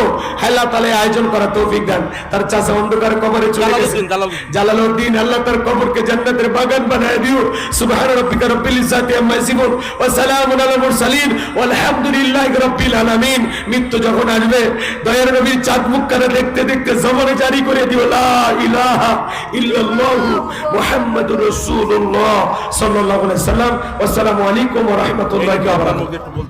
[SPEAKER 1] আল্লাহ তাআলা আয়োজন করা তৌফিক দান। তার চাচা অন্ধকার কবরে চলে গেছেন, জালালউদ্দিন, আল্লাহ তার কবরকে জান্নাতের বাগান বানায় দিও। সুবহান রাব্বিকা রাব্বিল ইজ্জাতি আম্মা ইয়াসিফুন ওয়া সালামুন আলাল মুরসালিন ওয়ালহামদুলিল্লাহি রাব্বিল আলামিন। মৃত্যু যখন আসবে দয়ার নবীর চাঁদ মুখখানা দেখতে দেখতে জবানে জারি করে দিও লা ইলাহা ইল্লাল্লাহু মুহাম্মাদুর রাসূলুল্লাহ সাল্লাল্লাহু আলাইহি ওয়াসাল্লাম। আসসালামু আলাইকুম ওয়া রাহমাতুল্লাহি ওয়া বারাকাতুহু।